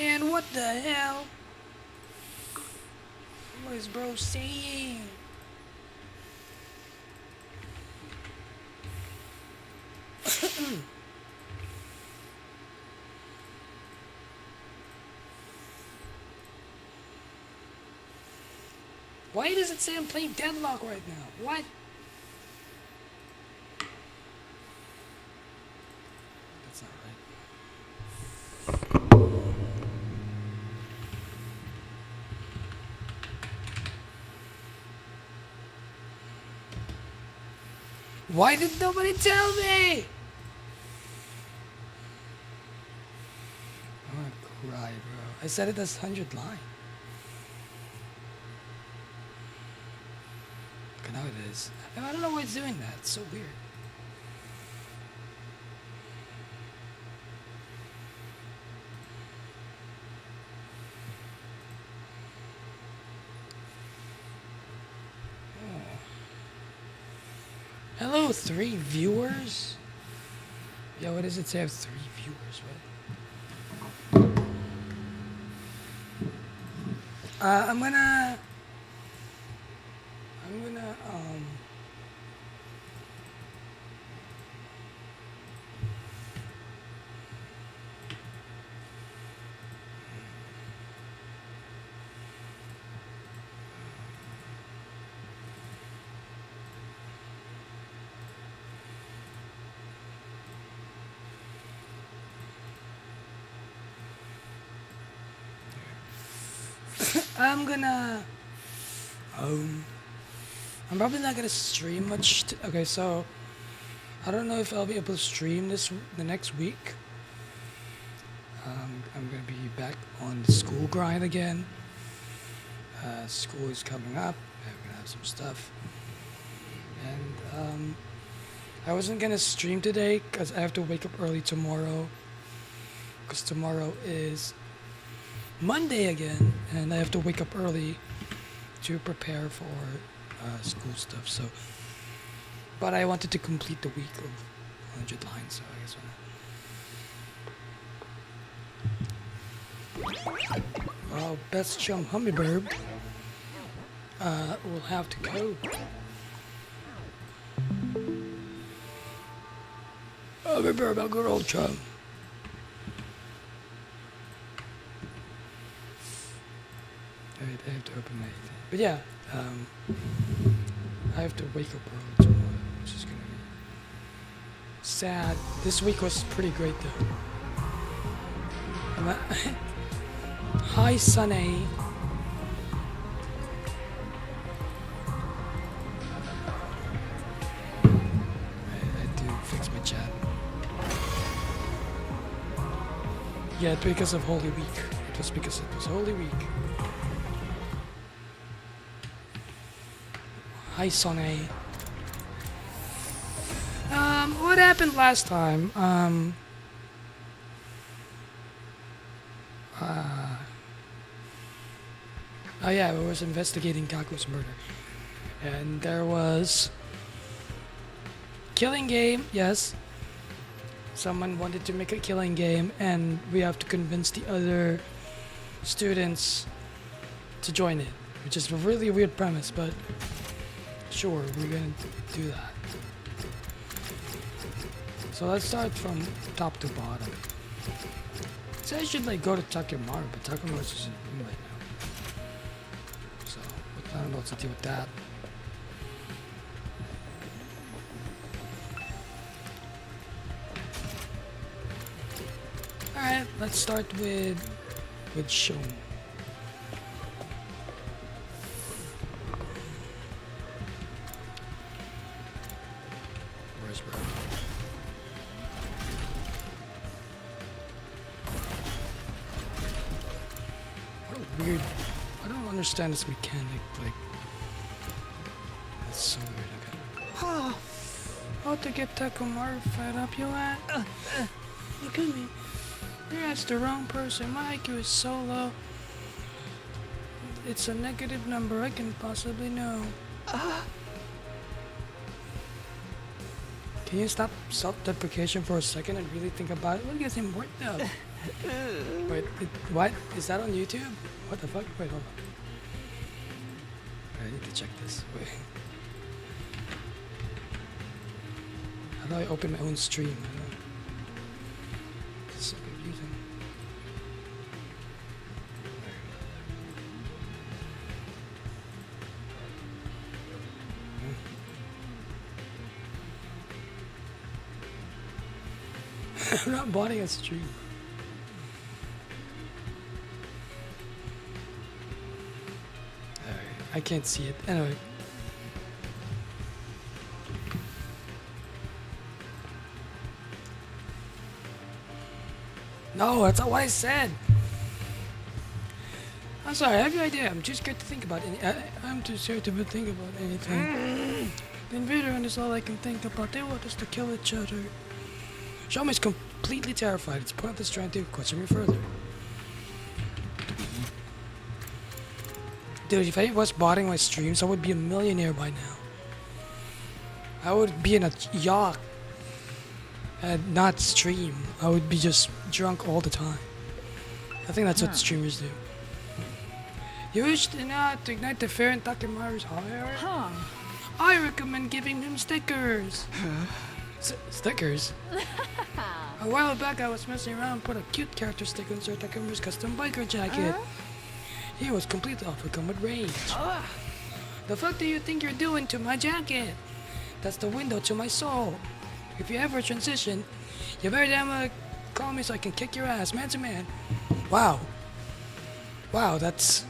Man, what the hell? What is bro saying? Why does it say I'm playing Deadlock right now? What? That's not right. Why did nobody tell me? I'm gonna cry, bro. I said it as 100 line. Look, now it is. I don't know why it's doing that. It's so weird. Hello, 3 viewers? Yeah, what does it say? I have 3 viewers. What? I'm gonna, I'm gonna, I'm probably not gonna stream much. Okay, so I don't know if I'll be able to stream the next week. I'm gonna be back on the school grind again. School is coming up. I'm gonna have some stuff, and I wasn't gonna stream today because I have to wake up early tomorrow. Because tomorrow is Monday again, and I have to wake up early to prepare for school stuff. So, but I wanted to complete the week of 100 lines, so I guess well, best chum Hummingbird will have to go. Hummingbird, my good old chum. I have to open my thing. But yeah, I have to wake up early tomorrow, which is gonna be sad. This week was pretty great though. Hi, Sunny. I do fix my chat. Yeah, because of Holy Week. It was because it was Holy Week. Hi, Sonny. What happened last time? Oh yeah, I was investigating Kaku's murder. And there was killing game, yes. Someone wanted to make a killing game and we have to convince the other students to join it, which is a really weird premise, but sure, we're gonna do that. So let's start from top to bottom. So I should like go to Takemaru, but Takemaru's just in the room right now. So I don't know what to do with that. Alright, let's start with Shon. Where's Bro? What a weird. I don't understand this mechanic. Like, that's so weird. Okay. How to get Takemaru fed up, you at? Look at me. You asked the wrong person. My IQ is so low. It's a negative number I can possibly know. Can you stop self-deprecation for a second and really think about it? What gets him worked up? Wait, what? Is that on YouTube? What the fuck? Wait, hold on. I need to check this. Wait. How do I open my own stream? I don't know. It's so confusing. I'm not botting a stream. Alright, I can't see it. Anyway. No, that's not what I said. I'm sorry, I have no idea. I'm too scared to think about I'm too scared to think about anything. The invader and is all I can think about. They want us to kill each other. Xiaomi is completely terrified. It's pointless trying to question me further. Dude, if I was botting my streams, I would be a millionaire by now. I would be in a yacht and not stream. I would be just drunk all the time. I think that's what streamers do. You wish to ignite the fire in Takemaru's heart? I recommend giving him stickers. Stickers? A while back I was messing around and put a cute character sticker inside Takemaru's custom biker jacket. He was completely overcome with rage. The fuck do you think you're doing to my jacket? That's the window to my soul. If you ever transition, you better damn call me so I can kick your ass, man to man. Wow. Wow, that's...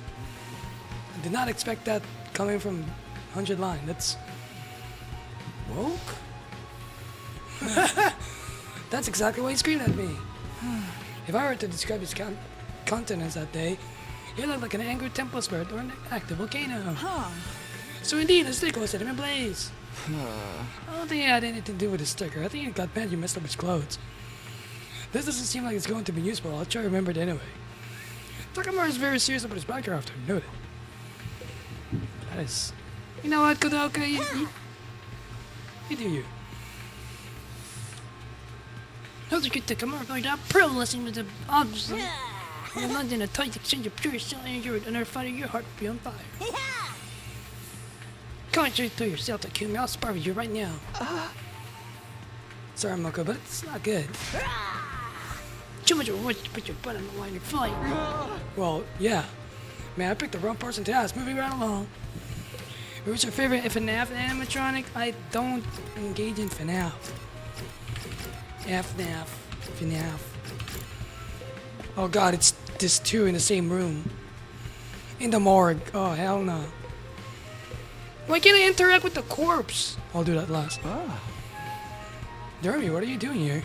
I did not expect that coming from 100 line. That's... woke? That's exactly why he screamed at me. If I were to describe his countenance that day, he looked like an angry temple spirit or an active volcano. So indeed, the sticker set him ablaze. I don't think it had anything to do with his sticker. I think it got mad you messed up his clothes. This doesn't seem like it's going to be useful. I'll try to remember it anyway. Takemaru is very serious about his background. I've noted. That is... You know what, Kodoka? You do you. Those are good Takemaru going down pro listening with the obviously. You're not in a tight exchange of pure steel and you're another fighter, your heart will be on fire. Concentrate to yourself, Takumi. I'll spar with you right now. Sorry, Moko, but it's not good. Too much of a wish to put your butt on the line and fight. Well, yeah. Man, I picked the wrong person to ask. Moving right along. What's your favorite FNAF animatronic? I don't engage in FNAF. FNAF. Oh god, it's this two in the same room. In the morgue. Oh, hell no. Why can't I interact with the corpse? I'll do that last. Derby, what are you doing here?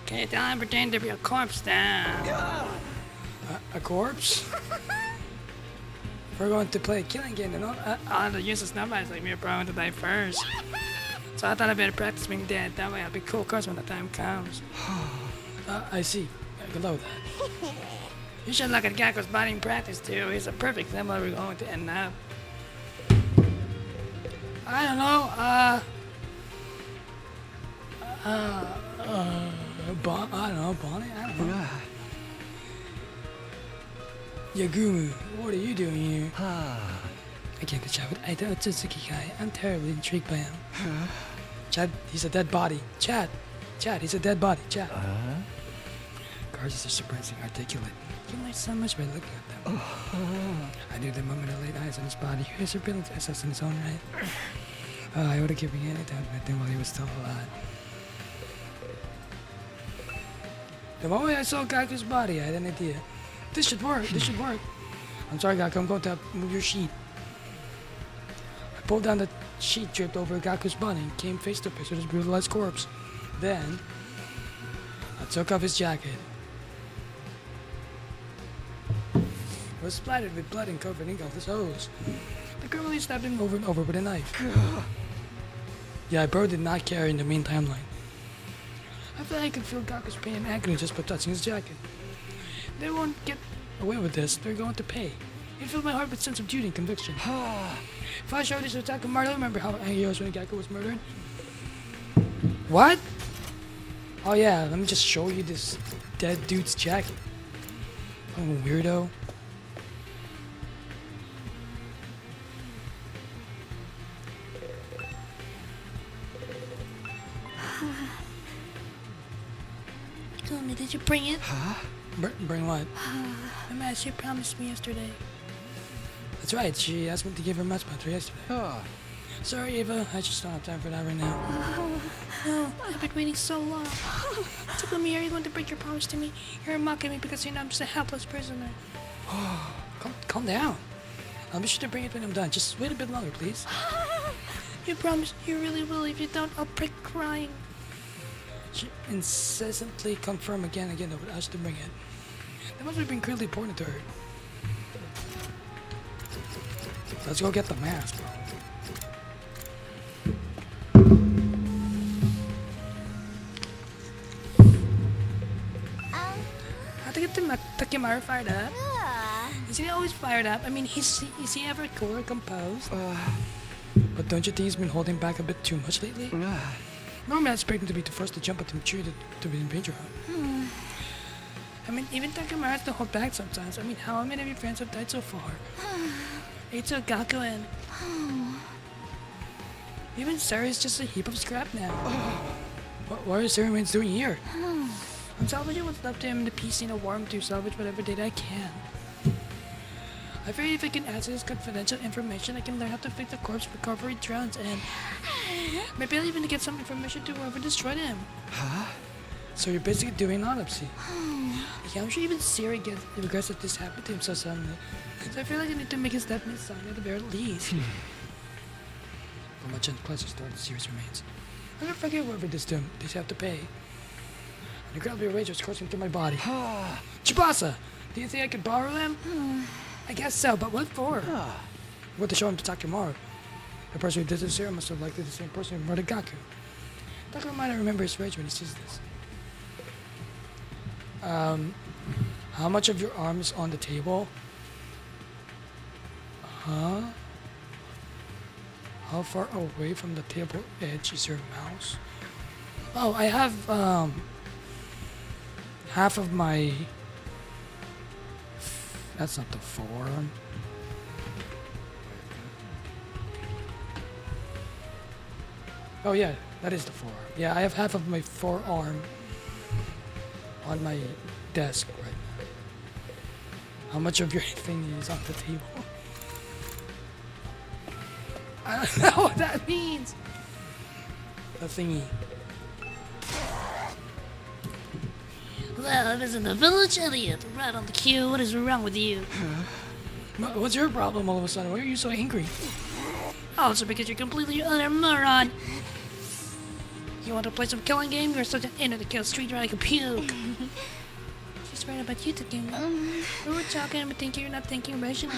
Okay, don't pretend to be a corpse now. A corpse? We're going to play a killing game and all the useless numbers like me are probably to die first. So I thought I better practice being dead. That way I'll be cool course when the time comes. I see. Good luck with that. You should look at Gakko's body in practice too. He's a perfect example we're going to end up. I don't know, I don't know, Bonnie? I don't know. Yagumu, what are you doing here? I can't chat with Aito Tsuzuki guy. I'm terribly intrigued by him. Chad, he's a dead body. Chad, he's a dead body. Chad. Cars are surprisingly articulate. You learn so much by looking at them. I knew the moment I laid eyes on his body. He has ability to assess in his own right. I would have given any time with him while he was still alive. The moment I saw Gakko's body, I had an idea. This should work. I'm sorry, Gakko. I'm going to move your sheet. I pulled down the sheet draped over Gakko's body and came face to face with his brutalized corpse. Then, I took off his jacket. It was splattered with blood and covered in off his hose. The criminal stabbed him over and over with a knife. Yeah, Bro did not care in the main timeline. I felt I could feel Gakko's pain and agony just by touching his jacket. They won't get away with this. They're going to pay. It filled my heart with a sense of duty and conviction. If I showed this to Takemaru, remember how angry I was when Gakko was murdered? What? Oh yeah, let me just show you this dead dude's jacket. Oh, weirdo. Tell me, did you bring it? Bring what? My man, she promised me yesterday. That's right, she asked me to give her match to yesterday. Sorry, Ava, I just don't have time for that right now. No, I've been waiting so long. Tell me, are you going to break your promise to me? You're mocking me because you know I'm just a helpless prisoner. Calm down. I'll be sure to bring it when I'm done. Just wait a bit longer, please. You promise you really will. If you don't, I'll break crying. She incessantly confirmed again and again that would ask to bring it. That must have been clearly important to her. Let's go get the mask, bro. How to get Takimaru fired up? Is he always fired up? I mean, is he ever cool or composed? But don't you think he's been holding back a bit too much lately? Normally I expect him to be the first to jump at the mature to be in danger. I mean, even Takimaru has to hold back sometimes. I mean, how many of your friends have died so far? Itsu, Gaku, and... Even Sarah is just a heap of scrap now. What is Sarahman's doing here? I'm salvaging what's left to him in the PC in a warm to salvage whatever data I can. I figure if I can access confidential information, I can learn how to fix the corpse recovery drones and maybe I'll even get some information to whoever destroyed him. So you're basically doing an autopsy. Yeah, I'm sure even Siri regrets that this happened to him so suddenly. So I feel like I need to make his death sign at the very least. For much closer start, the series remains. I'm gonna forget whoever this to him. They have to pay. And the incredible rage was coursing through my body. Tsubasa! Do you think I could borrow them? I guess so, but what for? What to show him to Takimaru. The person who did this here must have likely the same person who murdered Gaku. Takimaru might not remember his rage when he sees this. How much of your arm is on the table? Huh? How far away from the table edge is your mouse? Oh, I have, half of my... That's not the forearm. Oh yeah, that is the forearm. Yeah, I have half of my forearm on my desk right now. How much of your thing is on the table? I don't know what that means. The thingy. Well, I was in the village, Elliot. Right on the cue. What is wrong with you? What's your problem all of a sudden? Why are you so angry? Also because you're completely utter moron. You want to play some killing game? You're such an internet kill street right like a puke. She's right about you, Takuma. We were talking, but thinking you're not thinking rationally.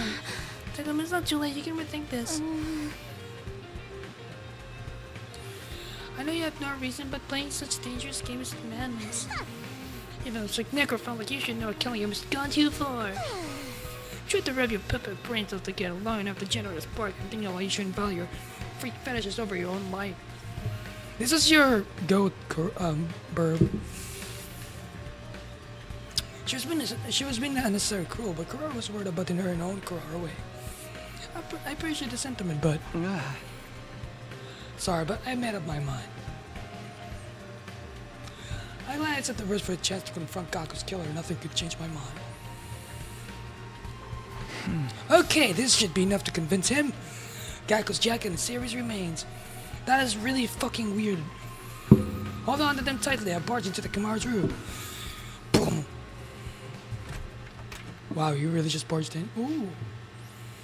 Takuma, it's not too late. You can rethink this. I know you have no reason, but playing such dangerous games is madness. Even though it's like necrophile, like you should know killing him has gone too far. Try to rub your puppet brains out to get long enough to generate a spark and think why you shouldn't value your freak fetishes over your own life. This is your goat, Burb. She was being unnecessarily cruel, but Kurara was worried about in her own Kurara way. I appreciate the sentiment, but... Sorry, but I made up my mind. I glanced at the risk for a chance to confront Gaku's killer. Nothing could change my mind. Okay, this should be enough to convince him. Gaku's jacket and the series remains. That is really fucking weird. Hold on to them tightly. I barge into the Kamaru's room. Boom. Wow, you really just barged in? Ooh.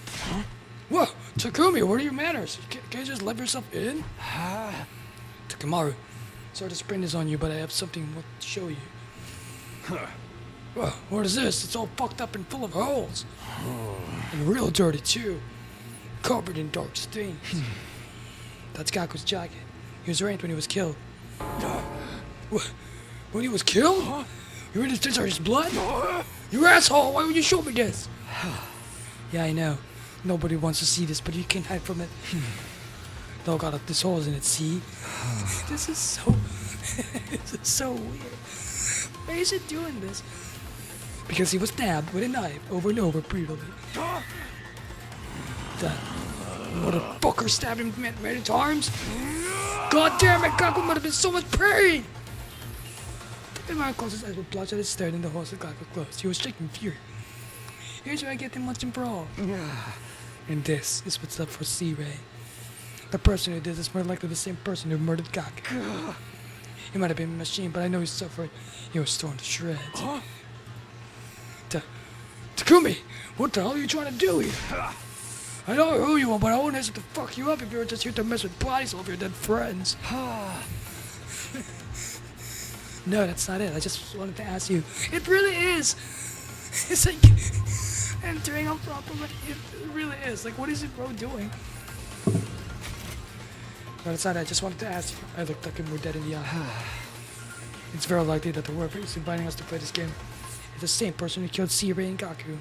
Huh? Whoa, Takumi, what are your manners? Can you just let yourself in? Takamaru, sorry to spring this on you, but I have something to show you. Whoa, what is this? It's all fucked up and full of holes. And real dirty, too. Covered in dark stains. That's Gaku's jacket. He was wearing it when he was killed. When he was killed? You ready to taste his blood? You asshole! Why would you show me this? Yeah, I know. Nobody wants to see this, but you can't hide from it. Dog got this holes in it, see? This is so This is so weird. Why is it doing this? Because he was stabbed with a knife over and over brutally. That motherfucker stabbed him many times. God damn it, Gaku must have been so much pain! The man closed his eyes with bloodshot and stared in the holes of Gaku closed. He was shaking fury. Here's where I get him once and for all. And this is what's left for C-Ray. The person who did this is more likely the same person who murdered Gaku. He might have been a machine, but I know he suffered. He was torn to shreds. Takumi, what the hell are you trying to do here? I know who you are, but I wouldn't hesitate to fuck you up if you were just here to mess with bodies of your dead friends. No, that's not it. I just wanted to ask you. It really is. It's like entering a proper. It really is. Like, what is it, bro, doing? No, it's not it. I just wanted to ask you. I looked like we're dead in the eye. It's very likely that the whoever is inviting us to play this game is the same person who killed C-Ray and Gaku.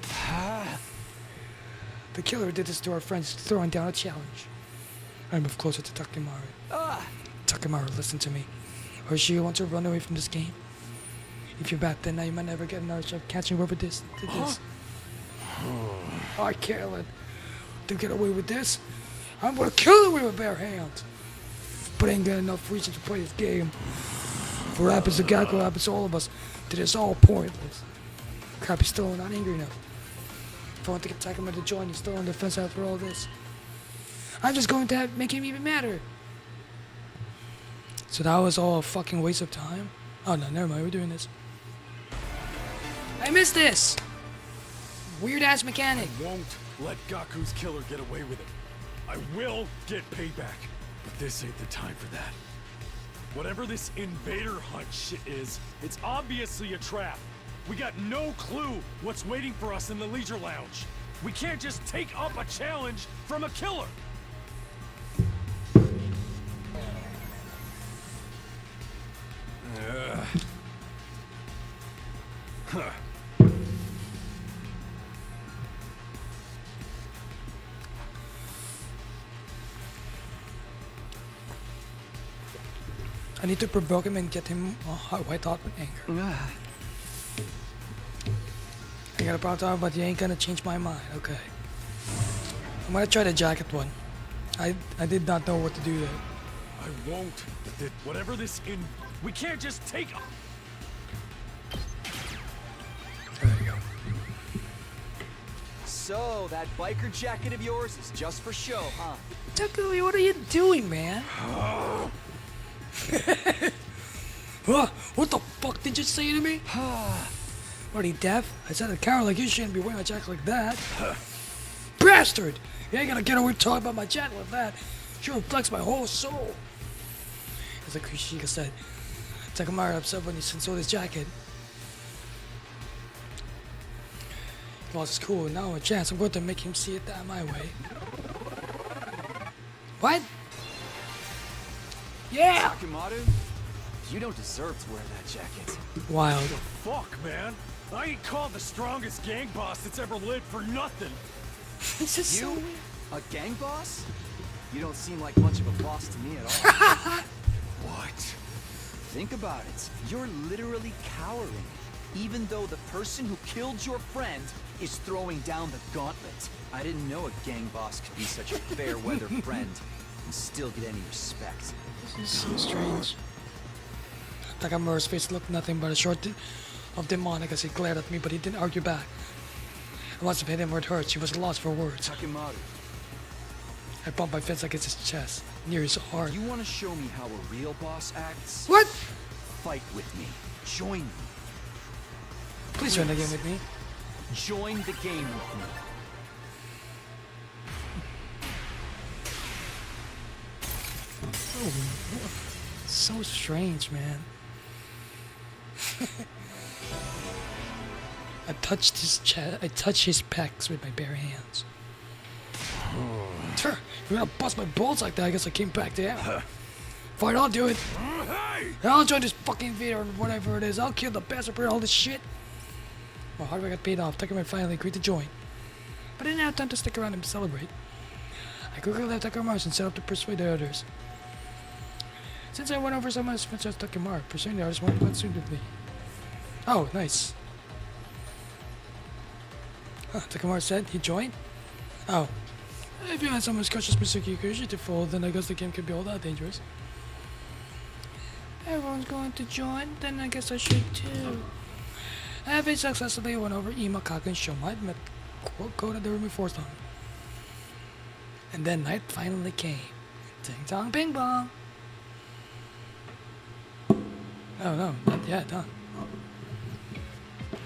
The killer did this to our friends, throwing down a challenge. I moved closer to Takemaru. Takemaru, listen to me. Or sure you want to run away from this game? If you're bad, then now you might never get another shot of catching whoever this did this. I can't let them get away with this. I'm gonna kill them with my bare hands. But I ain't got enough reason to play this game. If what happens to Gaku happens to all of us, then it's all pointless. Crap, he's still not angry enough. If I want to get Takemaru to join, he's still on the fence after all this. I'm just going to make him even madder. So that was all a fucking waste of time? Oh no, never mind, we're doing this. I missed this! Weird ass mechanic. I won't let Gaku's killer get away with it. I will get payback, but this ain't the time for that. Whatever this invader hunt shit is, it's obviously a trap. We got no clue what's waiting for us in the leisure lounge. We can't just take up a challenge from a killer. I need to provoke him and get him white hot with anger. I got a problem, but you ain't gonna change my mind, okay. I'm gonna try the jacket one. I did not know what to do there. I won't. Whatever this we can't just take. There you go. So, that biker jacket of yours is just for show, huh? Takumi, what are you doing, man? What the fuck did you say to me? What, are you deaf? I said to Carol, like, you shouldn't be wearing a jacket like that. Bastard! You ain't gonna get away talking about my jacket like that. She reflects my whole soul. As like Kushika said, Takemaru upset when he sold his jacket. He lost his cool, and now a chance. I'm going to make him see it that my way. What? Yeah! Takemaru, you don't deserve to wear that jacket. Wild. Fuck, man. I ain't called the strongest gang boss that's ever lived for nothing. This is so You? weird. A gang boss? You don't seem like much of a boss to me at all. What? Think about it. You're literally cowering, even though the person who killed your friend is throwing down the gauntlet. I didn't know a gang boss could be such a fair-weather friend and still get any respect. This is so strange. Takemaru's face looked nothing but a short of demonic as he glared at me, but he didn't argue back. I must have hit him where it hurt. She was lost for words. Takemaru, I bumped my fist against his chest, near his heart. you want to show me how a real boss acts? What? Fight with me. Join me. Please join the game with me. Join the game with me. So strange, man. I touched his chest. I touched his pecs with my bare hands. You're gonna bust my balls like that? I guess I came back down. Fine, I'll do it. Hey! I'll join this fucking video or whatever it is. I'll kill the bastard for all this shit. My hard work got paid off. Takemaru finally agreed to join. But I didn't have time to stick around and celebrate. I quickly left Takemaru and set up to persuade the others. Since Since I went over some of the Spencer's Takemura, presumably I just went suitably. Oh, nice. Takemura said he joined? Oh. If you had someone's cautious Mitsuki Kushi to fold, then I guess the game could be all that dangerous. Everyone's going to join, then I guess I should too. Having successfully won over Imakaku and Shomai, met Kota the room before time. And then night finally came. Ding dong ping pong. Oh no, not yet, huh?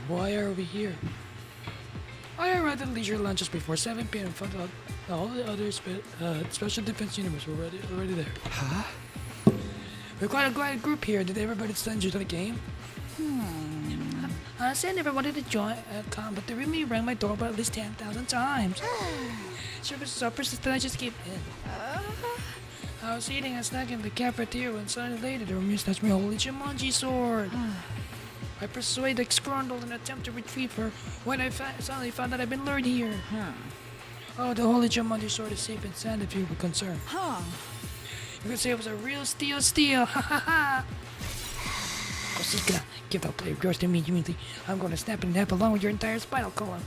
Why are we here? I arrived at Leisure Lounge just before 7 p.m. in front of all the other Special Defense Universe were already there. Huh? We're quite a glad group here. Did everybody send you to the game? Honestly, I never wanted to join but the roomie rang my doorbell at least 10,000 times. She was so persistent I just gave in. I was eating a snack in the cafeteria when suddenly later the roomie snatched my holy Jumanji sword. I persuaded Scrundle in an attempt to retrieve her when I suddenly found that I'd been lured here. Oh, the holy Jumanji sword is safe and sound if you were concerned. You could say it was a real steal, ha ha ha! Oh, she's gonna give that play of yours to me immediately. I'm gonna snap it in half along with your entire spinal column.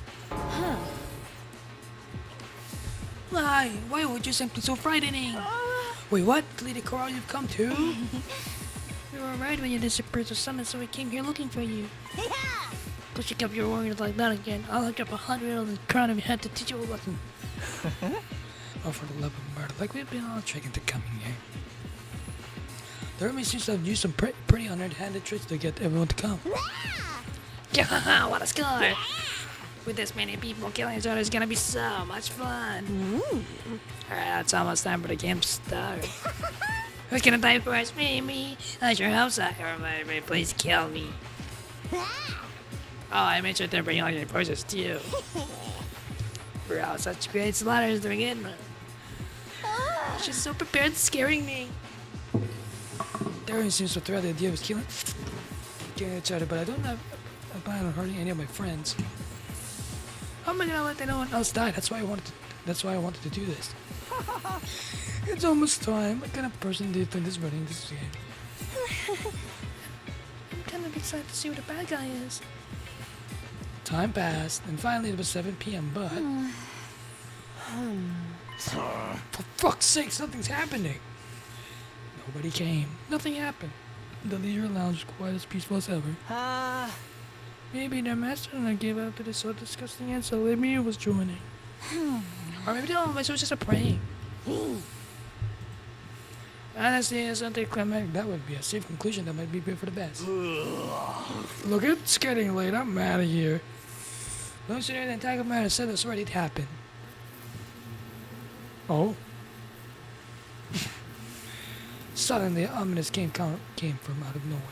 Why would you simply so frightening? Wait, what? Lady Coral, you've come too? You were right when you disappeared to summon, so we came here looking for you. Push up your warriors like that again. I'll hook up 100 on the crown of your head to teach you a lesson. Oh, for the love of murder, like we've been all tricking to coming here. The army seems to have used some pretty underhanded tricks to get everyone to come. Yeah, what a score! With this many people killing each other, it's gonna be so much fun. Alright, it's almost time for the game to start. Who's gonna die first? Me. I sure hope so. Everybody, please kill me. Oh, I made sure to bring all your forces too. Bro, such great slaughters to begin with. She's so prepared, scaring me. Darren seems to thread the idea of killing each other, but I don't have a plan on hurting any of my friends. How am I gonna let anyone else die? That's why I wanted to do this. It's almost time. What kind of person do you think is running this game? I'm kind of excited to see what the bad guy is. Time passed, and finally it was 7 p.m., but... For fuck's sake, something's happening! Nobody came. Nothing happened. The leisure lounge was quite as peaceful as ever. Maybe their master and I gave up to this so disgusting and so Lemire was joining. Or maybe no, it was just a prank. Honestly, it's anticlimactic. That would be a safe conclusion that might be good for the best. Look, it's getting late. I'm out of here. No sooner than Takemura said this already happened. Oh? Suddenly, an ominous came from out of nowhere.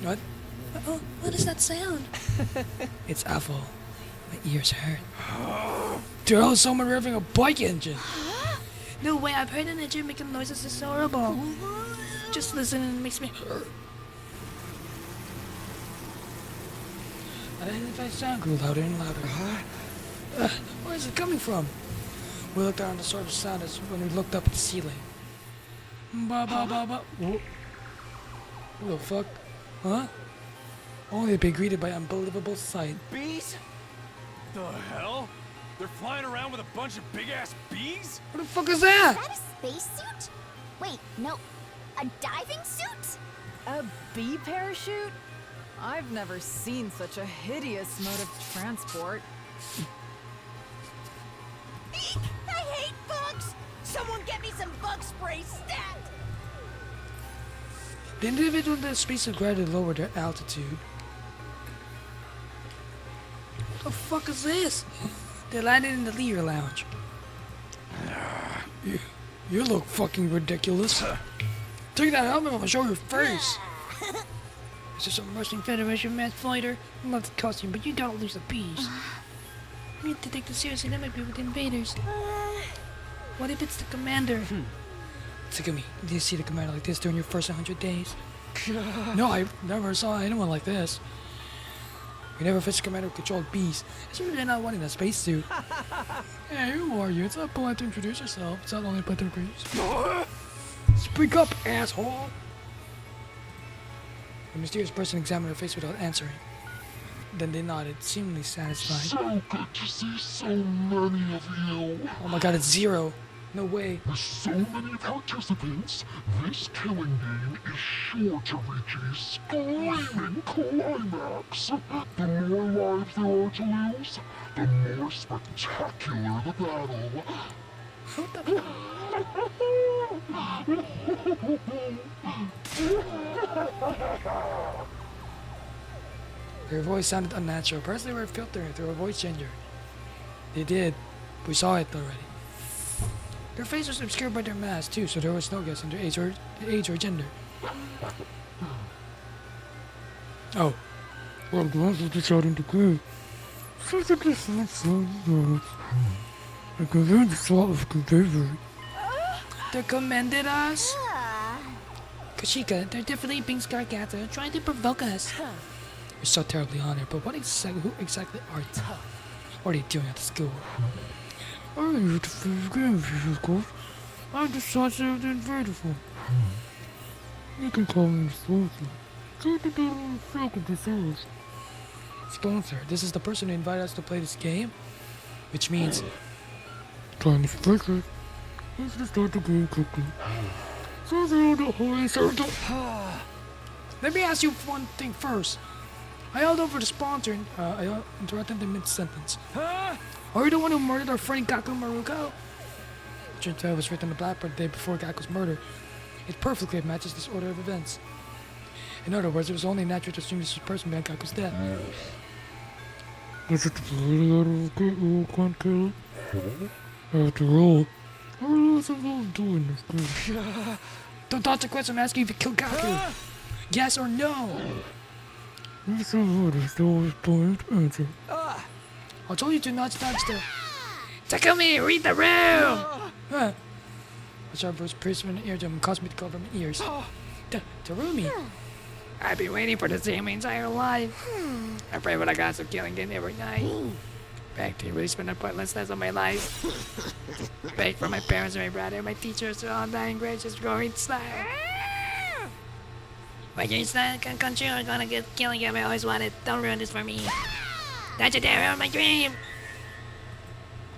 What? Oh, what is that sound? It's awful. My ears hurt. Dude, oh, someone revving a bike engine. No way, I've heard an engine making noises. It's so horrible. Just listen and it makes me hurt. An identified sound grew louder and louder. Where is it coming from? We looked down the source of sound as when we looked up at the ceiling. Ba ba ba ba. Whoa. What the fuck? Huh? Only to be greeted by an unbelievable sight. Bees? The hell? They're flying around with a bunch of big-ass bees? What the fuck is that? Is that a spacesuit? Wait, no. A diving suit? A bee parachute? I've never seen such a hideous mode of transport. Eek! I hate bugs! Someone get me some bug spray stat! The individual in the spacesuit gradually lowered their altitude. What the fuck is this? They landed in the leisure lounge. You look fucking ridiculous. Take that helmet off and show your face. This is a Russian Federation mass fighter. I love the costume, but you don't lose the bees. We have to take this seriously. That might be with the invaders. What if it's the commander? Tsugumi, did you see the commander like this during your first 100 days? No, I never saw anyone like this. We never faced a commander who controlled bees. Especially not one in a spacesuit. Hey, who are you? It's not polite to introduce yourself. It's not only polite to introduce. Speak up, asshole! The mysterious person examined her face without answering. Then they nodded, seemingly satisfied. So good to see so many of you. Oh my god, it's Zero. No way. With so many participants, this killing game is sure to reach a screaming climax. The more lives there are to lose, the more spectacular the battle. Her voice sounded unnatural. Perhaps they were filtering through her voice changer. They did. We saw it already. Their face was obscured by their mask too, so there was no guess on their age or gender. Oh. Well, glad to shot into crew. Such a different song. I commend the thought of bravery. They commended us? Kashika, they're definitely being sarcastic, trying to provoke us. We're so terribly honored, but who exactly are you? What are you doing at the school? I'm decisive and beautiful. You can call me Sponsor, this is the person who invited us to play this game, which means time is precious. Let's start the game quickly. Let me ask you one thing first. I yelled over the sponsor and I interrupted him mid-sentence. Are you the one who murdered our friend Gaku Maruko? Jintai was written on the blackboard the day before Gaku's murder. It perfectly matches this order of events. In other words, it was only natural to assume this was the person behind Gaku's death. Is it the can't kill? After all, I was doing this game. Don't dodge the question, I'm asking if you killed Gaku. Yes or no? Yes or no, there's no point answer. I told you to not dodge the... Takumi, read the room! Huh. A sharp voice pierced my eardrum and caused me to cover my ears. Terumi! I've been waiting for this day my entire life. I pray for the gods of killing game every night. Begged to release from the pointlessness of my life. Begged for my parents and my brother, my teachers, to all dying gracious growing style. But you're not gonna come true, I'm gonna get killing game I always wanted. Don't ruin this for me. Don't you dare ruin my dream!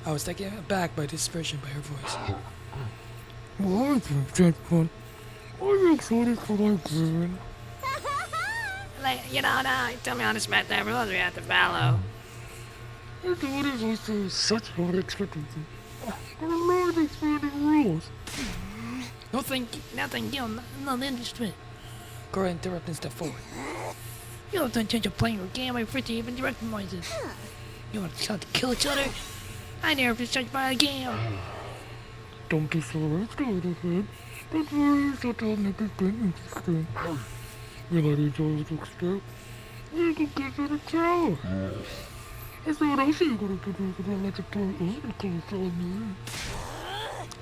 I was taken aback by this version by her voice. Why that fun? I'm excited for my game. Like, you don't know, tell me how to smash that rules we have to follow. I thought it was such hard expectancy. I'm not expecting rules. Nothing, you, not interested. Goro interrupted and stepped forward. You don't intend to play your game, I'm free to even recognize it. You want to try to kill each other? I never been judged by a game. Don't be so excited ahead. That's why such a make it interesting. You let each other step. You can get it a try. I thought I see you gonna do this and let you play because on me.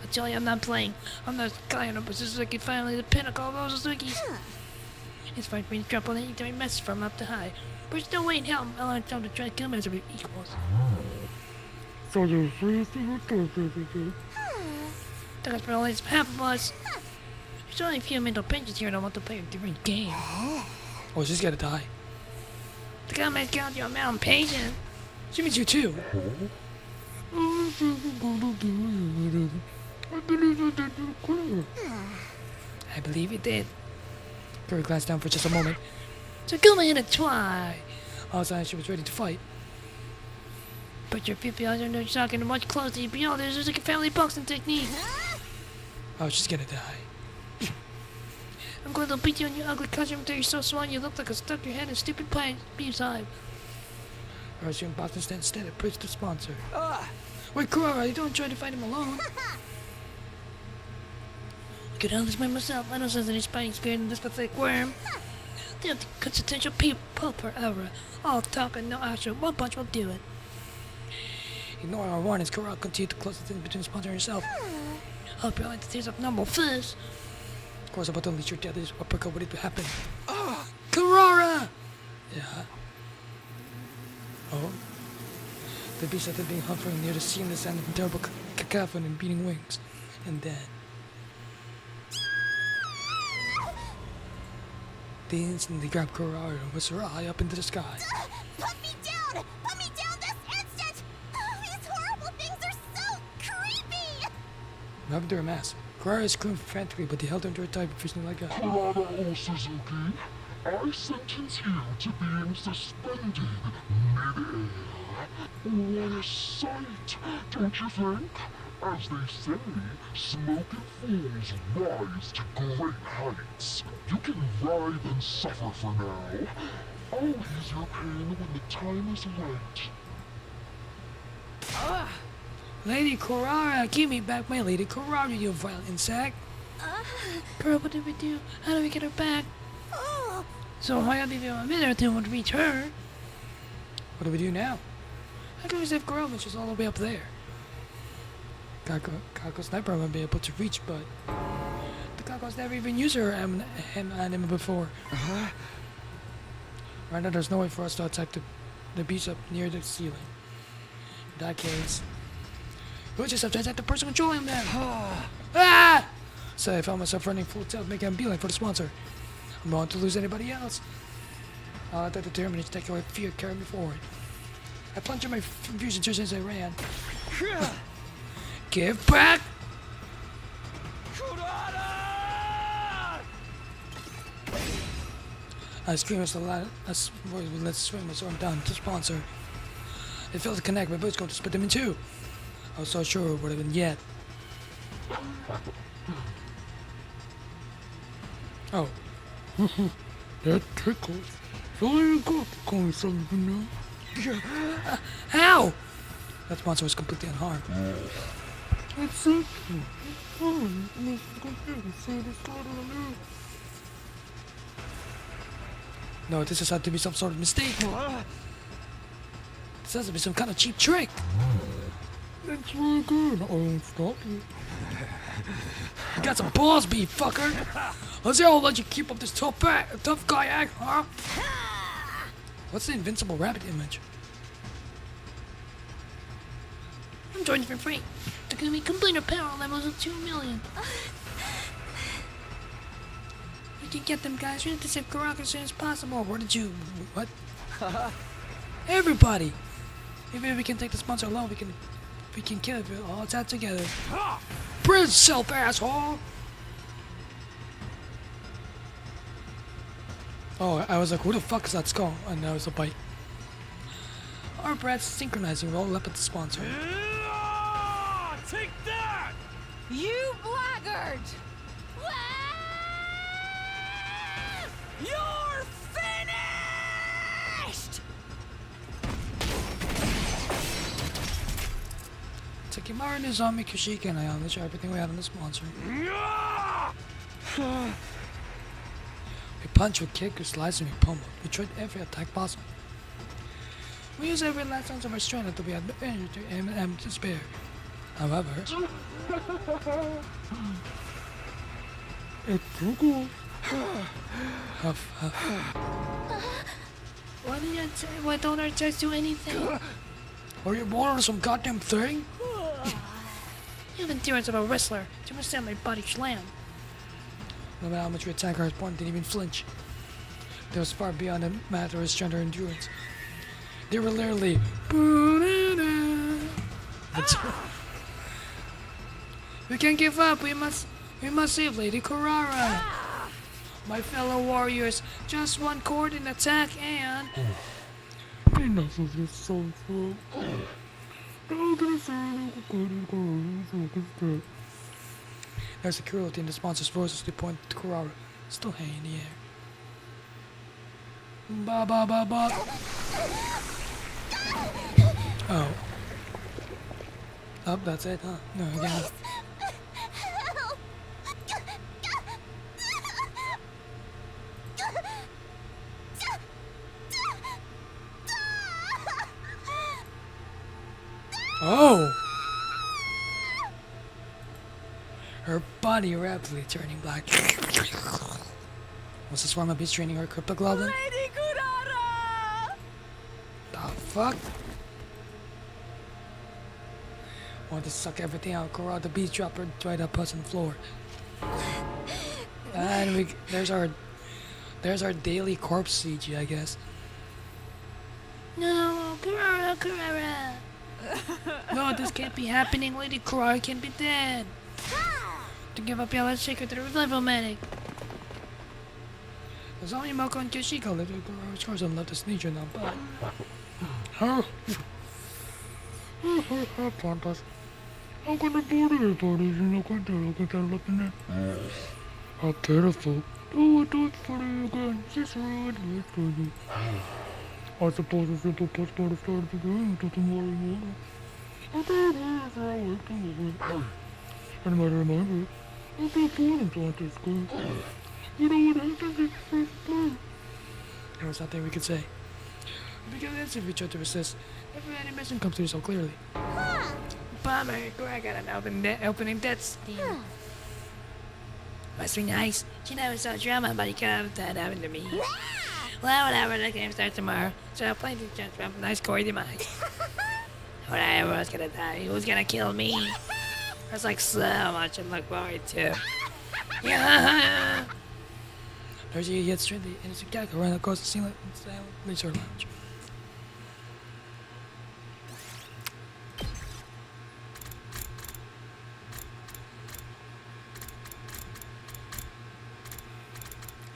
I tell you, I'm not playing. I'm not Kayano Suzuki, finally the pinnacle of all Suzukis. It's fine for me to drop on any message from up to high. But there's no way in hell I'll have time to try to kill me as we equals. So you're free to your third. That's for at least half of us. There's only a few mental pinches here that want to play a different game. Oh, she's gotta die. The comments count your amount of patience. She means you too. I believe you did. Guru glanced down for just a moment. So come in and try. All of a sudden, she was ready to fight. But your people are not talking much closer beyond this is like a family boxing technique. Oh, she's gonna die. I'm going to beat you in your ugly costume until you're so small you look like a stuck your head in stupid beef's hive. Or assume Boston stand instead approached the sponsor. Wait, Kurara, you don't try to fight him alone. I could handle this by myself. I don't sense any spying spirit in this pathetic worm. They have the consistential people per hour. All talk and no action. One punch will do it. Ignoring our warnings, Kurara continued to close the distance between the sponsor and herself. Hope you're like to tears up normal first. Of course, about to unleash your deadliest uppercut. What did happen? Kurara! Yeah. Oh. The beast that had been hovering near the scene, the sound of terrible cacophony and beating wings. And then... they instantly grabbed Kurara and whisked her high up into the sky. Put me down! Put me down this instant! Oh, these horrible things are so creepy! What happened to her mask? Kurara screamed frantically, but they held her into a tight vision like a... Kurara O Suzuki, I sentence you to being suspended mid-air. What a sight, don't you think? As they say, smoking fools rise to great heights. You can writhe and suffer for now. I'll ease your pain when the time is right. Lady Kurara, give me back my Lady Kurara, you violent insect. Girl, what did we do? How do we get her back? Oh, So why don't we do a minute to reach her? What do we do now? How can we save Kurama? She's all the way up there. Kako Sniper won't be able to reach, but... the Kako's never even used her anime before. Right now, there's no way for us to attack the beast up near the ceiling. In that case... we'll just have to attack the person controlling them! Ah! So I found myself running full tilt, making a beeline for the sponsor. I'm not to lose anybody else. I'll let that determination take away fear carry me forward. I plunged in my fusion just as I ran. Give back! I screamed as the last voice would let swing my sword down to the sponsor. It failed to connect, my bullets going to split them in two. I was so sure it would have been yet. Oh. That tickles. So you got to call something now. Ow! That sponsor was completely unharmed. It's something. Oh, you must say this sort of new. No, this has had to be some sort of mistake. This has to be some kind of cheap trick. It's really good. I won't stop you. You got some balls, beef fucker. Let's see how I'll let you keep up this tough guy act, huh? What's the invincible rabbit image? I'm joining for free. They're gonna be complete power levels of 2 million. We can get them guys. We have to save Kuraka as soon as possible. Where did you... what? Everybody! Maybe if we can take the sponsor alone, we can kill it all attack together. Prove self, asshole! Oh, I was like, who the fuck is that skull? And that was a bite. Our brats synchronizing roll up at the sponsor. Take that! You blackguard! you're finished! Takimaru, Nizami, Kushika, and I unleash everything we had on the sponsor. We punch, we kick, we slice, and we pummel. We tried every attack possible. We use every last ounce of our strength until we had no energy to aim and to spare. However, It's too good. huff, huff. Why did I say, why don't our guys do anything? Are you born on some goddamn thing? You have endurance of a wrestler. You must stand my body slam. No matter how much we attack, our opponent didn't even flinch. They was far beyond a matter of strength or endurance. They were literally... We can't give up. We must save Lady Kurara. My fellow warriors, just one coordinate attack and... Enough of this song, There's the cruelty in the sponsor's voice as they point to Kurara, still hanging in the air. Ba ba ba ba. Oh. Oh, that's it, huh? No, again. Help! Oh! Her body rapidly turning black. Was the swarm of beasts training her cryptoglobin? Lady Kurara! The fuck? Want to suck everything out. Corral the beast dropper right up us on the floor. And there's our daily corpse CG, I guess. No, Carrara. No, this can't be happening. Lady Carrara can't be dead. To give up, yeah, let's take her to the revival medic. There's only Moko and Kishiko left. Of course, I'm left to sneak you now, but. Huh? Fantas. I'm gonna board everybody's and look at looking at. How pitiful. Do it for you again. Just ruined it for you. I suppose if simple postcard started the game to tomorrow morning. I don't know if I'll wait till the week. And I remember, I'll be fun on this game. You know what happens if you first play? There was nothing we could say. Because that's if we tried to resist. Every animation comes through so clearly. Bummer, I got an opening death scene. Must be nice. You know, it's so drama, but you can't have that happen to me. Well, whatever, the game starts tomorrow, so I'll play the chance to have a nice gory demise. Whatever, was gonna die, who's gonna kill me? There's like so much to look forward to. Yeah. There's you get straight the innocent Gecko ran across the silent leisure lounge.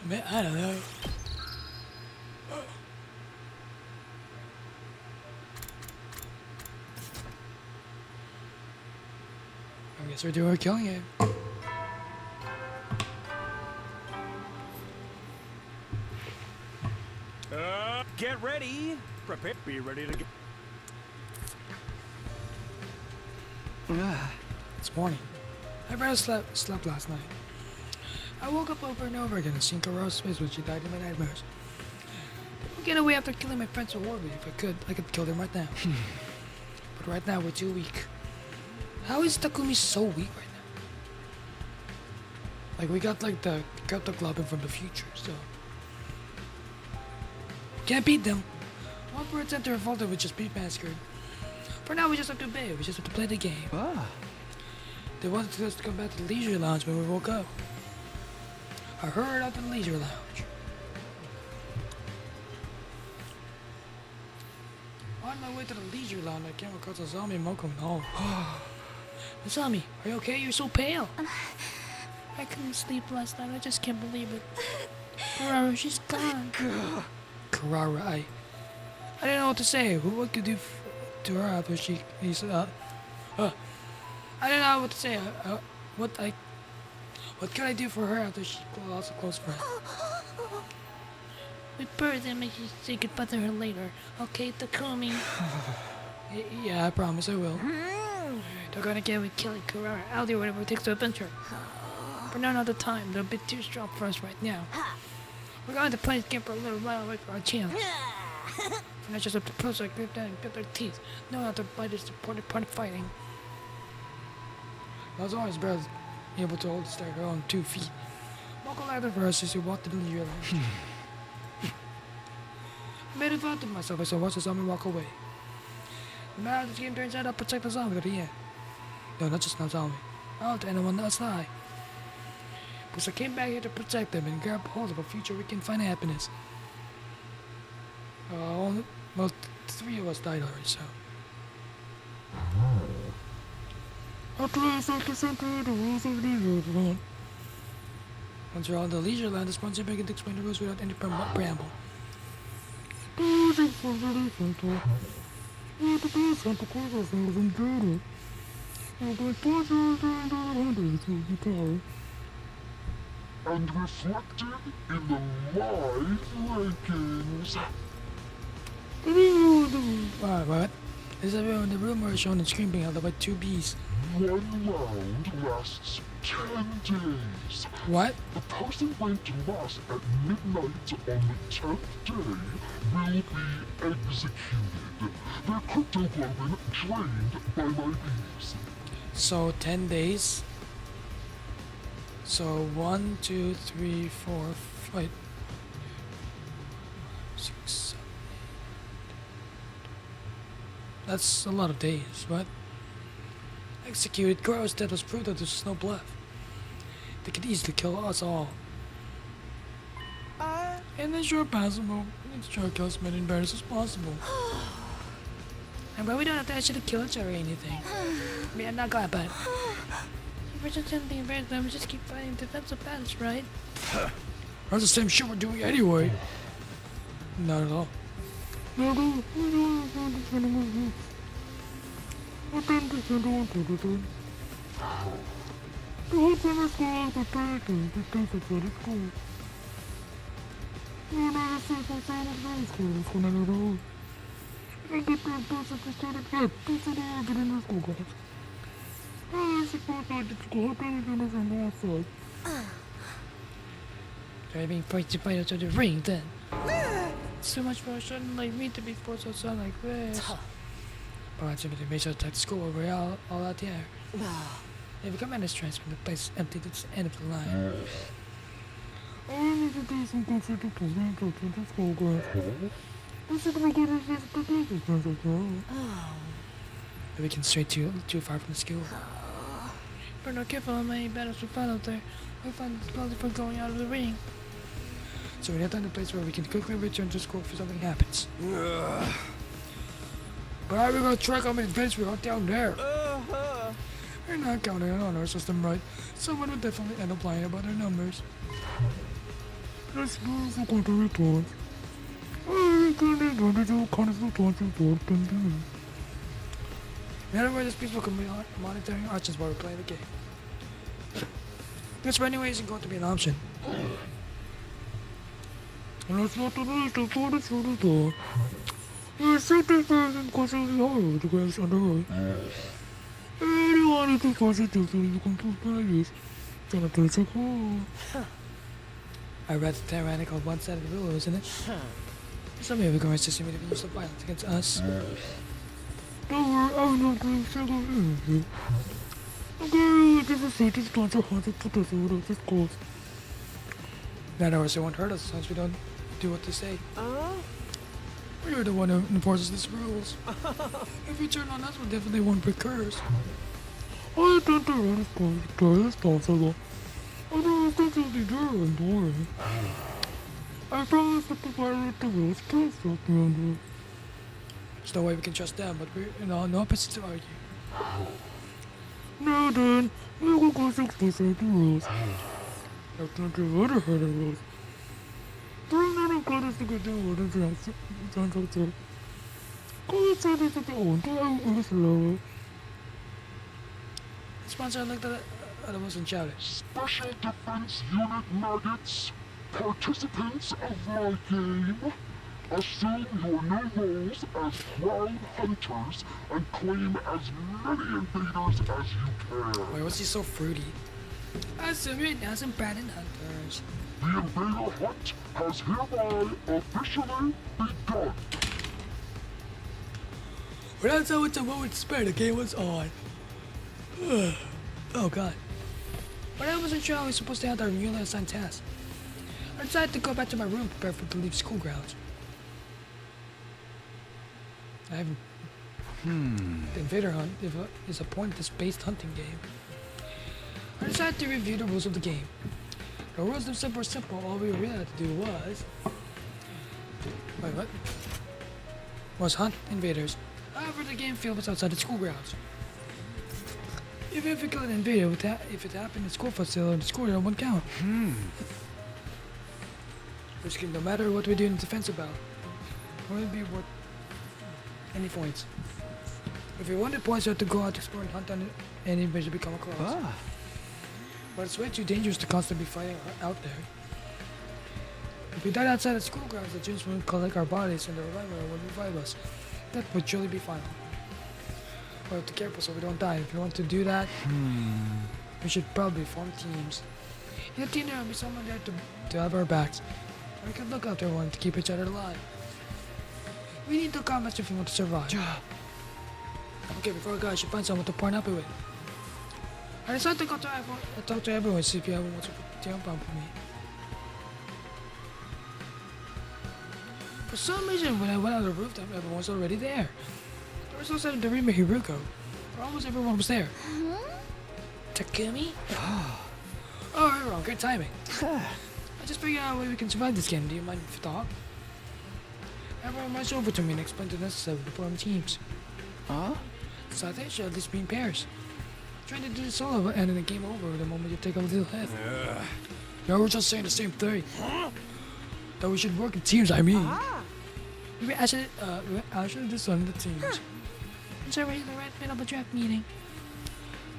Man, I don't know. I guess we're doing a killing game. Get ready. Prepare. Be ready to go. It's morning. I barely slept last night. I woke up over and over again and seen Carrara's face when she died in my nightmares. I would get away after killing my friend so horribly. If I could kill them right now. But right now we're too weak. How is Takumi so weak right now? Like we got like the Cryptoglobin from the future, so can't beat them. 1% to revolted with just beat massacred. For now we just have to obey. We just have to play the game. They wanted us to come back to the leisure lounge when we woke up. I heard out to the leisure lounge. On my way to the leisure lounge, I came across Azami and Moko and all. Masami, are you okay? You're so pale. I couldn't sleep last night. I just can't believe it. Carrara, she's gone. Carrara, I didn't know what to say. What could do to her after he said, I didn't know what to say. What can I do for her after she lost a close friend? We bird and make you say goodbye to her later. Okay, Takumi. Yeah, I promise I will. They're gonna get with killing Carrara. I'll do whatever it takes to adventure. But not all the time. They're a bit too strong for us right now. We're going to play this game for a little while, wait for our chance. We're not just up to push our grip down and grit their teeth. No, not to bite is the part of fighting. I was always barely able to hold the stacker on 2 feet. Moko laughed for us as he walked into the lounge. I made a vow to myself as I watched the zombie walk away. No matter how this game turns out, I'll protect the zombie to the end. No, not just no zombie. I'll let anyone else die. Because I came back here to protect them and grab hold of a future we can find happiness. Well, 3 of us died already, so. Once we're all in the leisure land, the sponsor began to explain the rules without any preamble. And reflected in the live rankings. What? Is everyone in the room or shown on screen being held up by 2 bees? 1 round lasts 10 days. What? The person ranked last at midnight on the 10th day will be executed. Their cryptoglobin drained by my bees. So 10 days. So 1, 2, 3, 4, 5, 6, 7, 8, That's a lot of days, but executed crows that was proved that there's no bluff. They could easily kill us all. And then sure possible. We need to try to kill as many invaders as possible. And but we don't have to actually kill each other or anything. I mean, I'm not glad, but if we're just gonna be invaders, then we just keep fighting defensive battles, right? That's the same shit we're doing anyway. Not at all. Driving fights to fight out of the ring, then. So much for a shouldn't like me to be forced outside like this. Perhaps if they may attack the school over all out there. They become endless transfer when the place is empty to the end of the line. We can stray too far from the school. If we're not careful, how many battles we fight out there? We find it's probably for going out of the ring. So we have to find a place where we can quickly return to school if something happens. But how are we gonna track how many events we got down there? We're not counting on our system right. Someone would definitely end up lying about their numbers. Let's move the quarter report. In other words, people can be monitoring our actions while we're playing the game. This anyway isn't going to be an option. And that's not the least important for the door. There's something present causing the horror of the graves on the road. Anyone who positively you can prove by this. Jonathan is like, oh. I read the tyrannical on one side of the rule, isn't it? Some of you going to see me to use of violence against us. Don't worry, I'm not going to single you. Okay, this is Satan's plans are haunted to the road of this course. In other words, they won't hurt us since we don't do what they say. We're the one who enforces these rules. If you turn on us, we definitely won't break curse. I think the run is going to try as possible. I don't think it'll be there and boring. I promise to violate the rules, please don't be under. There's no way we can trust them, but we're in no opposition to argue. Now then, we will go to explain the rules. That's not the other head of rules. Bring that and cut us to get the order to go inside this at the own time is lower. Sponsor looked at us and shouted. Special Defense Unit maggots, participants of my game, assume your new roles as proud hunters and claim as many invaders as you can. Why was he so fruity? I assume you're now some bad hunters. The invader hunt has hereby officially begun. Well, that's how it's a moment spare. The game was on. Oh god. But I wasn't sure I was supposed to have our newly assigned task. I decided to go back to my room prepare for to leave school grounds. I haven't. The Invader Hunt is a point-based hunting game. I decided to review the rules of the game. The rules themselves were simple. All we really had to do was... Wait, what? Was hunt invaders. However, the game field was outside the school grounds. Even if you kill an invader, if it happened in the school facility or the school, it won't count. Which no matter what we do in defense about, it won't be worth any points. If we wanted points, you have to go out to explore and hunt on any invader we come across. But it's way too dangerous to constantly be fighting out there. If we died outside the school grounds, the Jews would collect our bodies and the reviver would revive us. That would surely be final. We have to be careful so we don't die. If you want to do that, we should probably form teams. In a team there will be someone there to have our backs. We can look after one to keep each other alive. We need to combat if we want to survive. Okay, before I go, I should find someone to partner up with. I decided to go to talk to everyone, see if anyone wants to jump on for me. For some reason, when I went on the rooftop, everyone was already there. We're supposed to have Dorima Hiruko. Almost everyone was there. Takumi? Oh, we're wrong. Good timing. I just figured out a way we can survive this game. Do you mind if I talk? Everyone rush over to me and explain the necessary to form teams. Huh? So I think it should at least be in pairs. Trying to do this solo and then the game over the moment you take a little hit. Yeah, we're just saying the same thing. That we should work in teams, I mean. We actually do some of the teams. It's already the right middle of the draft meeting.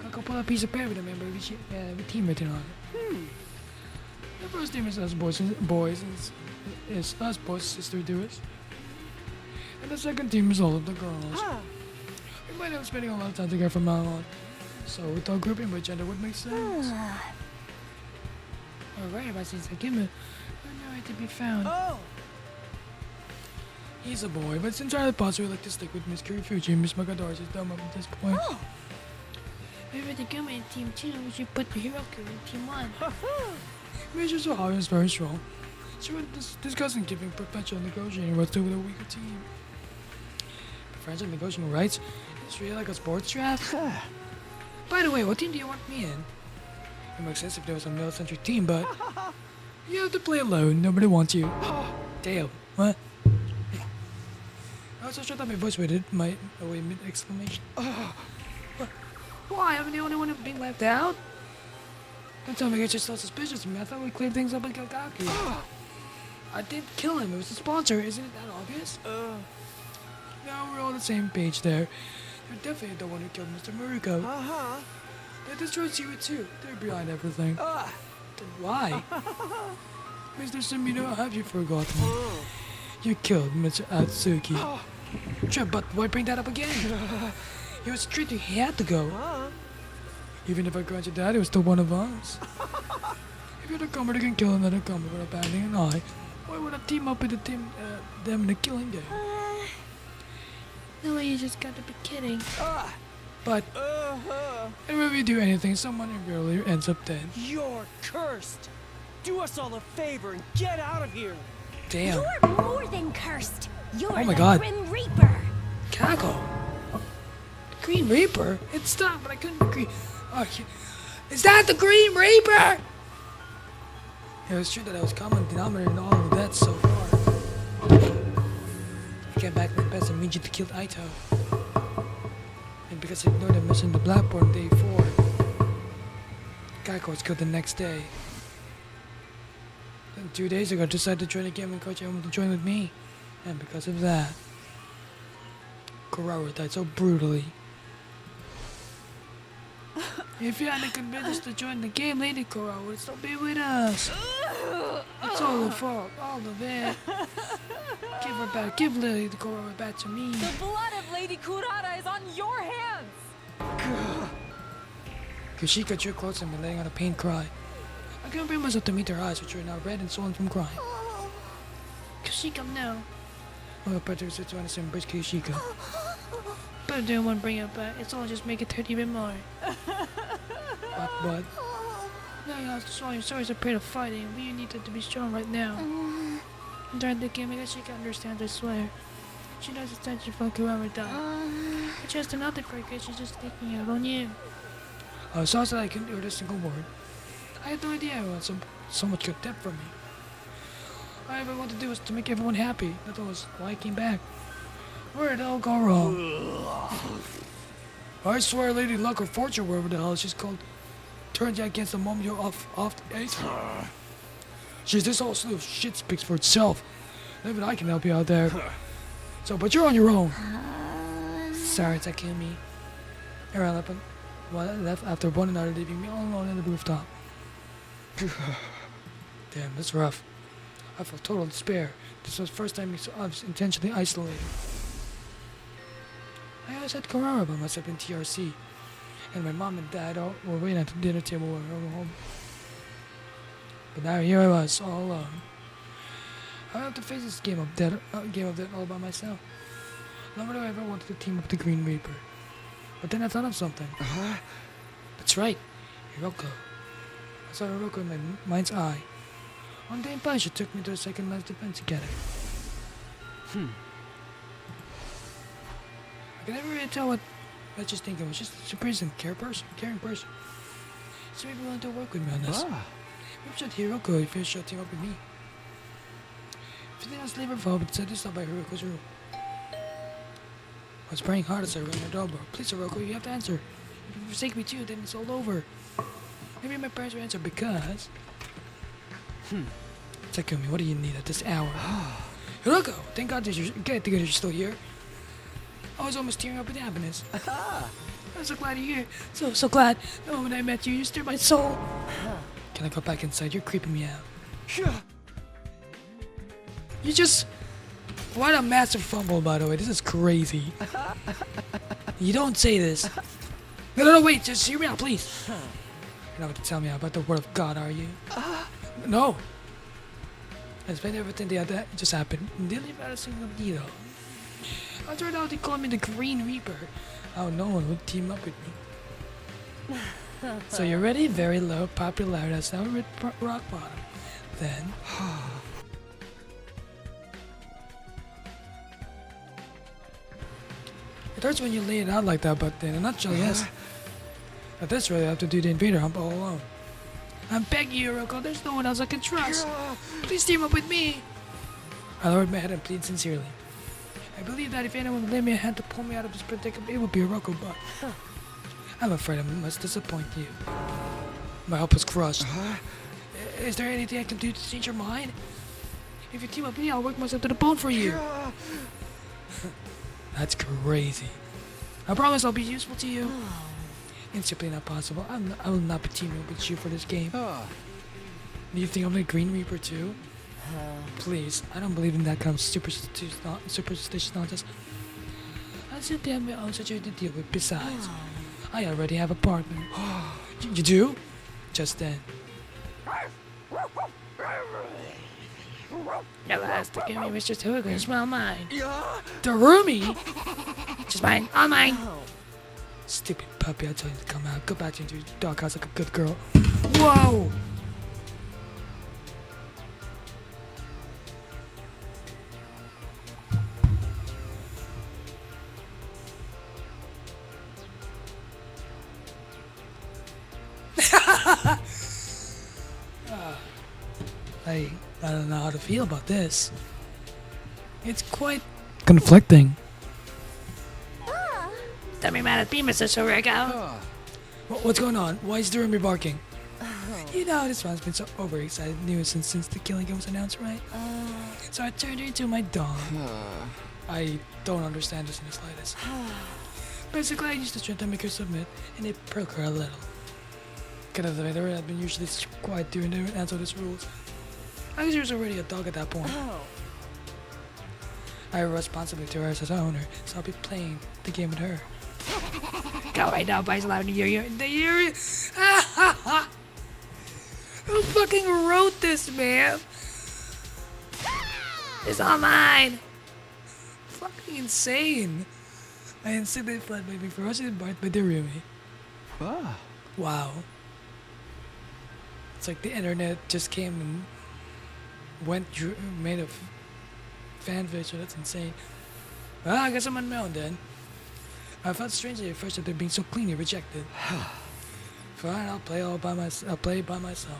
I'll go pull a piece of paper to remember every team written on it. The first team is us boys and is us boys, sister doers. And the second team is all of the girls. We might end up spending a lot of time together from now on. So we thought grouping by gender would make sense. Alright, about Takumi. Where nowhere to be found. He's a boy, but it's entirely possible we'd like to stick with Miss Kirifuji and Miss Magadori's dumb up at this point. Maybe Takumi in Team 2, we should put Hiroku in Team 1. Major Sahara is very strong. So we're discussing giving professional negotiating rights to with a weaker team. Professional negotiating rights? It's really like a sports draft? By the way, what team do you want me in? It makes sense if there was a male-centric team, but you have to play alone. Nobody wants you. Damn. What? I also shut up my voice with it. My mid-exclamation. Why? I'm the only one who's being left out? Don't tell me you're just so suspicious of me. I thought we cleared things up with Kagaki. I didn't kill him. It was the sponsor. Isn't it that obvious? Now we're all on the same page there. You're definitely the one who killed Mr. Muriko. They destroyed Zero too. They're behind everything. Then why? Mr. Sumino, have you forgotten? You killed Mr. Atsuki. Sure, but why bring that up again? He was treated, he had to go. Even if I granted that, he was still one of us. If you're the commander can kill another commander without batting an eye, why would I team up with them in a killing game? No way, you just got to be kidding. But if we do anything, someone invariably ends up dead. You're cursed! Do us all a favor and get out of here! Damn. You're more than cursed. You're Oh my the God. Grim Reaper. Kako. Green Reaper? It stopped, but I couldn't agree. Oh, is that the Green Reaper? It was true that I was common denominator in all of that so far. I came back with best immediately killed Aito. And because I ignored the mission to Blackbourne day 4, Kako was killed the next day. Then 2 days ago, I decided to join the game and coach everyone to join with me. And because of that, Kurara died so brutally. If you hadn't convinced us to join the game, Lady Kurara would still be with us. It's all her fault, all of it. Give her back, give Lady Kurara back to me. The blood of Lady Kurara is on your hands! Kushika drew close to me, letting out a pained cry. I couldn't bring myself to meet her eyes, which were now red and swollen from crying. Kushika, no. Oh, but there's a to embrace Kushika. But I didn't want to bring it back. It's all just make it hurt even more. But No, you have to swallow your sorrows and pray to fighting. We need to be strong right now. During the game, I guess she can understand, I swear. She knows it's time to fuck whoever died. But she has to nothing for it because she's just taking it on you. I was also that I couldn't utter a single word. I had no idea I had so much contempt for me. All I ever wanted to do was to make everyone happy. That was why I came back. Where did it all go wrong? I swear Lady Luck or Fortune, wherever the hell she's called, turned you against the moment you're off the ace. Jeez, this whole slew of shit speaks for itself. Maybe I can help you out there. So, but you're on your own. Sorry, Takumi. Aaron left after one another, leaving me all alone on the rooftop. Damn, that's rough. I felt total despair. This was the first time I was intentionally isolated. I always had Kurara by myself in TRC, and my mom and dad all were waiting at the dinner table when we were home. But now here I was, all alone. I have to face this game of death all by myself. Never have I ever wanted to team up with the Green Reaper. But then I thought of something. That's right, Hiroko. I saw Hiroko in my mind's eye. One day in Paris, she took me to the second last defense academy. I can never really tell what I just think it was just a person, caring person. So maybe willing to work with me on this. Maybe should Hiroko if you should team up with me. If you think I was flavorful, but said this up by Hiroko's rule. I was praying hard as I rang your doorbell. Please, Hiroko, you have to answer. If you forsake me too, then it's all over. Maybe my parents will answer because... Takumi, what do you need at this hour? Hiroko, thank God that you're still here. I was almost tearing up with happiness. I'm so glad you're here. So glad. The moment I met you, you stirred my soul. Can I go back inside? You're creeping me out. You just... What a massive fumble, by the way. This is crazy. You don't say this. No, wait. Just hear me out, please. You're not going to tell me about the word of God, are you? No. I explained everything that just happened. Didn't leave out a single detail. I turned out they called me the Green Reaper. Oh, no one would team up with me. So you're ready? Very low popularity. That's now at rock bottom. Then... It hurts when you lay it out like that, but in a nutshell, yes. At this rate, I have to do the invader hump all alone. I'm begging you, Hiroko. There's no one else I can trust. Please team up with me. I lowered my head and pleaded sincerely. I believe that if anyone would lend me a hand to pull me out of this predicament, it would be Hiroko, but... I'm afraid I must disappoint you. My hope was crushed. Is there anything I can do to change your mind? If you team up with me, I'll work myself to the bone for you. That's crazy. I promise I'll be useful to you. It's simply not possible. I will not be teaming up with you for this game. Do you think I'm the Green Reaper too? Please, I don't believe in that kind of superstitious nonsense. I simply have my own situation to deal with. Besides, I already have a partner. You do? Just then. No, that's the game was just Hiroko. It's well mine. Darumi? Just mine. All mine. Stupid puppy, I tell you to come out. Go back into your doghouse like a good girl. Whoa! I don't know how to feel about this. It's quite conflicting. Don't be mad at me, Mr. Hiroko. What's going on? Why is Darumi barking? You know, this one's been so overexcited nuisance since the killing was announced, right? So I turned her into my dog. I don't understand this in the slightest. Basically, I used the strength to make her submit, and it broke her a little. Kind of the matter had been usually quiet during the answer this rules. I guess she was already a dog at that point. I have a responsibility to her as her owner, so I'll be playing the game with her. Go right now, boys. Allowed to hear the year. Who fucking wrote this, man? It's all mine. Fucking insane. I instantly fled by being ferociously barked by Darumi. Wow. It's like the internet just came and made a fan fiction. That's insane. Well, I guess I'm on my own then. I felt strangely at first that they're being so cleanly rejected. Fine, I'll play by myself.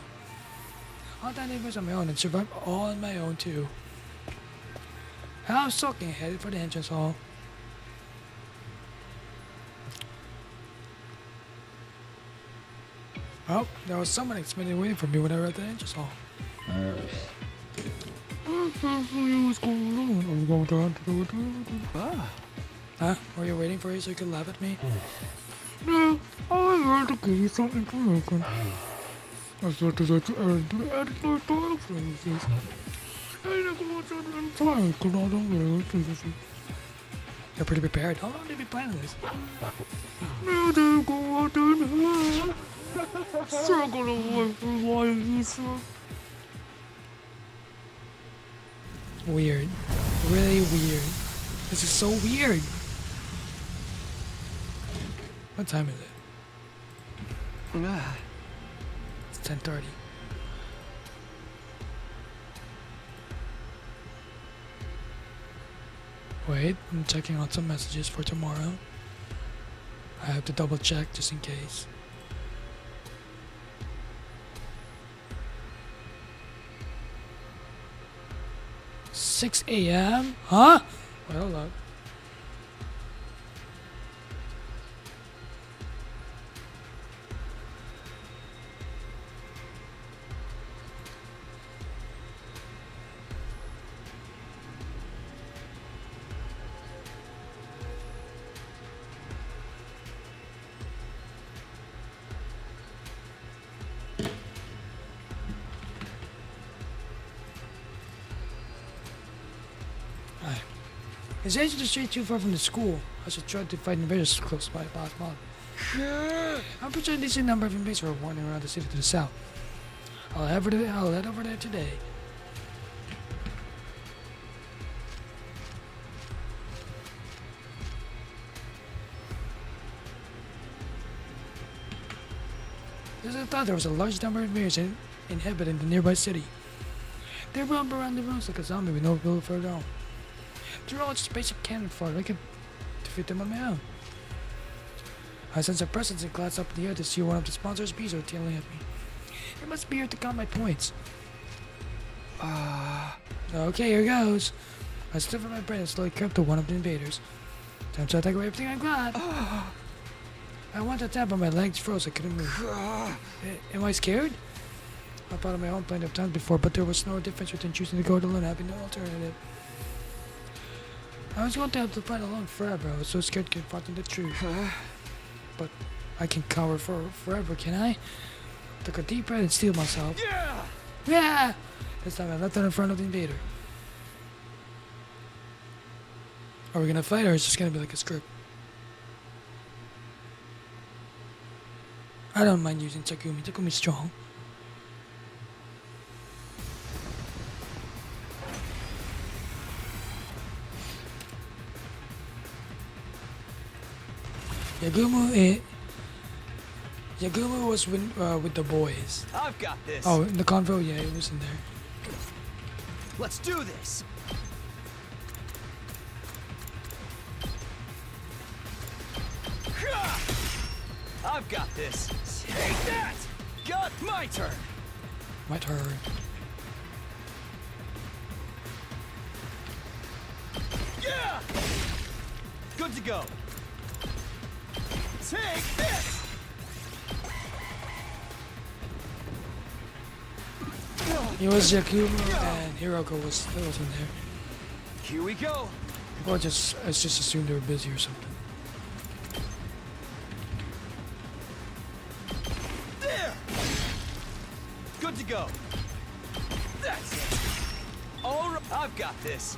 I'll die neighbors on my own and survive all on my own too. And I was sulking ahead for the entrance hall. Oh, there was someone expecting waiting for me when I were at the entrance hall. Huh? Were you waiting for you so you could laugh at me? No, I wanted to give you some information. I thought that I earned the editor title phrases. You're pretty prepared. How long did you plan this? Struggle away from why you so weird. Really weird. This is so weird. What time is it? It's 10:30. Wait, I'm checking out some messages for tomorrow. I have to double check just in case. "6 a.m.? Huh? Wait, hold up. It's actually straight too far from the school. I should try to find invaders close by last month. I'm pretty sure a decent number of invaders are wandering around the city to the south. I'll head over there today. As I thought, there was a large number of invaders inhabiting the nearby city. They roam around the rooms like a zombie with no will further on. They're all just basic cannon fodder. I can defeat them on my own. I sense a presence and glance up in the air to see one of the sponsors' bees are tailing at me. It must be here to count my points. Okay, here goes. I stood for my brain and slowly crept to one of the invaders. Time to attack with everything I got. I wanted to tap, but my legs froze. I couldn't move. Am I scared? I've thought of my own plenty of times before, but there was no difference between choosing to go it alone and having no alternative. I was going to have to fight alone forever. I was so scared confronting the truth. But I can cower for forever, can I? Took a deep breath and steeled myself. Yeah! This time I left it in front of the invader. Are we gonna fight, or is it just gonna be like a script? I don't mind using Takumi. Takumi's strong. Yagumo was with the boys. I've got this. Oh, in the convo? Yeah, it was in there. Let's do this. I've got this. Take that! Got my turn. My turn. Yeah! Good to go. Take this! It was Yakumo and Hiroko was in there. Here we go. People I just assumed they were busy or something. There! Good to go. That's it. All right, I've got this.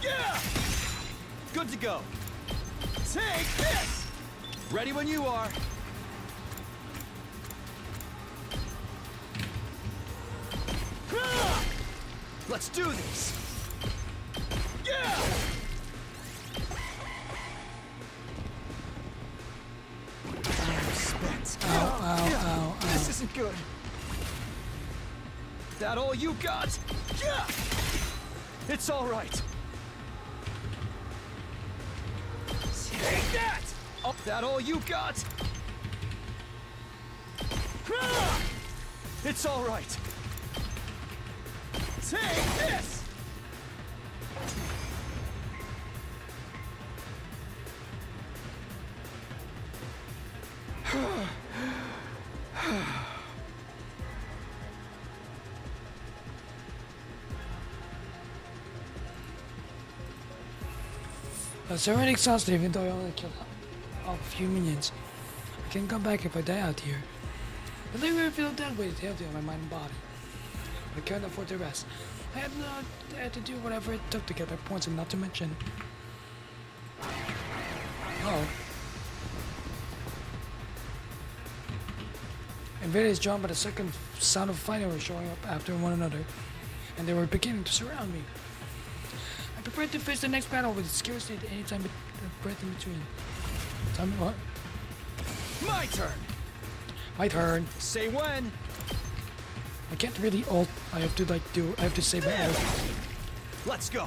Yeah! Good to go. Take this! Ready when you are. Let's do this. Yeah! I'm spent. Ow. This isn't good. That all you got? Yeah! It's all right. Take that! Oh, that all you got? It's all right. Take this! It's already exhausted even though I only killed a few minions. I can come back if I die out here. I think I feel that weight heavy on my mind and body. I can't afford to rest. I had to do whatever it took to get my points, and not to mention. Oh. Invaders drawn by the second sound of fighting were showing up after one another, and they were beginning to surround me. I prepared to face the next battle with scarcely any time a breath in between. Tell me what? My turn. My turn. Say when. I can't really ult. I have to say my ult. Let's go.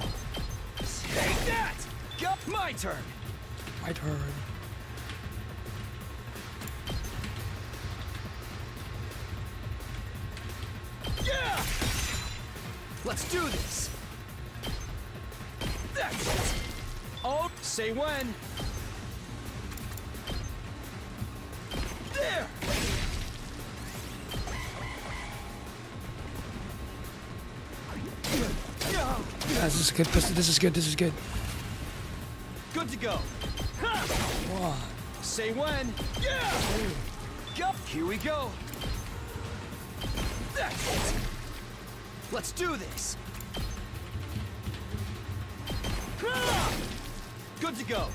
Take that. Go. My turn. My turn. Yeah. Let's do this. That's it. Oh, say when. There. Yeah, this is good. This is good. This is good. Good to go. Wow. Say when. Yeah. Go. Here we go. That's it. Let's do this. Good to go.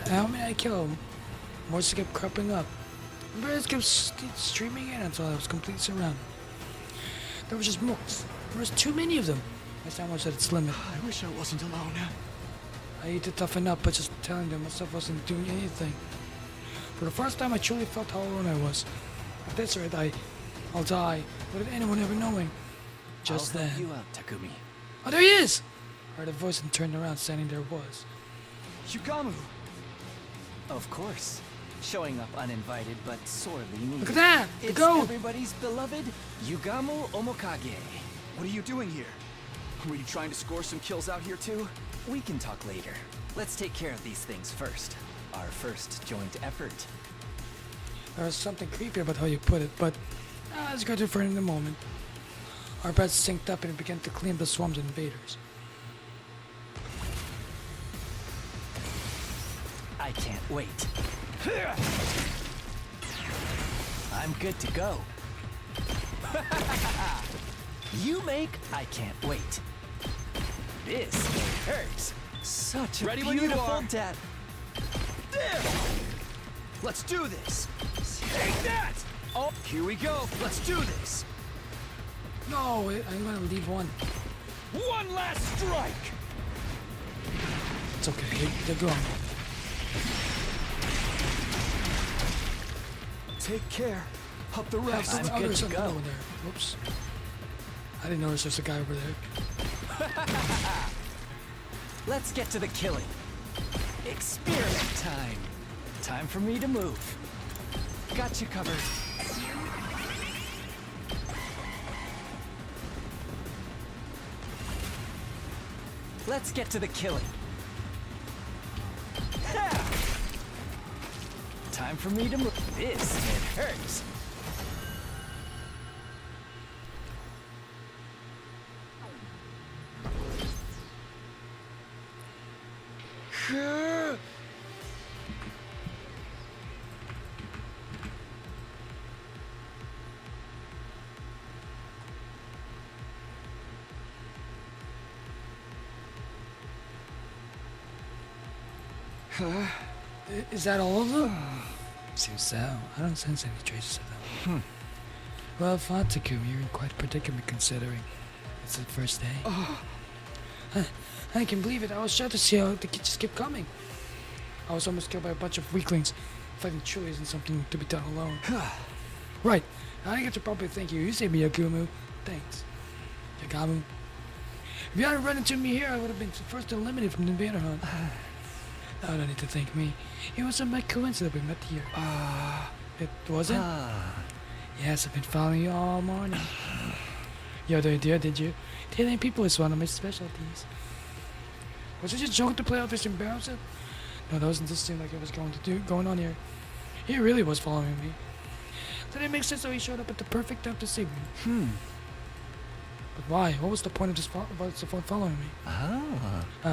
How may I kill him? Monsters kept creeping up. Birds kept streaming in until I was completely surrounded. There were just mooks. There was too many of them. My time was at its limit. I wish I wasn't alone. I need to toughen up, but just telling them myself wasn't doing anything. For the first time, I truly felt how alone I was. At this rate, I'll die without anyone ever knowing. Just I'll then. help you out, Takumi. Oh, there he is! I heard a voice and turned around, standing there was. Yugamu. Of course. Showing up uninvited, but sorely needed. Look at that! The It's goat! everybody's beloved Yugamu Omokage. What are you doing here? Were you trying to score some kills out here too? We can talk later. Let's take care of these things first. Our first joint effort. There was something creepy about how you put it, but let's go to it in a moment. Our beds synced up and began to clean the swarms of invaders. I can't wait. I'm good to go. You make I can't wait. This hurts. Such a beautiful death. There. Let's do this. Take that. Oh, here we go. Let's do this. No, I'm gonna leave one. One last strike! It's okay, they're gone. Take care of the rest. Oh, I'm good there's to another go. one there. Whoops. I didn't notice there's a guy over there. Let's get to the killing. Experiment time. Time for me to move. Got you covered. Let's get to the killing. Ha! Time for me to move. This, it hurts. Is that all of them? Seems so. I don't sense any traces of them. Well, fine, Takumi, you're in quite a predicament considering it's the first day. I can't believe it. I was shocked to see how the kids just kept coming. I was almost killed by a bunch of weaklings. Fighting truly isn't something to be done alone. Right. I get to probably thank you. You saved me, Yagumu. Thanks. Yagamu. If you hadn't run into me here, I would have been first eliminated from the invader hunt. I don't need to thank me. It was a by coincidence we met here. It wasn't? Yes, I've been following you all morning. You had the idea, did you? Killing people is one of my specialties. Was it just a joke to play off this embarrassment? No, that wasn't just seem like it was going on here. He really was following me. Then it makes sense how he showed up at the perfect time to save me. But why? What was the point of just following me?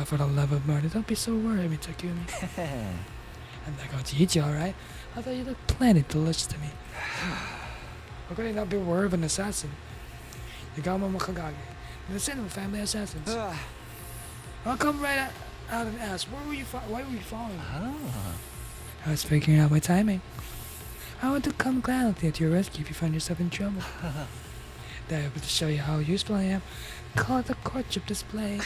For the love of murder, don't be so worried, Takumi. I'm not going to eat you, alright? I thought you looked plenty delicious to me. How could I not be worried of an assassin? Yagama Makagage, the descendant of family assassins. I'll come right out and ask, why were you following me? I was figuring out my timing. I want to come gladly to your rescue if you find yourself in trouble. Then able to show you how useful I am. Call it a courtship display.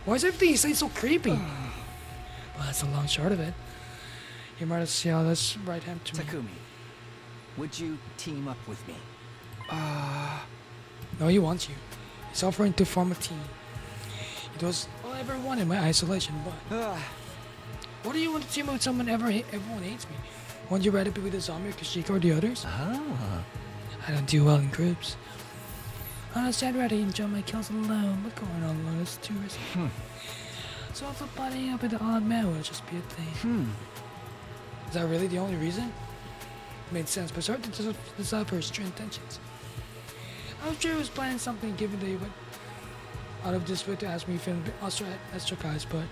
Why is everything you say so creepy? Well, that's the long short of it. You might have seen all this right hand to me. Takumi, would you team up with me? No, he wants you. He's offering to form a team. It was all I ever wanted in my isolation, but... What do you want to team up with someone everyone hates me? Won't you rather be with a zombie or Kashika or the others? I don't do well in groups. Honestly, I'd rather enjoy my kills alone. What's going on alone? It's too risky. So if I'm buddying up with the odd man will just be a thing. Is that really the only reason? Made sense, but it's hard to decide for his true intentions. I was sure he was planning something given that he went out of this way to ask me if he'd be ostracized, but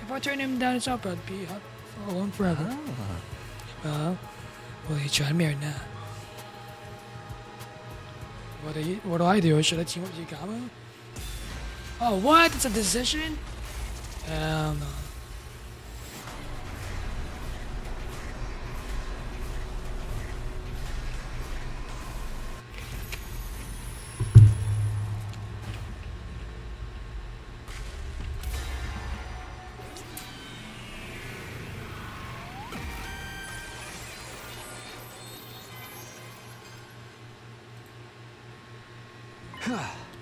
if I turn him down his offer, I'd be alone forever. Well, will he try me or not? What do I do? Should I team up with Yagamu? Oh, what? It's a decision? Hell no.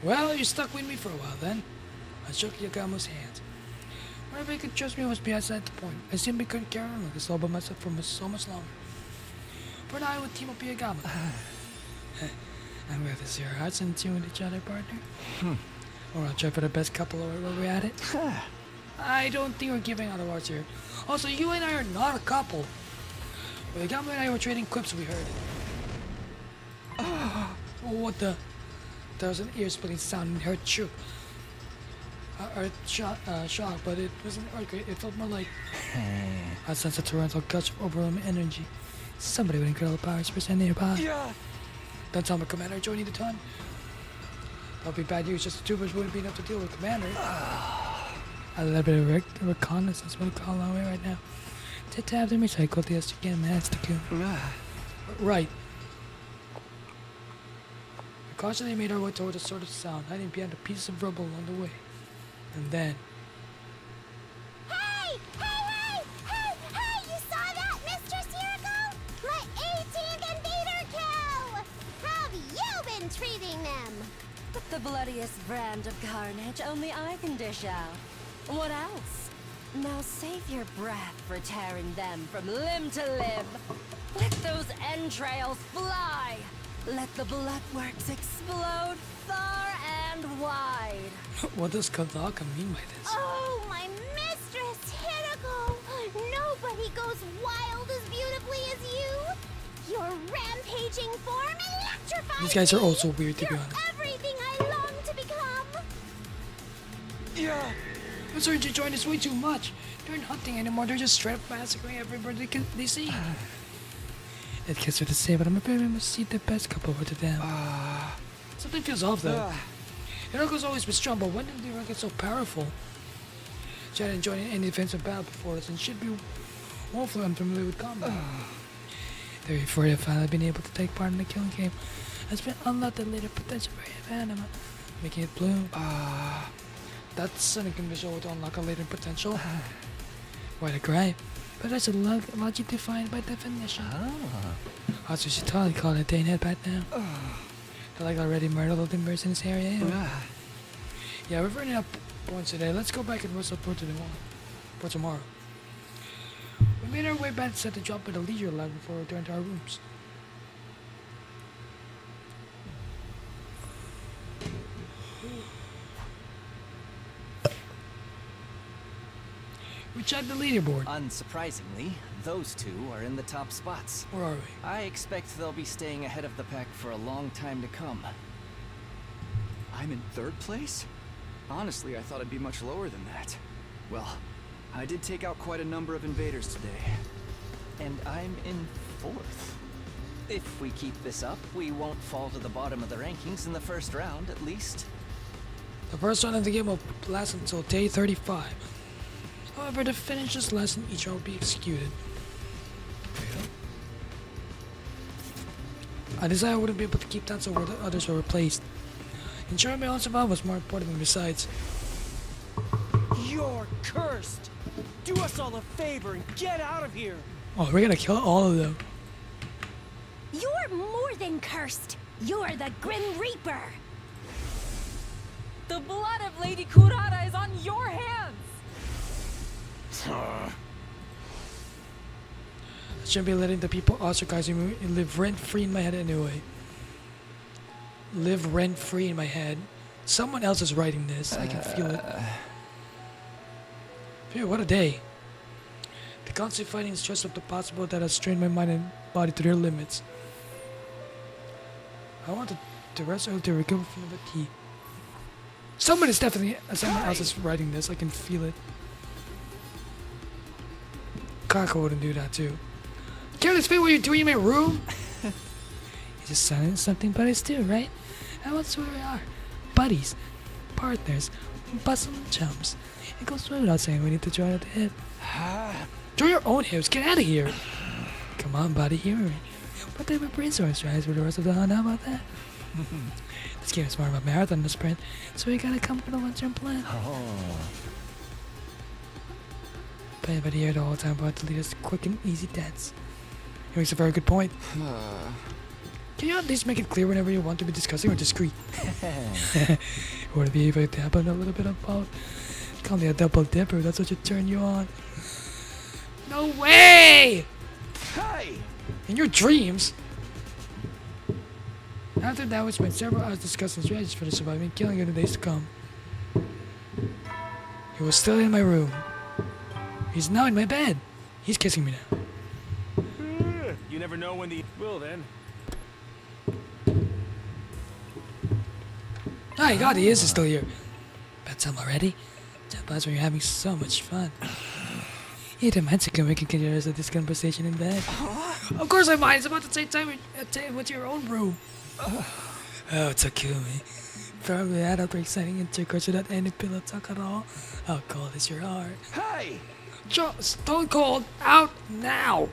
Well, you stuck with me for a while then. I shook Yagamu's hand. Whenever he could trust me was beside the point. I simply couldn't carry on like this all by myself for so much longer. But I would team up with Yagamu. I'm glad to see our hearts in tune with each other, partner. Or I'll try for the best couple while we're at it. I don't think we're giving out awards here. Also, you and I are not a couple. When Yagamu and I were trading quips, we heard it. Oh, what the... There was an ear-splitting sound and heard shook. Shock, but it wasn't an earthquake. It felt more like... I sensed a torrential gush of overwhelming energy. Somebody with incredible powers percent nearby. Yeah. Don't tell me Commander joining the ton. That'll be bad news. Just the troopers wouldn't be enough to deal with Commander. A little bit of reconnaissance would go a long way right now. To tap them recycle the again, man. It's the coup. Right. We cautiously made our way toward a sort of sound, hiding behind a piece of rubble along the way. And then... Hey! You saw that, Mistress Yuriko? My 18th invader kill! How have you been treating them? The bloodiest brand of carnage only I can dish out. What else? Now save your breath for tearing them from limb to limb. Let those entrails fly! Let the bloodworks explode far and wide. What does Kadaka mean by this? Oh, my Mistress Hiroko! Nobody goes wild as beautifully as you! Your rampaging form electrifies These guys are me! also weird, to be You're honest. everything I long to become! Yeah. I'm sorry to join us way too much. They're not hunting anymore, they're just straight up massacring everybody they see. It gets her to say, but I'm afraid we must see the best couple over to them. Something feels off though. Hiroko's always been strong, but when did they get so powerful? She hadn't joined any defensive battle before us and should be woefully unfamiliar with combat. They're afraid of finally being able to take part in the killing game. Has been unlocked the later potential for anima, making it bloom. That's an condition to unlock a later potential. Quite a gripe. But that's a logic defined by definition. Also, she totally called it a day and head back now. They're like already murdered little members in this area anyway. Yeah, we're running up points today. Let's go back and rustle for tomorrow. We made our way back to set the drop at a leisure lab before we returned to our rooms. We checked the leaderboard. Unsurprisingly, those two are in the top spots. Where are we? I expect they'll be staying ahead of the pack for a long time to come. I'm in third place? Honestly, I thought I'd be much lower than that. Well, I did take out quite a number of invaders today. And I'm in fourth. If we keep this up, we won't fall to the bottom of the rankings in the first round, at least. The first round of the game will last until day 35. However, to finish this lesson, each one will be executed. I decided I wouldn't be able to keep that, so the others were replaced. Ensuring my own survival was more important than besides. You're cursed! Do us all a favor and get out of here! Oh, we're gonna kill all of them. You're more than cursed. You're the Grim Reaper. The blood of Lady Kurata is on your hands! I shouldn't be letting the people ostracize me and live rent-free in my head anyway. Live rent-free in my head. Someone else is writing this. I can feel it. Phew, what a day. The constant fighting is just up the possible that has strained my mind and body to their limits. I want the rest of to recover from the tea. Someone else is writing this. I can feel it. Kako wouldn't do that too. Careless fate, what you're doing in my room? He's just signing something buddies too, right? And that's where we are. Buddies, partners, bosom chums. It goes without saying we need to join at the hip. Join your own hips, get out of here. Come on, buddy, humor me. What type of brainstorm tries for the rest of the hunt? How about that? This game is more of a marathon than a sprint, so we gotta come up with a long-term plan. Playing by the ear the whole time, but to lead us to quick and easy deaths. He makes a very good point. Can you at least make it clear whenever you want to be discussing or discreet? Would it be if I dab on a little bit of both? Call me a double dipper, that's what should turn you on. No way! Hey! In your dreams? After that, we spent several hours discussing strategies for the surviving and killing in the days to come. He was still in my room. He's now in my bed. He's kissing me now. You never know when the... Well then. Oh God, he is still here. Bedtime already? That's when you're having so much fun. You the Mexican, we can continue the rest of this conversation in bed. Of course I mind. It's about the same time with your own room. Oh, Takumi. Probably that after exciting intercourse without any pillow talk at all. How cold is your heart? Hey! Stone Cold, out now!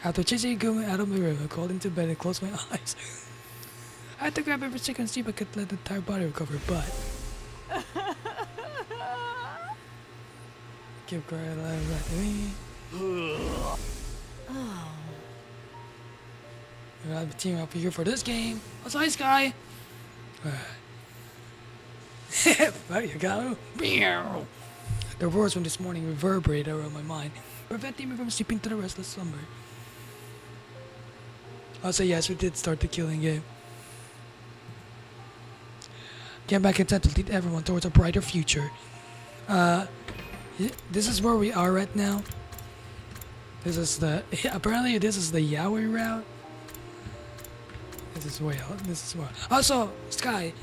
After chasing Gumi out of my room, I crawled into bed and closed my eyes. I had to grab every second sleep I could let the entire body recover, but... Keep crying alive right to me. We're gonna have a team up here for this game. What's nice, guy? There you go. The words from this morning reverberated around my mind, preventing me from sleeping to the restless slumber. I'll say yes, we did start the killing game. Get back in time to lead everyone towards a brighter future. This is where we are right now. This is the... Apparently this is the Yaoi route. This is way out. This is what... Also, Sky.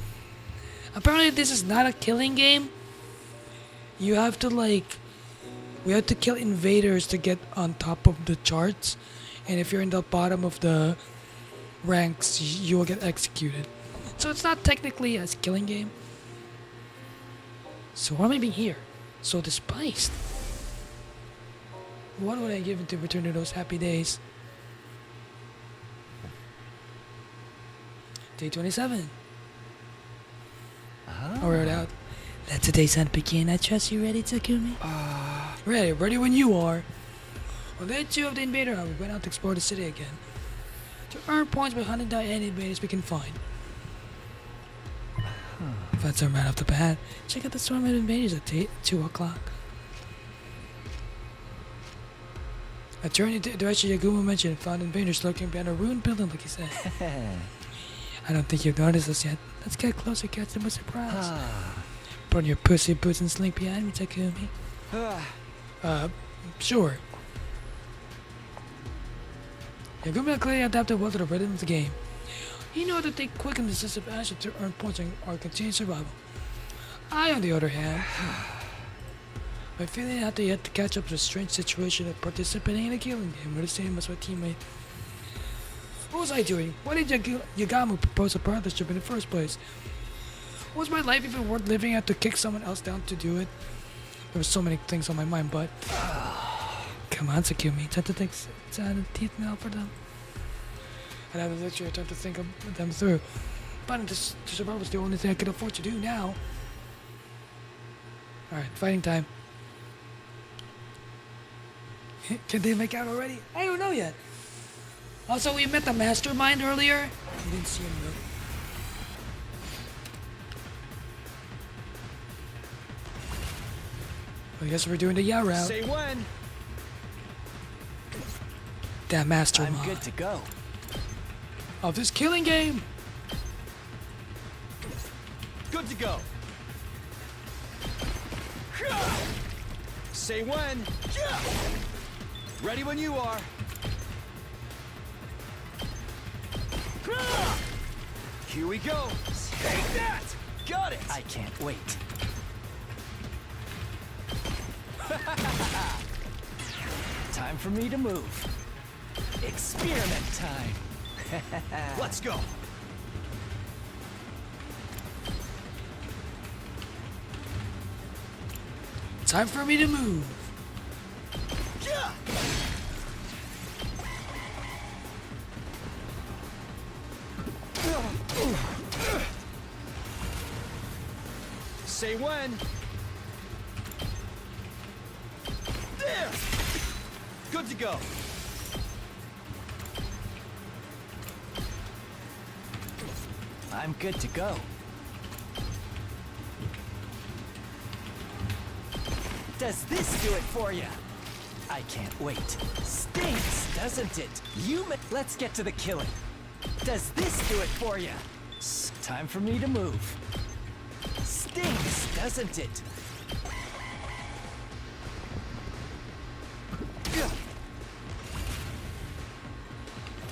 Apparently this is not a killing game. You have to like... We have to kill invaders to get on top of the charts. And if you're in the bottom of the ranks, you will get executed. So it's not technically a killing game. So why am I being here? So despised. What would I give to return to those happy days? Day 27. Alright, out. Let today's hunt begin. I trust you ready, Takumi? Ready when you are. On day 2 of the invader hunt, we went out to explore the city again. To earn points by hunting down any invaders we can find. That's our right off the bat. Check out the swarm of invaders at 2 o'clock. I turned into the direction Yaguma mentioned and found invaders lurking behind a ruined building like he said. I don't think you've noticed us yet. Let's get closer, catch them by surprise. Put on your pussy boots and slink behind me, Takumi. Sure. Yaguma clearly adapted well to the rhythm of the game. You know that they quick and decisive action to earn points and our continued survival. I, on the other hand, my feeling had to yet to catch up to the strange situation of participating in a killing game with the same as my teammate. What was I doing? Why did Yagami propose a partnership in the first place? Was my life even worth living? I had to kick someone else down to do it. There were so many things on my mind, but come on, secure me. Time to take teeth now for them. And I have literally time to think of them through. But to survive was the only thing I could afford to do now. Alright, fighting time. Can they make out already? I don't know yet. Also, we met the mastermind earlier. You didn't see him though. I guess we're doing the yeah route. Say when. That mastermind. I'm good to go. Of this killing game. Good to go. Say when. Ready when you are. Here we go. Take that. Got it. I can't wait. Time for me to move. Experiment time. Let's go. Time for me to move. Say when. There. Good to go. I'm good to go. Does this do it for you? I can't wait. Stinks, doesn't it? Let's get to the killing. Does this do it for you? Time for me to move. Stinks, doesn't it?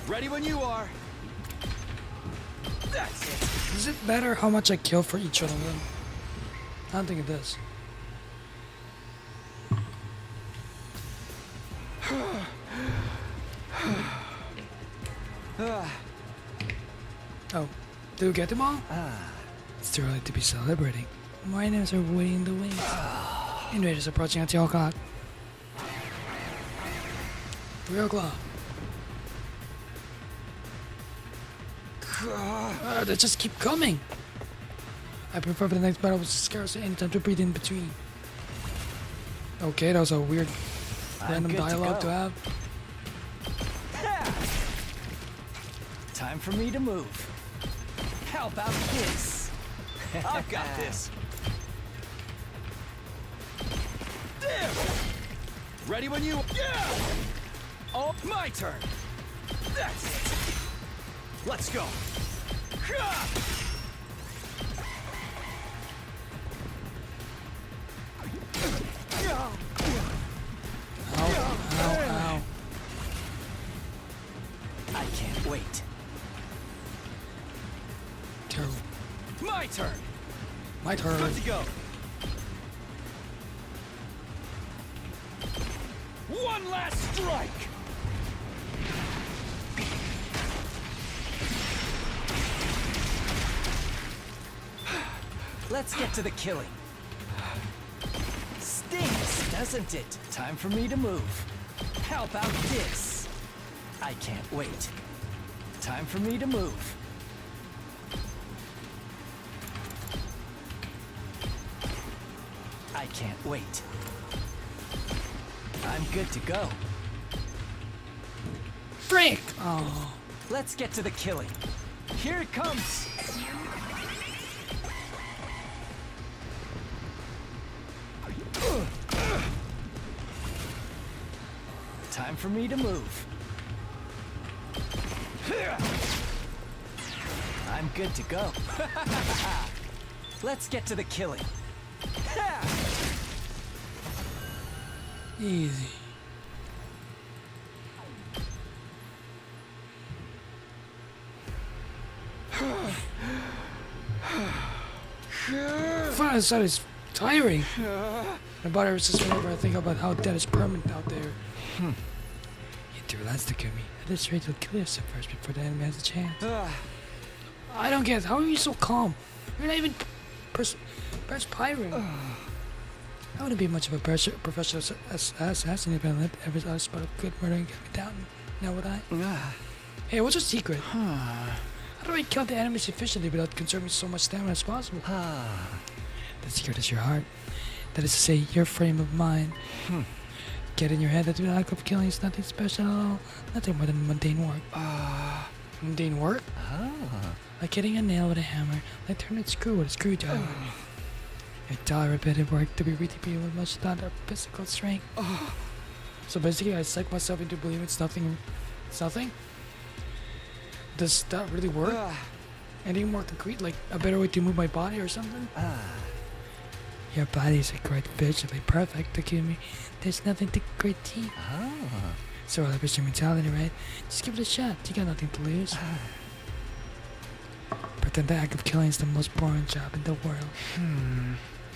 Ready when you are. That's it. Does it matter how much I kill for each of them? I don't think it does. Oh, did we get them all? It's too early to be celebrating. My names are waiting in the wings. Invaders approaching at 2 o'clock. 3 o'clock. They just keep coming. I prefer for the next battle with scarcely any time to breathe in between. Okay, that was a weird random dialogue to have. Time for me to move. How about this? I've got this. There. Ready when you. Yeah. Oh, my turn. That's it. Let's go. Ow. I can't wait. Terrible. My turn. My turn. Good to go. One last strike. Let's get to the killing. Stinks, doesn't it? Time for me to move. How about this? I can't wait. Time for me to move. I can't wait. I'm good to go. Frank! Oh. Let's get to the killing. Here it comes. Time for me to move. I'm good to go. Let's get to the killing. Easy. Final side is tiring. My body resists whenever I think about how death is permanent out there. You do realize to kill me. At this rate, you'll kill yourself first before the enemy has a chance. I don't get it. How are you so calm? You're not even perspiring. I wouldn't be much of a professional assassin if I let every other spot of good murder and get me down. Now would I? Hey, what's your secret? How do I kill the enemies efficiently without consuming so much stamina as possible? The secret is your heart. That is to say, your frame of mind. Get in your head that the act of killing is nothing special at all. Nothing more than mundane work. Mundane work? Like hitting a nail with a hammer, like turning a screw with a screwdriver. A dull, repetitive work to be really with much thought or physical strength. So basically, I psych myself into believing it's nothing. It's nothing? Does that really work? Anything more concrete, like a better way to move my body or something? Your body is a great visually perfect to kill me. There's nothing to critique. So I your mentality, right? Just give it a shot. You got nothing to lose. Pretend the act of killing is the most boring job in the world.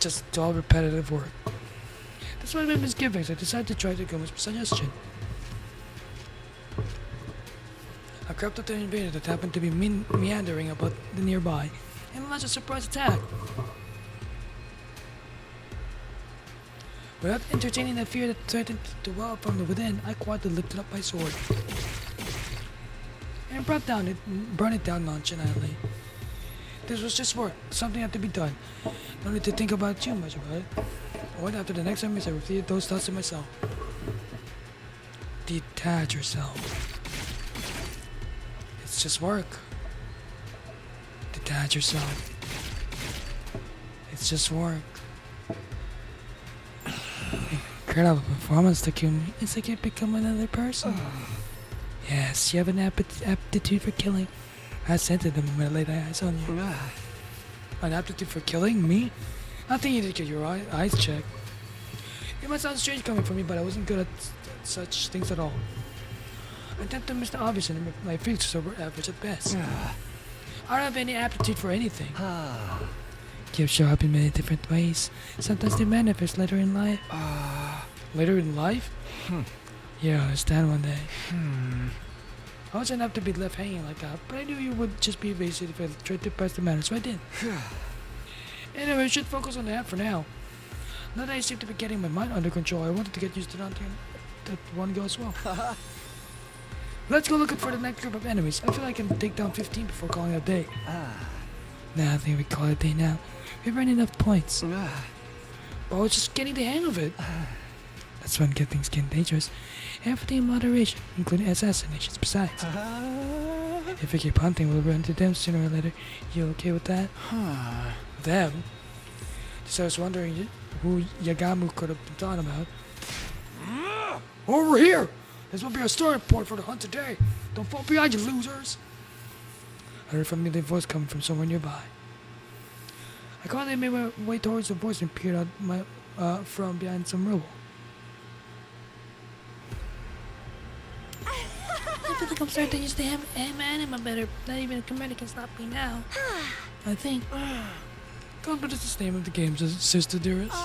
Just dull, repetitive work. That's one of my misgivings. I decided to try to go with my suggestion. I crept up to the invader that happened to be meandering about the nearby and launched a surprise attack. Without entertaining the fear that threatened to well up from the within, I quietly lifted up my sword and brought it down nonchalantly. This was just work, something had to be done. No need to think about too much about it. I went after the next enemies. I repeated those thoughts to myself. Detach yourself. It's just work. Detach yourself. It's just work. Incredible performance to kill me. It's like you become another person. Yes, you have an aptitude for killing. I scented the moment I laid eyes on you. An aptitude for killing me? I think you need to get your eyes checked. It might sound strange coming from me, but I wasn't good at such things at all. I tend to miss the obvious and my features were average at best. I don't have any aptitude for anything. Gifts show up in many different ways. Sometimes they manifest later in life. Later in life? Yeah, I understand one day. I wasn't enough to be left hanging like that, but I knew you would just be evasive if I tried to press the matter, so I did. Anyway, I should focus on that for now. Now that I seem to be getting my mind under control, I wanted to get used to that one go as well. Let's go looking for the next group of enemies. I feel like I can take down 15 before calling it a day. Nah, I think we call it a day now. We've earned enough points. But I was just getting the hang of it. That's when things get dangerous. Everything in moderation, including assassinations besides. If we keep hunting, we'll run into them sooner or later. You okay with that? Them? Just I was wondering who Yagamu could have been talking about. Over here! This will be our starting point for the hunt today. Don't fall behind, you losers! I heard a familiar voice coming from somewhere nearby. I quietly made my way towards the voice and peered out from behind some rubble. I feel like I'm starting to use the anima better. Not even a commander can stop me now. I think. Confidence is the name of the game, sister dearest.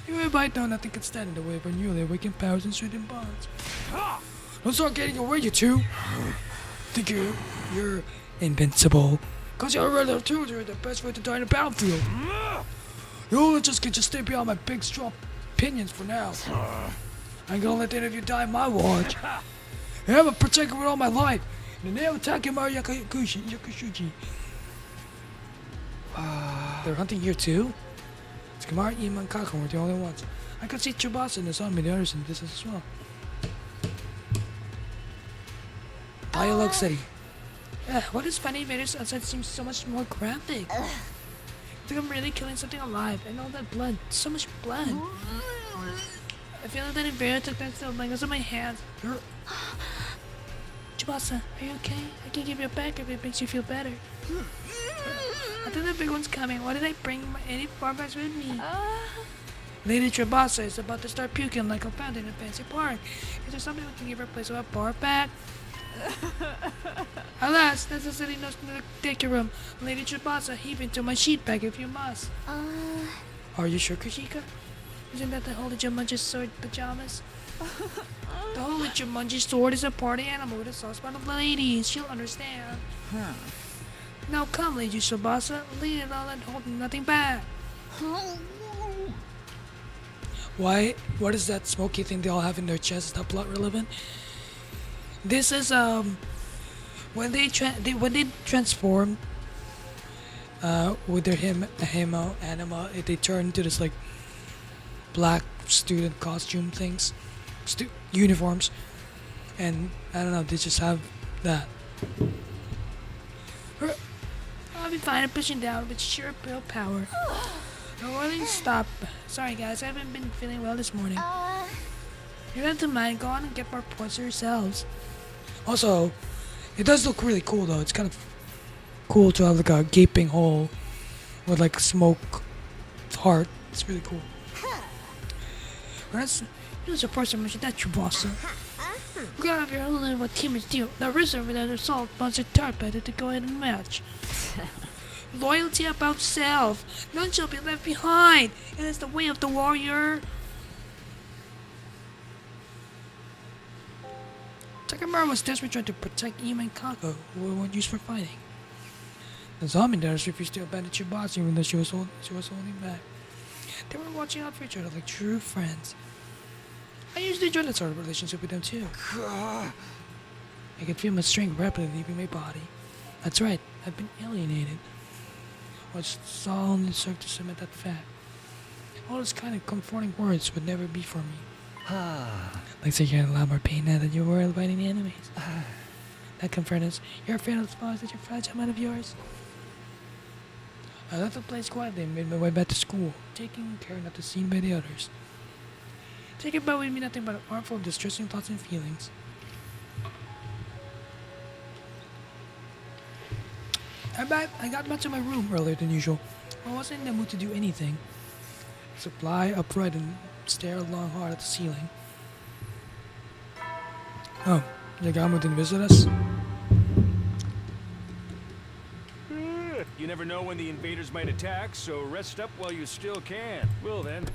You may might know nothing can stand in the way of our newly awakened powers and strengthened bonds. Don't start getting away, you two! Think you're invincible. Cause you're already told you're the best way to die in a battlefield. You only just can stay behind my big strong pinions for now. I ain't gonna let any of you die in my watch. I have a protector with all my life. And they're attacking my Yakushuji. They're hunting you too? It's Kamar, Ima, and Kako were the only ones. I could see Tsubasa and his army, the others in the distance as well. Dialogue City. What is funny, Vader's outside seems so much more graphic. I think I'm really killing something alive, and all that blood, so much blood. I feel like that Vader took that still like on my hands. Tsubasa, are you okay? I can give you a back if it makes you feel better. I think the big one's coming. Why did I bring any barbacks with me? Lady Tsubasa is about to start puking like a fountain in a fancy park. Is there something we can give her a place of a barback? Alas, necessity knows no take your room. Lady Tsubasa, heave into my sheet bag if you must. Are you sure, Kushika? Isn't that the Holy Jumanji sword pajamas? The Holy Jumanji sword is a party animal with a soft spot of ladies. She'll understand. Now come, Lady Tsubasa, lead it all and hold nothing back. Why? What is that smoky thing they all have in their chest? Is that plot relevant? This is when they transform with their anima, they turn into this like black student costume things, uniforms, and I don't know, they just have that. I'll be fine at pushing down with sheer willpower. No willing to stop. Sorry guys, I haven't been feeling well this morning. You don't have to mind, go on and get more points yourselves. Also, it does look really cool though. It's kind of cool to have like a gaping hole with like smoke heart. It's really cool. That's the first time I mentioned that, Tsubasa. We gotta have your own little team is deal. Now reserve that assault monster targeted to go ahead and match. Loyalty about self. None shall be left behind. It is the way of the warrior. Takamaru was desperately trying to protect Ima and Kako, who weren't used for fighting. The zombie daughters refused to abandon Tsubasa even though she was holding back. They were watching out for each other like true friends. I usually enjoy that sort of relationship with them too. I could feel my strength rapidly leaving my body. That's right, I've been alienated. Which all only served to cement that fact. All those kind of comforting words would never be for me. Looks like you're in a lot more pain now than you were fighting the enemies. That comfort is, you're afraid of the spars that your fragile mind of yours. I left the place quietly and made my way back to school, taking care not to be seen by the others. Taking about with me nothing but an armful of distressing thoughts and feelings. I got back to my room earlier than usual. I wasn't in the mood to do anything. Just lie upright and stare long hard at the ceiling. Oh, Yagamo didn't visit us? You never know when the invaders might attack, so rest up while you still can. Well then.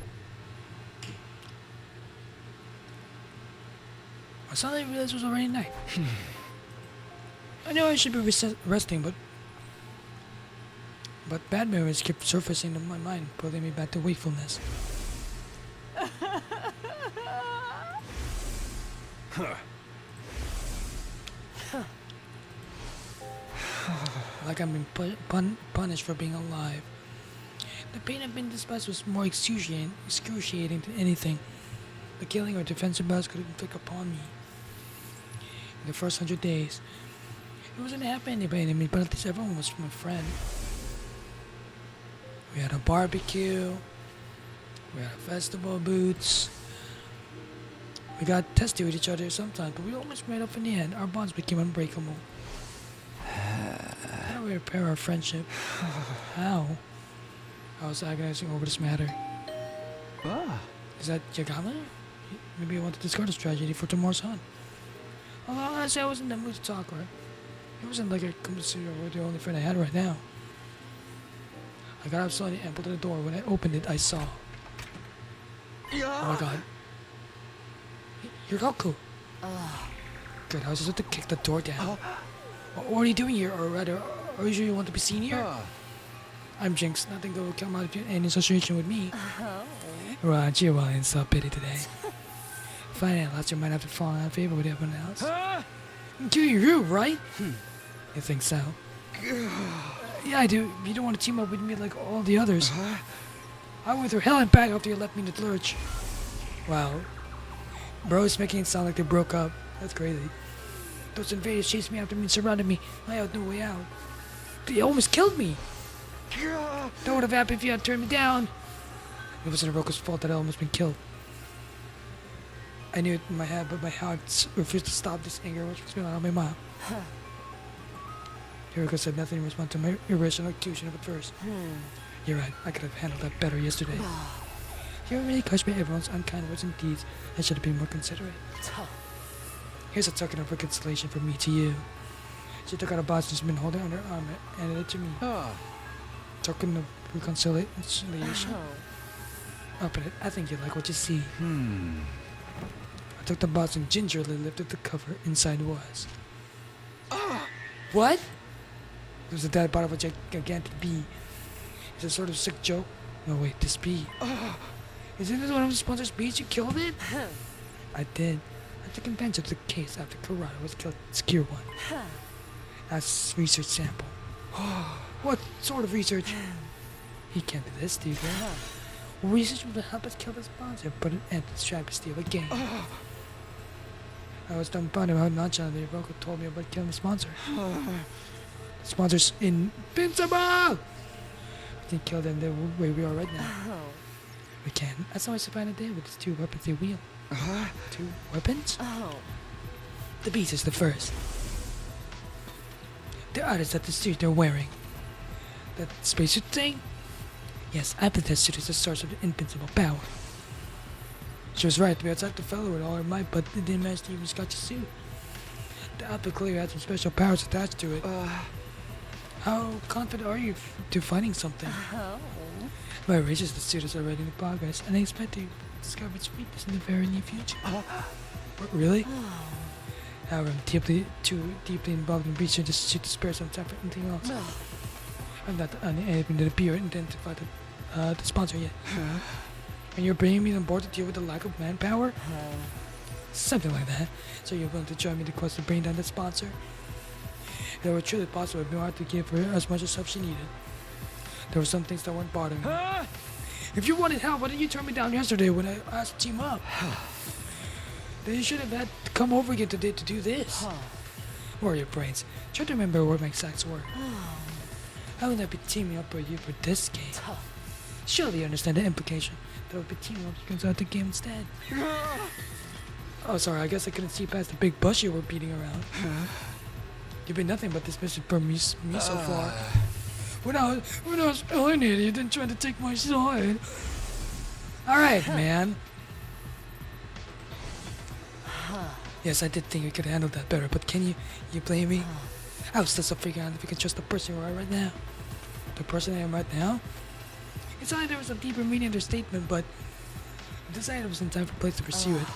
I suddenly realized it was already night. I know I should be resting, but bad memories kept surfacing in my mind, pulling me back to wakefulness. Like I'm being punished for being alive. The pain of being despised was more excruciating than anything the killing or defensive battles could inflict upon me. In the first 100 days, it wasn't happening by any means, but at least everyone was my friend. We had a barbecue, we had a festival of boots. We got testy with each other sometimes, but we almost made up in the end. Our bonds became unbreakable. How do we repair our friendship? How? I was agonizing over this matter. Is that Yagami? Maybe I want to discard this tragedy for tomorrow's hunt. Although honestly, I wasn't in the mood to talk, right? It wasn't like I considered her the only friend I had right now. I got up slowly and ambled to the door. When I opened it, I saw. Oh my god. You're Goku. Good, I was just about to kick the door down. What are you doing here? Or rather, are you sure you want to be seen here? I'm Jinx. Nothing good will come out of any association with me. Right, you're well in self-pity today. Fine, at last you might have to fall out of favor with everyone else. You, right? You think so? Yeah, I do. You don't want to team up with me like all the others. I went through hell and back after you left me in the lurch. Wow. Bro, it's making it sound like they broke up. That's crazy. Those invaders chased me after me and surrounded me. I had no way out. They almost killed me. That would have happened if you had turned me down. It wasn't Hiroko's fault that I almost been killed. I knew it in my head, but my heart refused to stop this anger which was going on in my mouth. Hiroko said nothing in response to my irrational accusation of it first. You're right, I could have handled that better yesterday. You were really crushed by everyone's unkind words and deeds. I should have been more considerate. Here's a token of reconciliation from me to you. She took out a box she's been holding on her arm and handed it to me. Token of reconciliation. Open it. I think you like what you see. I took the box and gingerly lifted the cover. Inside was. What? There's a dead body of a gigantic bee. It's a sort of sick joke. No, wait, this bee. Isn't this one of the sponsor's bees? You killed it? I did. I took advantage of the case after Karada was killed. Secure one. That's research sample. What sort of research? He can't do this, Steve. Research will help us kill the sponsor, but an end to try to steal the game. I was dumbfounded how nonchalantly Roko told me about killing the sponsor. The sponsor's invincible! We can kill them the way we are right now. We can. I saw Savannah there with his 2 weapons they wield. 2 weapons? The beast is the first. The others at the suit they're wearing. That spacesuit thing? Yes, I think that suit is the source of the invincible power. She was right, we attacked the fellow with all her might, but it didn't manage to even scratch the suit. The outfit clearly had some special powers attached to it. How confident are you to finding something? My research the suit is already in progress, and I expect to discover its weakness in the very near future. Really? However, I'm too deeply involved in research the suit to spare some time for anything else. I'm not unable to appear and identify the sponsor yet. And you're bringing me on board to deal with the lack of manpower? Something like that. So you're willing to join me in the quest to bring down the sponsor? If it were truly possible, it'd be hard to give her as much as help she needed. There were some things that weren't bothering me. If you wanted help, why didn't you turn me down yesterday when I asked to team up? Then you should have had to come over again today to do this. Where are your brains? Try to remember where my exacts were. How would I be teaming up with you for this game? Surely you understand the implication that I would be teaming up against the game instead. Oh, sorry, I guess I couldn't see past the big bush you were beating around. You've been nothing but dismissive for me so far. When I was eliminated, you didn't try to take my side. Alright, man. Yes, I did think we could handle that better, but can you blame me? I was still figuring out if you can trust the person you are right now. The person I am right now? It's not like there was a deeper meaning in their statement, but I decided it was in time for place to pursue it.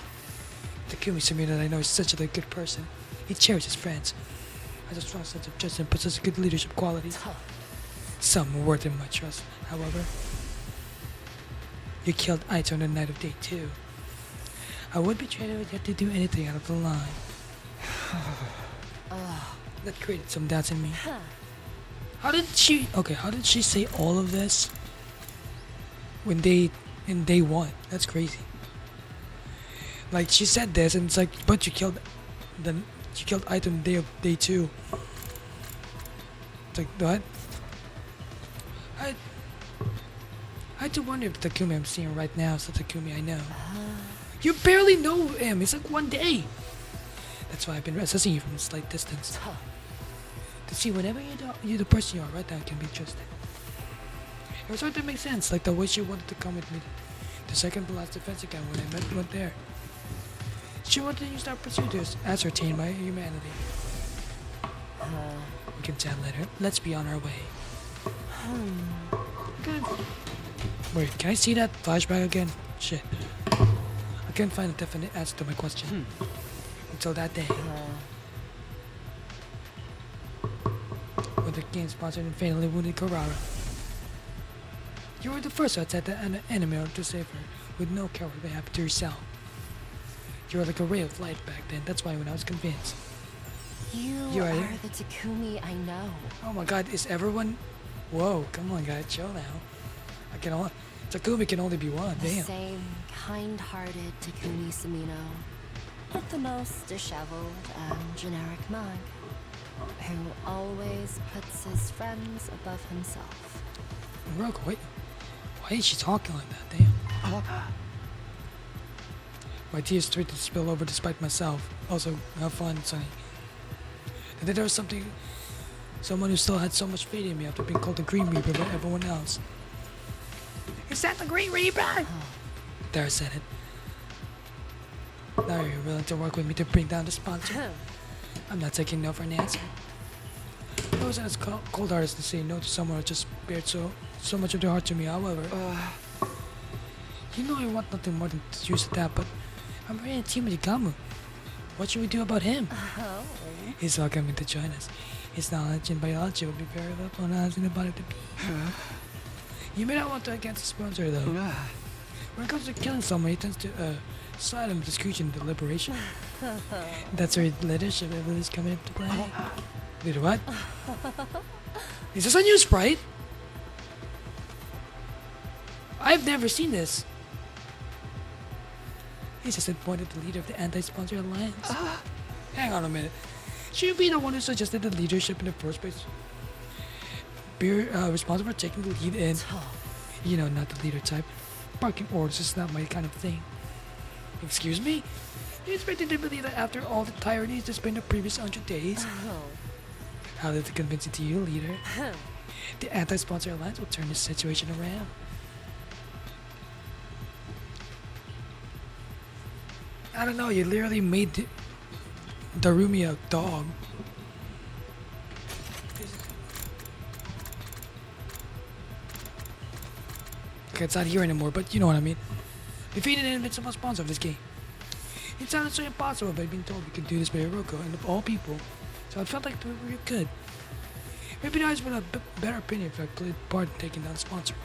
Takumi Sumida that I know is such a good person. He cherishes friends. Has a strong sense of justice and possesses good leadership qualities. Some worth in my trust, however. You killed Aito on the night of day 2. I would be trying to get to do anything out of the line. That created some doubts in me. How did she say all of this in day 1? That's crazy. Like, she said this and it's like, but you killed Aito on day 2. It's like, what? I do wonder if the Takumi I'm seeing right now is the Takumi I know. You barely know him. It's like 1 day. That's why I've been assessing you from a slight distance. To see whenever you're the person you are right now can be trusted. It was hard to make sense, like the way she wanted to come with me. The second to last defense account when I went there. She wanted to use our pursuit to ascertain my humanity. We can chat later. Let's be on our way. Good. Wait, can I see that flashback again? Shit. I can't find a definite answer to my question. Until that day. When the game sponsored and fatally wounded Karara. You were the first to attack the enemy to save her, with no coward but happy to yourself. You were like a ray of light back then, that's why when I was convinced. You are the Takumi I know. Oh my god, is everyone... Whoa, come on guys, chill now. Takumi can only be one, The damn. same kind-hearted Takumi Sumino, but the most disheveled and generic mug, who always puts his friends above himself. Roko, wait. Why is she talking like that, damn? My tears started to spill over despite myself. Also, have fun, Sonny. And then there was someone who still had so much faith in me after being called the Green Reaper by everyone else. Is that the Green Reaper? There, I said it. Now you're willing to work with me to bring down the sponsor? I'm not taking no for an answer. I wasn't as cold-hearted to say no to someone who just bared so much of their heart to me, however. You know I want nothing more than to use that, but I'm ready to team with Igamu. What should we do about him? He's welcoming to join us. His knowledge in biology will be very helpful in asking about it to be. You may not want to against the sponsor though. When it comes to killing someone, he tends to side on discretion and deliberation. That's where leadership abilities come into play. Leader what? Is this a new sprite? I've never seen this. He's just appointed the leader of the Anti-Sponsor Alliance. Hang on a minute. Should you be the one who suggested the leadership in the first place? Be responsible for taking the lead in, you know, not the leader type. Barking orders is not my kind of thing. Excuse me? You expected to believe that after all the tyrannies displayed in the previous 100 days? How did it convince you to you, leader? The Anti-Sponsor Alliance will turn this situation around. I don't know, you literally made Darumi a dog. Okay, it's not here anymore, but you know what I mean. Defeated an invincible sponsor of this game. It sounded so impossible, but I'd been told we could do this by Hiroko, and of all people, so it felt like we could. Maybe now it's been a better opinion if I played part in taking down the sponsor.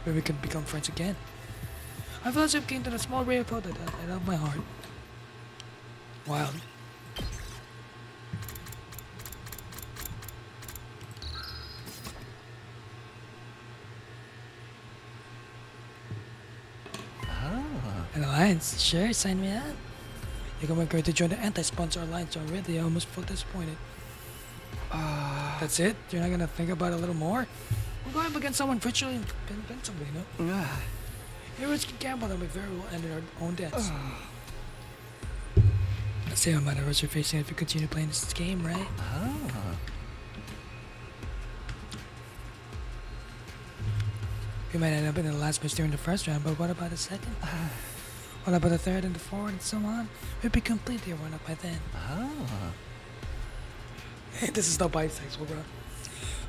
Maybe we could become friends again. I felt as if I came to a small ray of hope that I love my heart. Wild. An alliance? Sure, sign me up. You're going to join the Anti-Sponsor Alliance already. I almost felt disappointed. That's it? You're not gonna think about it a little more? We're going up against someone virtually invincible, you know? Heroes can gamble and we very well end in our own deaths. Let's see how many heroes you're facing if you continue playing this game, right? We might end up in the last match during the first round, but what about the second? What about the third and the fourth and so on? We'll be completely run up by then. This is not bisexual, bro.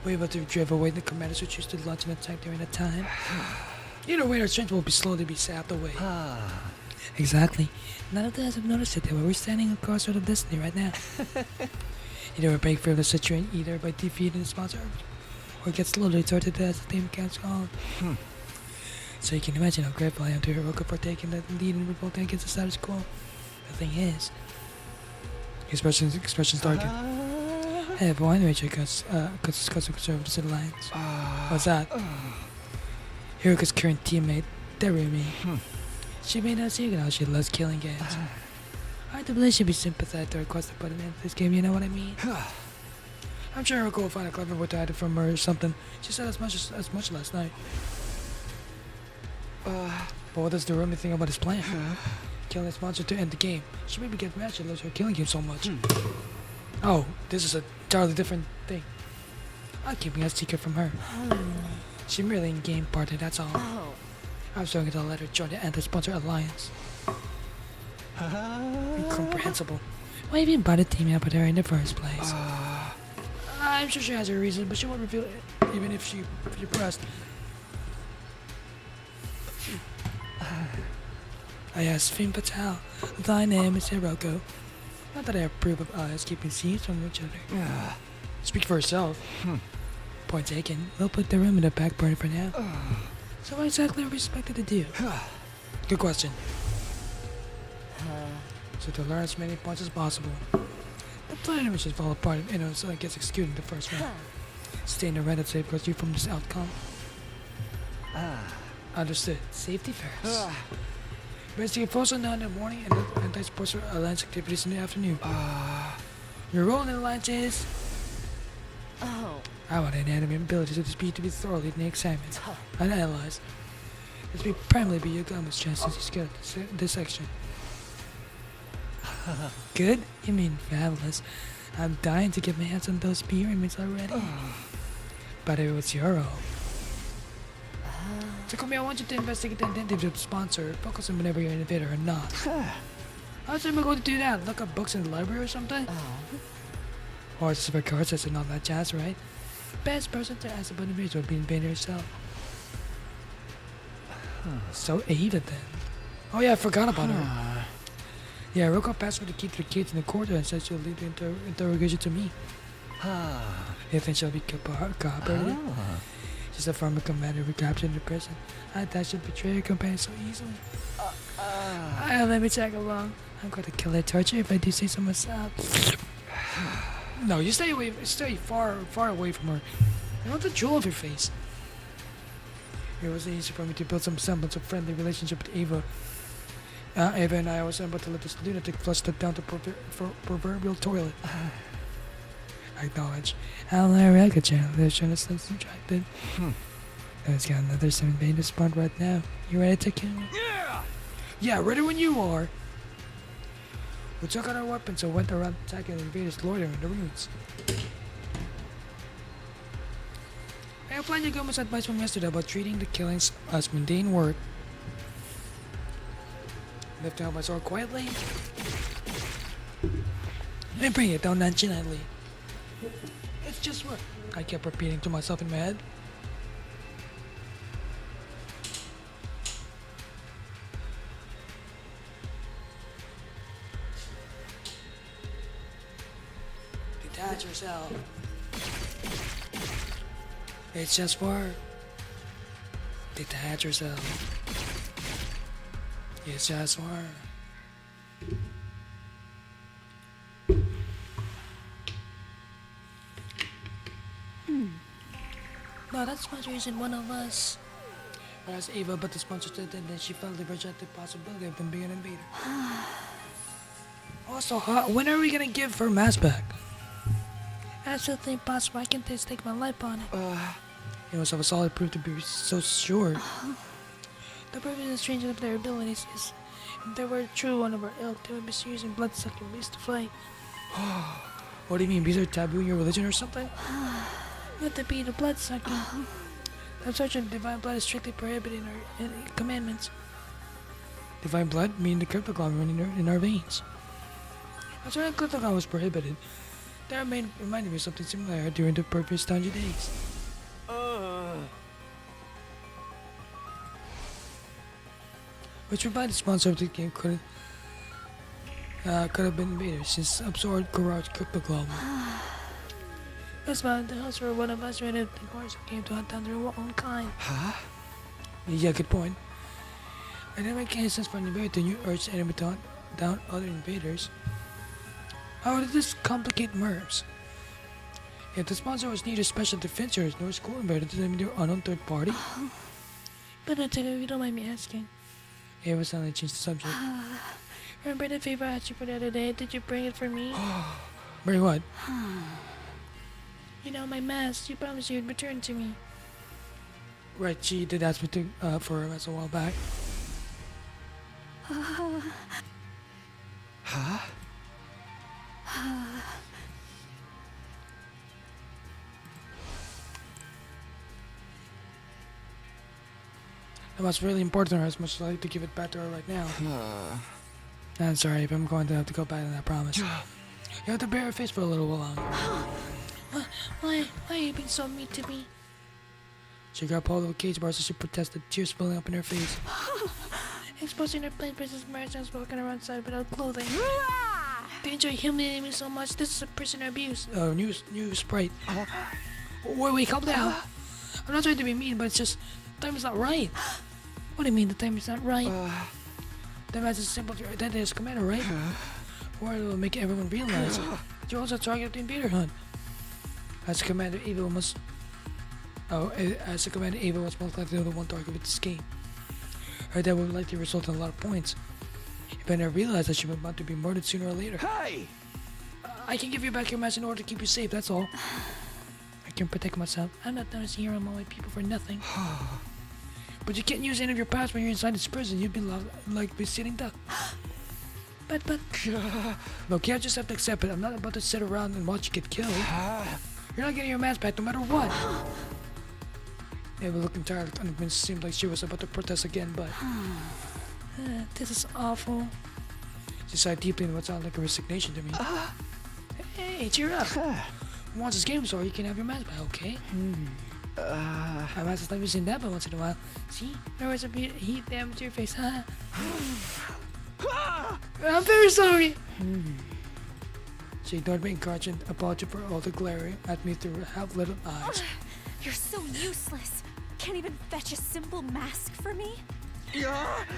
We're able to drive away the commanders who choose to launch an attack during that time. Either way, our strength will slowly be sapped away. Exactly. None of us have noticed it, but we're standing across sort of destiny right now. Either we break free of the situation either by defeating the sponsor, or get slowly tortured as the team counts on. So you can imagine how grateful I am to Hiroko for taking that lead in revolting against the status quo. The thing is, expressions darken. I have one major cause of conservative alliance. What's that? Hiroko's current teammate, Darumi. She may not see how she loves killing games. I do believe she'd be sympathetic to request to put an end to this game, you know what I mean? I'm sure Hiroko will find a clever way to hide it from her or something. She said as much last night. But what does Darumi think about his plan? Killing this monster to end the game. She maybe get mad she loves her killing him so much. Oh, this is a entirely different thing. I'm keeping a secret from her. She merely in-game partner, that's all. I was going to let her join the Anti-Sponsor Alliance. Incomprehensible. Why even bother teaming up with her in the first place? I'm sure she has her reason, but she won't reveal it, even if you're pressed. I asked Finn Patel. Thy name is Hiroko. Not that I approve of us keeping secrets from each other. Speak for herself. Point taken. We'll put the room in the back burner for now. So what exactly are we expected to do? Good question. So to learn as many points as possible. The plan which should fall apart if anyone gets executed in the first round. Stay in the red that safeguards you from this outcome. Understood. Safety first. Investigate false unknown in the morning and the Anti-Sponsor Alliance activities in the afternoon. Your role in the Alliance is... I want anatomy and abilities of the speed to be thoroughly examined and analyzed. This will primarily be Yokohama's chance since he's good at this section. Good? You mean fabulous. I'm dying to get my hands on those pyramids already. But it was your role. Takumi, I want you to investigate the identity of the sponsor. Focus on whenever you're an invader or not. How's anyone going to do that? Look up books in the library or something? Or just for cards and all that jazz, right? Best person to ask about invaders would be invader herself. So Ada then. Oh yeah, I forgot about her. Yeah, Roko passed her the key to the cage in the corridor and said she'll leave the interrogation to me. You think she'll be cooperative? She's a former commander we captured in the prison. I thought she'd betray her companion so easily. Let me tag along. I'm going to kill her, torture if I do say so myself. No, you stay away. Stay far away from her. I want the jewel of your face. It wasn't easy for me to build some semblance of friendly relationship with Ava. Ava and I was able to let this lunatic flush it down the proverbial toilet. I acknowledge. I'll never get channel. They're trying to stay subtracted. Let's get another 7 beta spawn right now. You ready to kill me? Yeah! Yeah, ready when you are. We took out our weapons and went around attacking the invaders loitering in the ruins. I applied Yagumo's advice from yesterday about treating the killings as mundane work. Lifting up my sword quietly and bring it down nonchalantly. It's just work, I kept repeating to myself in my head. Detach yourself. It's just work. Detach yourself. It's just work. No, that sponsor isn't one of us. I asked Ava about the sponsor said and then she felt the rejected possibility of them being an invader. Also, when are we gonna give her mask back? Absolutely impossible. I can't stake my life on it. You must have a solid proof to be so sure. The purpose and strange of their abilities is, if they were true one of our ilk, they would be using blood-sucking beasts to fight. What do you mean? These are taboo in your religion or something? Let there be the blood-sucking. The absorption of divine blood is strictly prohibited in our commandments. Divine blood? Meaning the cryptogram running in our veins. That's why the cryptogram was prohibited. That reminded me of something similar during the previous Dungeon days. Which provided sponsor of the game could have been invaders since absorbed Garage cryptogram. That's why the house were one of us raided the guards who came to hunt down their own kind. Yeah, good point. I never make any sense for an invader to you urge the enemy to hunt down other invaders. How did this complicate MERS? If the sponsor was neither special defenders nor school invader to them an unknown third party. But if you don't mind me asking. Ava suddenly changed the subject. Remember the favor I asked you for the other day? Did you bring it for me? Bring what? You know, my mask. You promised you would return to me. Right, she did ask me to, for a mask a while back. That was really important to her, as much as I'd like to give it back to her right now. I'm sorry if I'm going to have to go back on that promise. You have to bear her face for a little while longer. Why are you being so mean to me? She grabbed hold of a cage bar so she protested, tears spilling up in her face. Exposing her plain Princess Marisans walking around outside without clothing. They enjoy humiliating me so much. This is a prisoner abuse. New Sprite. Wait, calm down. I'm not trying to be mean, but it's just, the time is not right. What do you mean the time is not right? That match is simple to your identity as commander, right? Or it will make everyone realize you're also a target of the invader hunt. As a commander, Ava was most likely the one target with this game. Her death would likely result in a lot of points. If I never realized that she was about to be murdered sooner or later. Hey! I can give you back your mask in order to keep you safe, that's all. I can protect myself. I'm not done here among my people for nothing. But you can't use any of your powers when you're inside this prison. You'd be like a sitting duck. But... Look, you just have to accept it. I'm not about to sit around and watch you get killed. You're not getting your mask back no matter what. Ava looked entirely unconvinced. It seemed like she was about to protest again, but... this is awful. She sighed deeply in what sounded like a resignation to me. Hey, cheer up. Once this game's over, you can have your mask back, okay? My mask is like using that, but once in a while. See? There was a bit of heat damage to your face, huh? I'm very sorry. She ignored my encouragement, apology for all the glaring at me through her half-lit eyes. You're so useless. Can't even fetch a simple mask for me?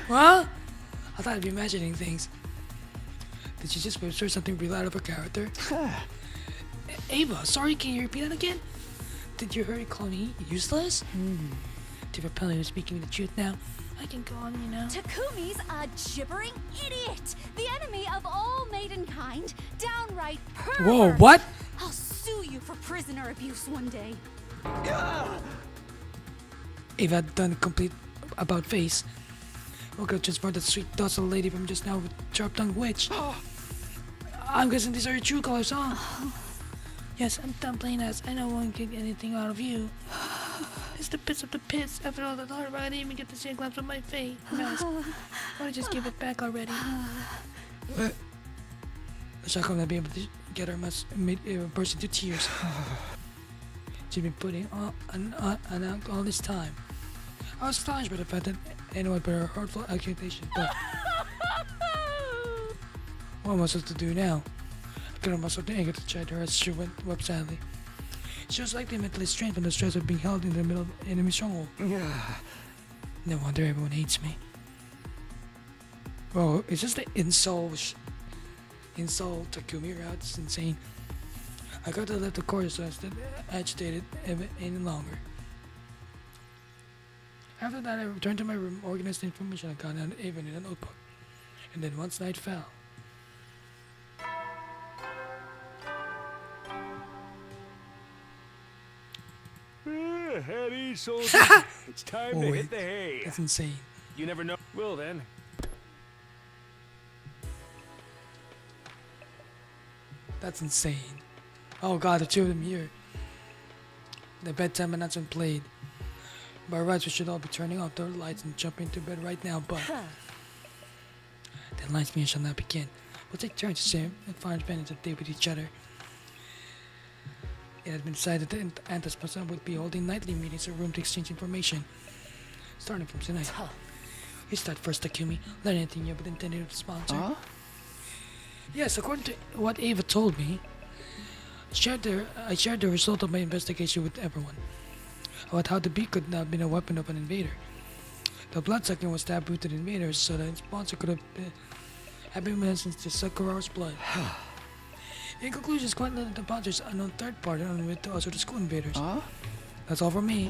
What? I thought I'd be imagining things. Did she just whisper something real out of her character? Ava, sorry, can you repeat that again? Did you hear her call me useless? Tivapelli was speaking the truth now. I can go on, you know. Takumi's a gibbering idiot. The enemy of all maidenkind. Downright pervert. Whoa, what? I'll sue you for prisoner abuse one day. Ava had done a complete about face. Woke up just for that sweet docile lady from just now with sharp-tongued witch. I'm guessing these are your true colors, huh? Yes, I'm done playing as. I know I won't get anything out of you. It's the pits of the pits. After all that hard work, I didn't even get to see a glimpse of my face mask. Why don't you just give it back already? What? The shock of not being able to get her must made Ava burst into tears. She'd been putting on all this time. I was astonished by the fact that anyone but her hurtful accusation, but what was I supposed to do now? I couldn't muster the anger to chide her as she went up sadly. She was likely mentally strained from the stress of being held in the middle of enemy stronghold. No wonder everyone hates me. Whoa, is this the insult Takumi route? It's insane. I got to let the chorus that agitated any longer. After that, I returned to my room, organized the information I got out even in a notebook. And then once night fell, Eddie, soldier. It's time to hit the hay. That's insane. You never know. Well then. That's insane. Oh god, the two of them here. The bedtime announcement played. By rights, we should all be turning off the lights and jumping into bed right now, but the night's meeting shall not begin. We'll take turns to share and find advantage of day with each other. It had been decided that Antas would be holding nightly meetings in a room to exchange information. Starting from tonight. You start first, Takumi. Learn anything you have intended to sponsor. Yes, according to what Ava told me, I shared the result of my investigation with everyone. About how the bee could not have been a weapon of an invader. The bloodsucking was taboo to the invaders, so the sponsor could have been medicines to suck Kurora's blood. In conclusion, it's quite little the sponsors unknown third party on with also the school invaders. That's all from me.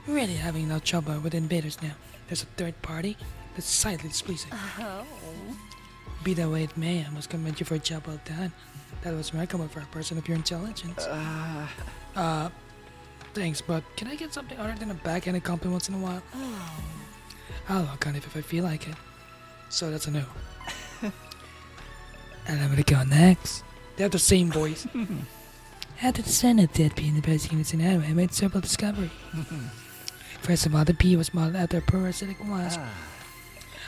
We're really having no trouble with invaders now. There's a third party that's slightly displeasing. Be that way it may, I must commend you for a job well done. That was remarkable for a person of your intelligence. Thanks, but can I get something other than a backhanded compliment once in a while? I'll work on it if I feel like it. So that's a no. And I'm gonna go next. They have the same voice. After the Senate did be in the best units in anime, I made several discoveries. First of all, the bee was modeled after a parasitic wasp.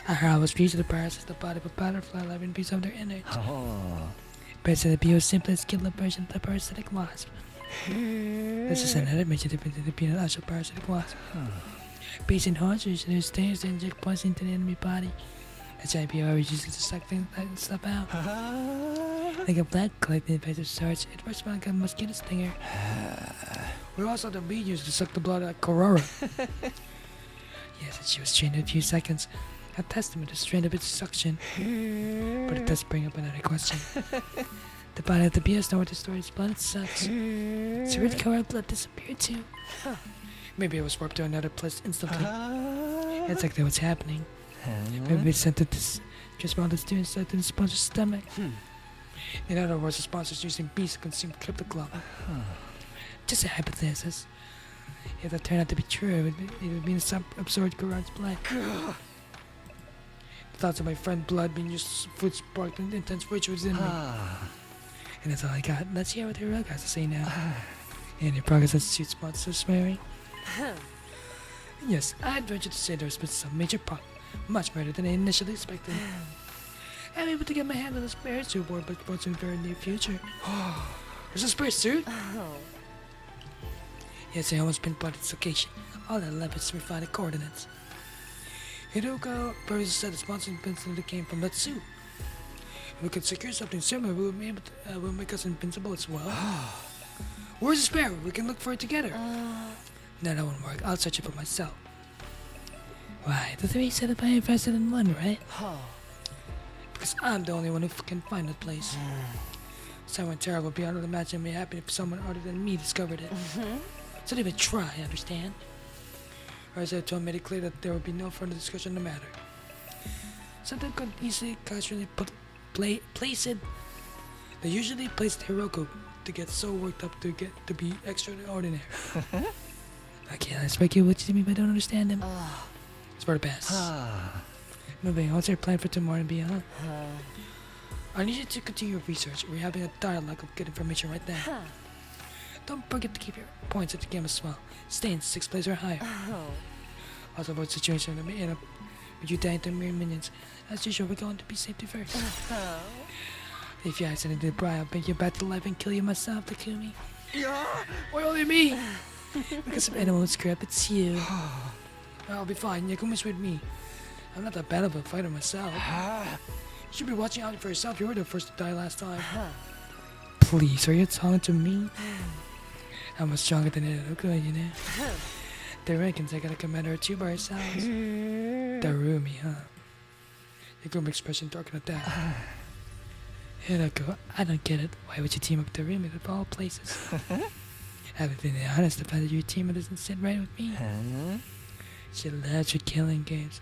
I heard I was treated the parasite the body of a butterfly, living piece of their innards. Basically, the bee was simply a skilled version of the parasitic wasp. This is another major difference in the peanut as a parasitic wasp. Bees and horses, there's stairs that inject poison into the enemy body. That's why people always use it to suck things like stuff out. Like a black collecting invasive swords, it works like a mosquito stinger. We also the bee used to suck the blood out of Kurora. Yes, and she was trained in a few seconds. A testament to the strength of its suction. But it does bring up another question. The body of the bee has nowhere to store its blood, it sucks. So where did Kurora's blood disappear to? Maybe it was warped to another place instantly. It's like that what's happening. Maybe it sent it just while the students sent to the sponsor's stomach. In other words, the sponsor's using bees to consume cryptoglobin. Just a hypothesis. If that turned out to be true, it would mean some absorbed Kurora's blood. The thoughts of my friend blood being used as food sparked an intense rage within me. And that's all I got. Let's hear what the real guys to say now. Any progress on suit sponsors swearing? Yes, I'd venture to say there's been some major progress. Much better than I initially expected. I'm able to get my hand on a spare suit board, but in the very near future. There's a spare suit? Yes, I almost pinpointed its location. All that left is to refine the coordinates. Hidoko previously said the sponsoring incident came from that suit. If we could secure something similar, we would be able to, will make us invincible as well. Where's the spare? We can look for it together. No, that won't work. I'll search it for myself. Why? The three said it by invested in one, right? Because I'm the only one who can find the place. Someone terrible beyond all imagine me happy if someone other than me discovered it. So they would try, understand? Raizo made it clear that there would be no further discussion on the matter. Something could easily casually place it. They usually placed Hiroko to get so worked up to be extraordinary. Okay, let's break you what you mean, but I don't understand them. It's for the best. Moving on, what's your plan for tomorrow and beyond? I need you to continue your research. We're having a dialogue of good information right now. Don't forget to keep your points at the game as well. Stay in 6th place or higher. Also avoid situation that may end up with you dying to mere minions. As usual, we're going to be safety first. If you accidentally die, I'll bring you back to life and kill you myself, Takumi. Why only me? Because if anyone would screw up, it's you. I'll be fine. Yakumi's with me. I'm not that bad of a fighter myself. You should be watching out for yourself. You were the first to die last time. Please, are you talking to me? I'm much stronger than Hiroko, you know? They reckons I got a commander or two by ourselves. Darumi, huh? Yagumi expression darkened at that. Hiroko, I don't get it. Why would you team up with Darumi of all places? Haven't been honest about it. Your team doesn't sit right with me. She loves your killing games.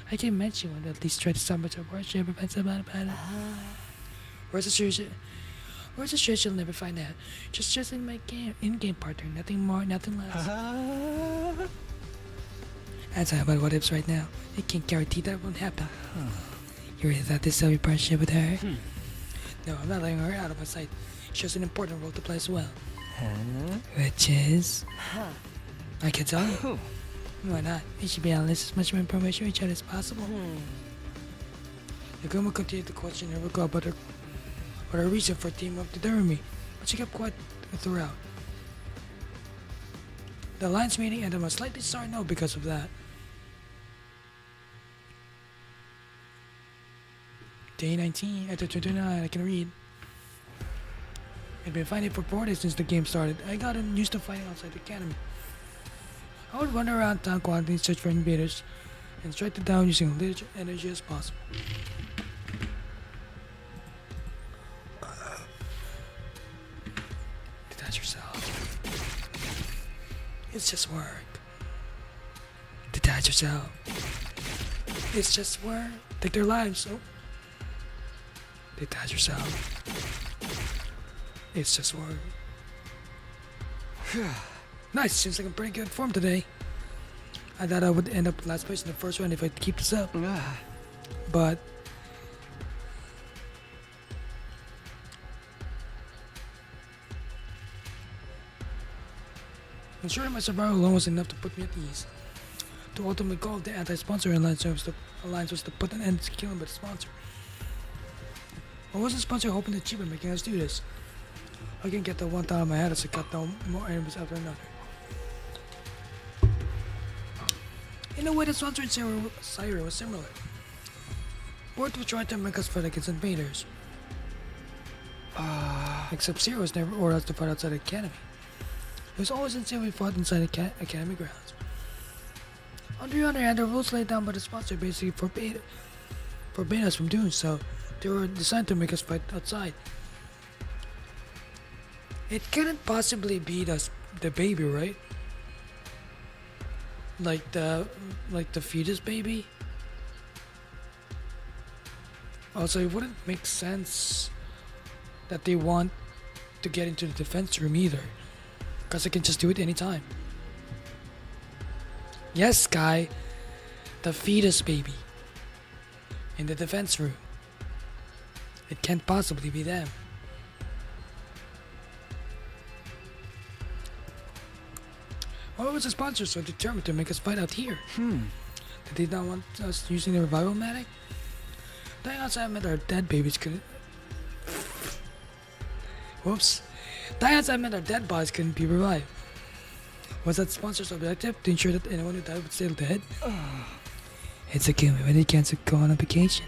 I can mention one that at least try to stop much of worship if it's about it. Where's the sure? Where's the sure she'll never find out? Just in my in-game partner, nothing more, nothing less. I'm talking about what ifs right now. I can't guarantee that won't happen. You really thought this would be partnership with her? No, I'm not letting her out of my sight. She has an important role to play as well. Which is? I can tell you. Why not? We should be able to list as much information with each other as possible. Yaguma continued to question Hiroko about her reason for teaming up to Darumi, but she kept quiet throughout. The alliance meeting ended on a slightly sour note because of that. Day 19, after 29, I can read. I've been fighting for 4 days since the game started. I got used to fighting outside the academy. I would run around town quietly and search for invaders and strike them down using little energy as possible. Detach yourself. It's just work. Detach yourself. It's just work. Take their lives. Oh. Detach yourself. It's just work. Nice, seems like I'm pretty good in form today. I thought I would end up last place in the first round if I keep this up. But ensuring my survival alone was enough to put me at ease. The ultimate goal of the anti-sponsor alliance was to put an end to killing by the sponsor. What was the sponsor hoping to achieve by making us do this? I can get the one thought in my head as I cut down more enemies after another. In a way, the sponsor in Syra was similar. Both were trying to make us fight against invaders. Except Zero was never ordered us to fight outside the academy. It was always insane we fought inside the academy grounds. On the other hand, the rules laid down by the sponsor basically forbade us from doing so. They were designed to make us fight outside. It couldn't possibly be the baby, right? Like the fetus baby? Also, it wouldn't make sense that they want to get into the defense room either. Because they can just do it anytime. Yes, Sky. The fetus baby. In the defense room. It can't possibly be them. Why was the sponsor so determined to make us fight out here? Did they not want us using the revival medic? Dying outside meant our dead babies couldn't... Whoops. Dying outside meant our dead bodies couldn't be revived. Was that sponsor's objective to ensure that anyone who died would stay dead? It's a Gumi when he can't go on a vacation.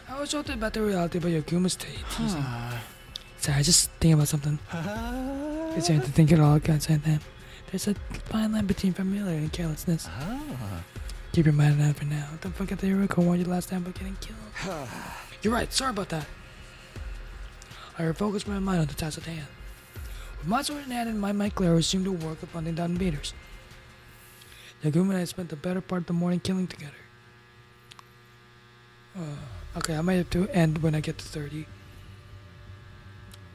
I was talking about the reality of Yaguma's state. Sorry, I just think about something. It's hard to think it all outside them. There's a fine line between familiarity and carelessness. Keep your mind on that for now. Don't forget that Yuriko warned you last time about getting killed. You're right, sorry about that. I refocused my mind on the task at hand. With my sword in hand and my mic clear, I resumed the work of hunting down invaders. Yaguma and I spent the better part of the morning killing together. Okay, I might have to end when I get to 30.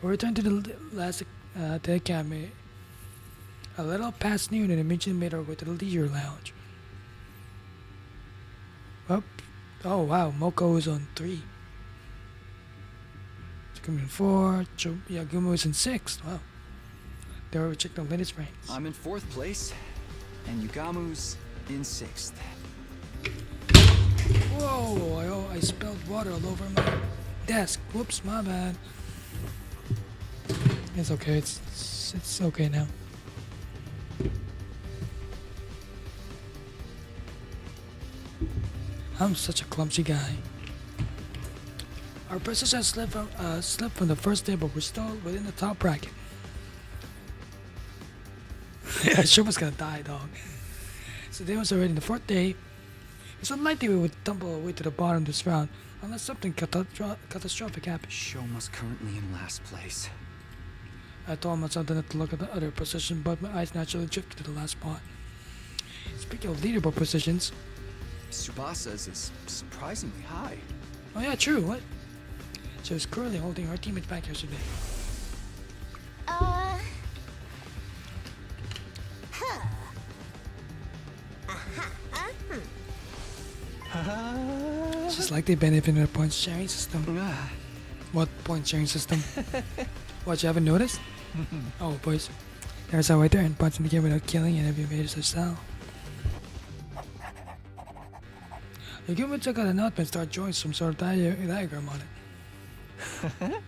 We returned to the last to the academy. A little past noon and immediately made our way to the leisure lounge. Oh wow, Moko is on 3. Takumi in 4. Yaguma is in 6. Wow. They were checked the latest ranks. I'm in 4th place, and Yugamu's in 6th. Whoa, I spilled water all over my desk. Whoops, my bad. It's okay, it's okay now. I'm such a clumsy guy. Our precision slipped from the first day, but we're still within the top bracket. I sure was gonna die, dog. So they was already in the 4th day. It's unlikely we would tumble away to the bottom this round, unless something catastrophic happened. Shoma's currently in last place. I told myself not to look at the other position, but my eyes naturally drifted to the last spot. Speaking of leaderboard positions, Tsubasa's is surprisingly high. Oh yeah, true, what? She was currently holding her teammates back yesterday. It's just like they benefit in a point sharing system. What point sharing system? What, you haven't noticed? Oh, boys. There's a way there and punch in the game without killing and every invaders herself. Yaguma took out a notepad and started drawing some sort of diagram on it.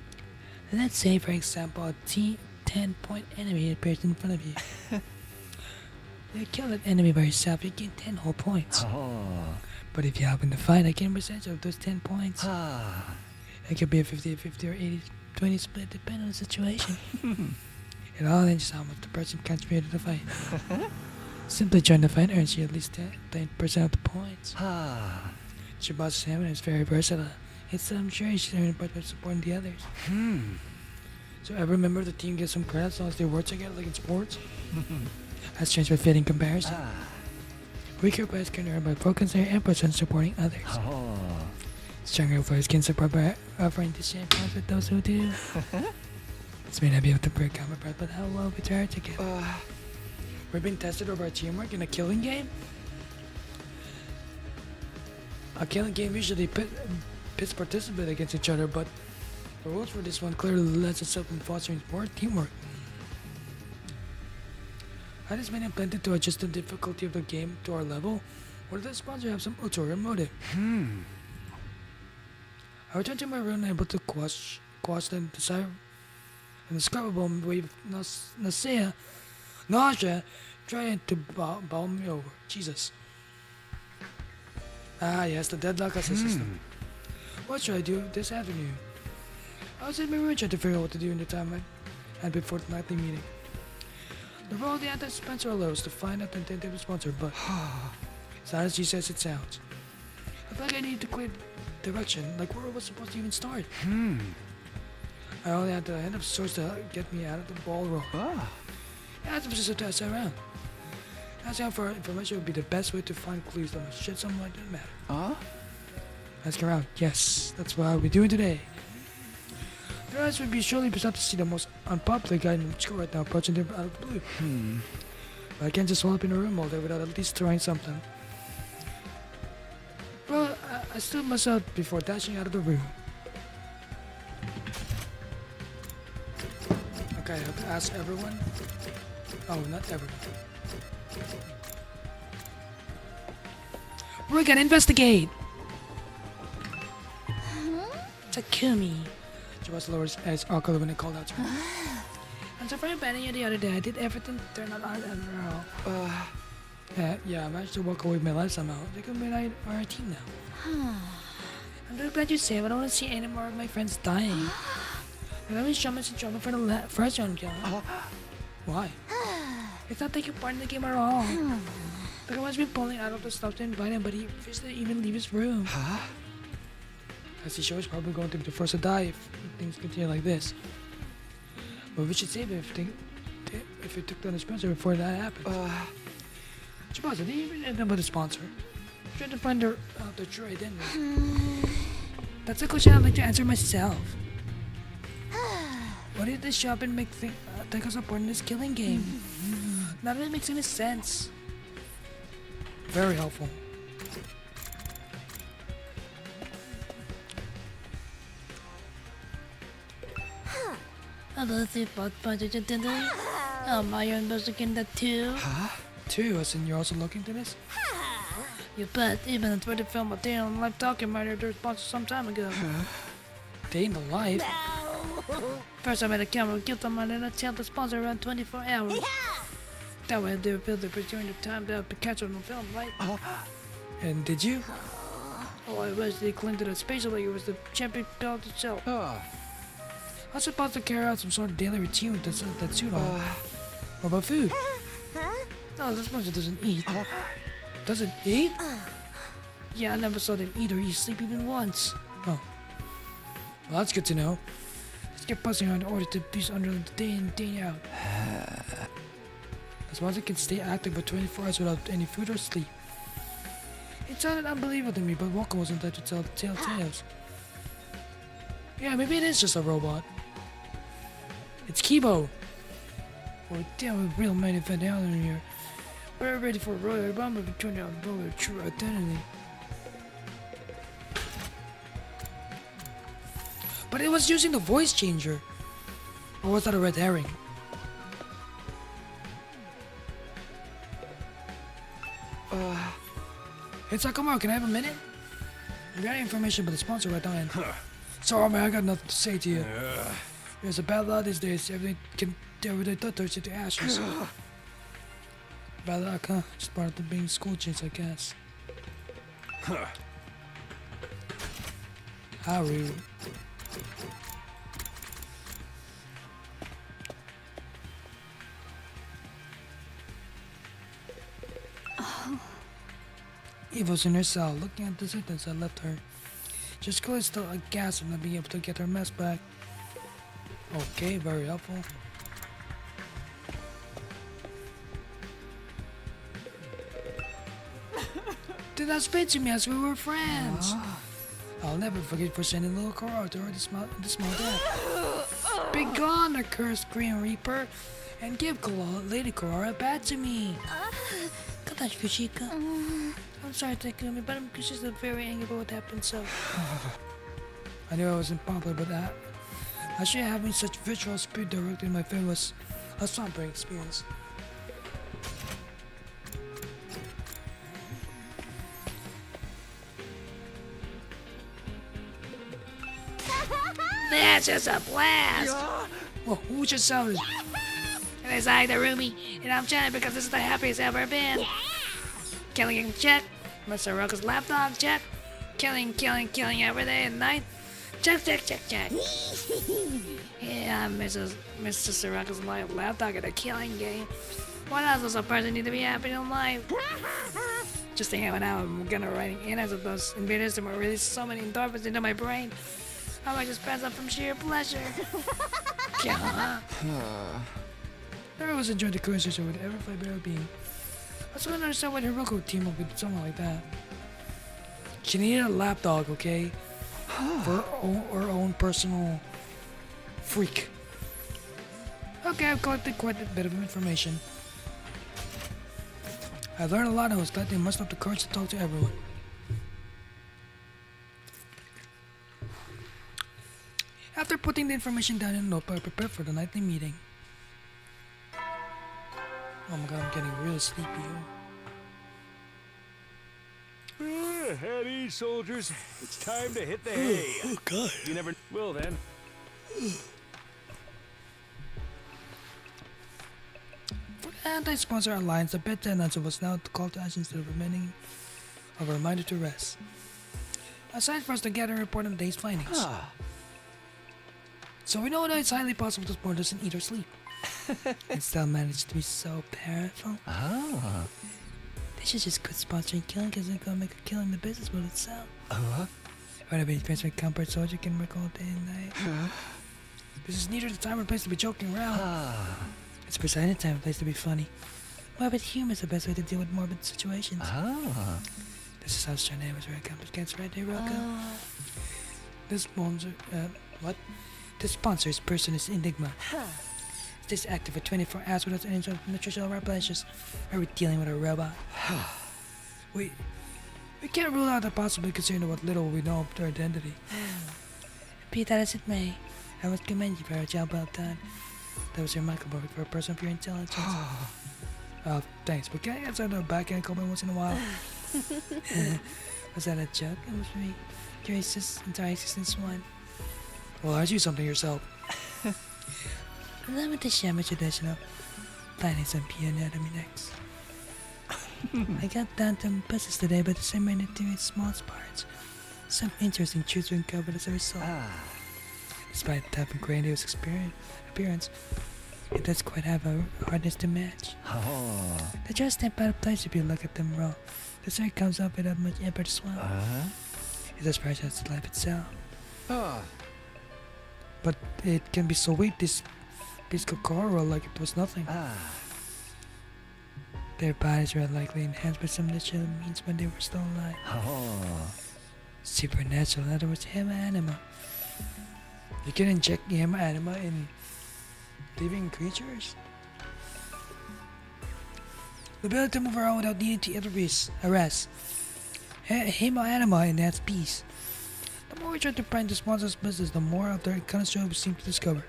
Let's say, for example, a 10-point enemy appears in front of you. You kill that enemy by yourself, you gain 10 whole points. But if you happen to find a game percentage of those 10 points, it could be a 50-50 or 80-20 split depending on the situation. It all hinges on how much the person contributed to the fight. Simply join the fight earns you at least 10% of the points. Shibasa's stamina is very versatile. It's I'm sure you should earn it by supporting the others. So every member of the team gets some credit as long as they work together like in sports. That's changed by fitting comparison. Weaker players can earn by focusing and percent supporting others. Stronger players can support by offering the same points with those who do. This may not be able to break common breath, but how well we try together. We're being tested over our teamwork in a killing game? A killing game usually pits participants against each other, but the rules for this one clearly lends itself in fostering sport teamwork. I just made intended to adjust the difficulty of the game to our level, or does the sponsor have some ulterior motive? I returned to my room and able to quash the indescribable wave of nausea trying to bowl me over. Jesus. Ah, yes, the deadlock as a system. What should I do this afternoon? I was in my room trying to figure out what to do in the time I had before the nightly meeting. The role of the anti-sponsor allows to find out the intended sponsor, but it's not as she says it sounds. I feel like I need to quit direction, like where was supposed to even start. I only had to end up source to get me out of the ballroom. I had to just test around. Asking for information would be the best way to find clues that might shed some light on the matter. Ask around. Yes, that's what I'll be doing today. The rest would be surely bizarre to see the most unpopular guy in the school right now approaching them out of the blue. But I can't just hold up in a room all day without at least trying something. Well, I stood myself before dashing out of the room. Okay, I have to ask everyone. Oh, not everyone. We're gonna investigate! Takumi. She was lowered as awkward when they called out to her. So for abandoning you the other day, I did everything to turn out admirable. Yeah, I managed to walk away with my life somehow. They could be like our team now. I'm really glad you saved. I don't want to see any more of my friends dying. I always jump into trouble for the first round kill. Why? It's not taking part in the game at all. Like I was been pulling out of the stuff to invite him, but he refused to even leave his room. As the show is probably going to be the first to die if things continue like this. But we should save it if we took down the sponsor before that happened. Suppose they even end up with a sponsor. Trying to find the true identity. That's a question I'd like to answer myself. What did this shop and make take us apart in this killing game? None of it makes any sense. Very helpful. Hello, oh, my own was looking at that too. Two, as in you're also looking to this? You bet, even for the film a day on live documentary their sponsor some time ago. Day in the life? First I made a camera guilt on my little tail to sponsor around 24 hours. That way they revealed the during the time that would be captured on film, right? And did you? Oh, I was they claimed that a spatial like it was the champion belt itself. I was supposed to carry out some sort of daily routine with that suit on. What about food? No, this sponsor doesn't eat. Doesn't eat? Yeah, I never saw them eat or sleep even once. Oh. Well, that's good to know. Let's get buzzing on order to be under the day in, day out. As long as it can stay active for 24 hours without any food or sleep. It sounded unbelievable to me, but Walker wasn't there to tell the tales. Yeah, maybe it is just a robot. It's Kibo. Oh, damn, a real man event down in here. We're ready for a Royal Rumble to turn out the true identity. But it was using the voice changer. Or was that a red herring? Hey Sakamoto, can I have a minute? We got information about the sponsor right now and... Sorry man, I got nothing to say to you. There's a bad lot these days, everything turns into ashes. Bad luck, huh? Just part of the being school chase, I guess. How rude. Eva's in her cell, looking at the sentence I left her. She's clearly still aghast of not being able to get her mess back. Okay, very helpful. Did not speak to me as we were friends. I'll never forget for sending little Korra to her this small death. Be gone, accursed Green Reaper, and give Lady Korra back to me. Gosh, Fushika. I'm sorry, Takumi, but I'm just very angry about what happened, so... I knew I wasn't popular, but actually having such visual speed directly in my face was a sombering experience. That's just a blast! Whoa, who just sounded? And it's I, the Rumi, and I'm Johnny because this is the happiest I've ever been. Killing, check. Mr. Roku's lapdog, check. Killing every day and night. Check. Yeah, Mr. Soroka's lapdog at a killing game. What else does a person need to be happy in life? Just thinking about how I'm gonna writing in as of those invaders that will release so many endorphins into my brain. I might just pass up from sheer pleasure. Yeah. I always enjoyed the conversation with every Fibera being. I still don't understand why Hiroko would team up with someone like that. She needed a lapdog, okay? For her own personal freak. Okay, I've collected quite a bit of information. I learned a lot and I was glad they must have the courage to talk to everyone. After putting the information down in a notebook, I prepared for the nightly meeting. Oh my god, I'm getting real sleepy. At ease, soldiers. It's time to hit the hay. Oh god. You never will then. anti-sponsor alliance, the beta announcer was now to call to action instead of remaining of a reminder to rest. Aside for us to gather and report on the day's findings. So we know that it's highly possible to spawn doesn't eat or sleep. And still manage to be so powerful. They should just quit sponsoring killing because they're gonna make a killing the business with itself. Right, I've been transferring comfort so you can work all day and night. This is neither the time or place to be joking around. It's precisely the time and place to be funny. Morbid humor is the best way to deal with morbid situations. This is how strong I was where I come against right there, Rocco. This sponsor, what? The sponsor's person is Enigma. This active for 24 hours without any sort of nutritional replenishes. Are we dealing with a robot? we can't rule out the possibility considering what little we know of their identity. Be that as it may, I would commend you for a job well done. That was remarkable for a person of your intelligence. Thanks, but can I get a backhand comment once in a while? Was that a joke? It was me. Your entire existence one. Well, aren't you something yourself? Allow me to share my traditional findings on pea anatomy next. I got down to business today, but the same way to do its small parts. Some interesting truths were uncovered as a result. Despite the tough and grandiose appearance, it does quite have a hardness to match. They just step out of place if you look at them raw. The story comes up without much effort to swallow. It's as fresh as life itself. But it can be so weak, this piece of coral, like it was nothing. Their bodies were likely enhanced by some natural means when they were still alive. Supernatural, in other words, Hema Anima. You can inject Hema Anima in living creatures? The ability to move around without needing to arrest. Hema Anima enhanced peace. The more we try to pry the sponsor's business, the more of their chemistry we seem to discover.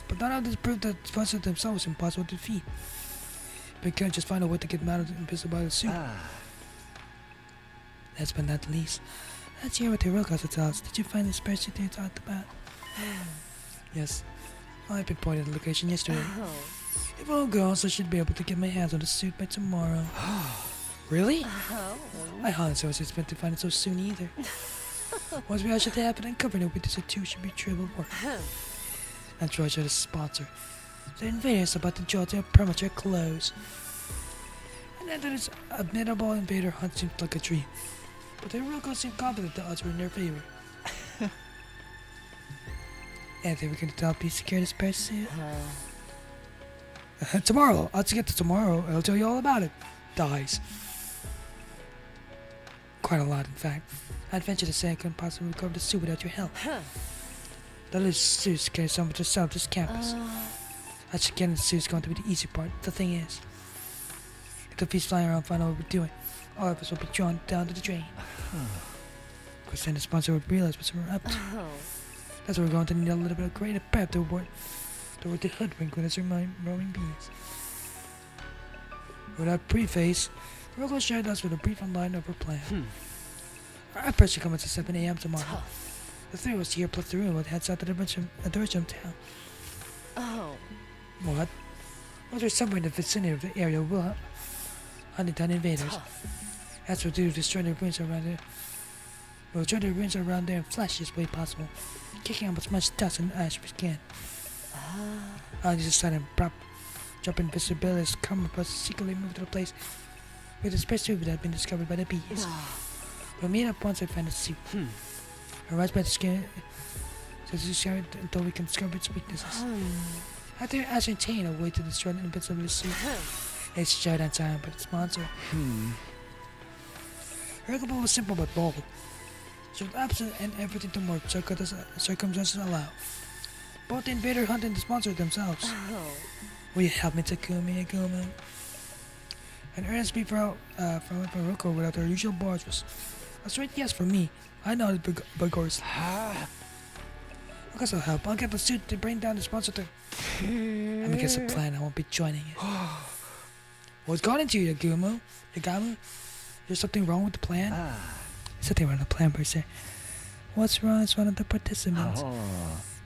But none of this proved that the sponsors themselves was impossible to defeat. We can't just find a way to get them out of the invisible suit. Last but not least, let's hear what Hiroka has to tell us. Did you find the spare suit you talked about? Yes. I've been pointed at the location yesterday. If all goes, I should be able to get my hands on the suit by tomorrow. Really? I honestly wasn't expecting to find it so soon either. Once we all should happen and cover it with this too should be trivial work. And Georgia the sponsor. The invaders about to draw their premature close. And after this admirable invader hunt seemed like a dream. But the Hiroka seemed confident the odds were in their favor. Anything we can do to help you secure this spare suit? Tomorrow. Let's get to tomorrow. I'll tell you all about it. Dies. Quite a lot, in fact. I'd venture to say I couldn't possibly recover the suit without your help. The little suits carry so much to sell this campus. Actually getting the suit is going to be the easy part. The thing is, if the beast flying around find out what we're doing, all of us will be drawn down to the drain. Because then the sponsor would realize what we're up to. That's why we're going to need a little bit of greater prep toward the hoodwink with its roaming beings. Without preface, Rocco shared us with a brief outline of her plan. Our efforts should commence at 7 a.m. tomorrow. The three of us here plus the room will head south to the Richmond town. What? Well, there's somewhere in the vicinity of the area we'll hunt down invaders. As we'll do to destroy the ruins around there. We'll try the ruins around there in flashiest way possible, kicking up as much dust and ash as we can. On this sudden abrupt drop in visibility come across secretly move to the place where the space suit that had been discovered by the bees. We'll meet up once I find the suit. Arrives by the skin so to share it until we can discover its weaknesses. After ascertain a way to destroy the invincible suit, it's shared and silent by the sponsor. Her goal was simple but bold. She was absent and everything to more circumstances allow. Both the invader hunt and the sponsor themselves. Will you help me, Takumi Aguma? An earnest plea from Rocco without her usual bars was a straight yes for me. I know the Bagors. I guess I'll help. I'll get the suit to bring down the sponsor to... I'm against the plan. I won't be joining it. What's got into you, Yagumo? There's something wrong with the plan? Something wrong with the plan, per se. What's wrong is one of the participants.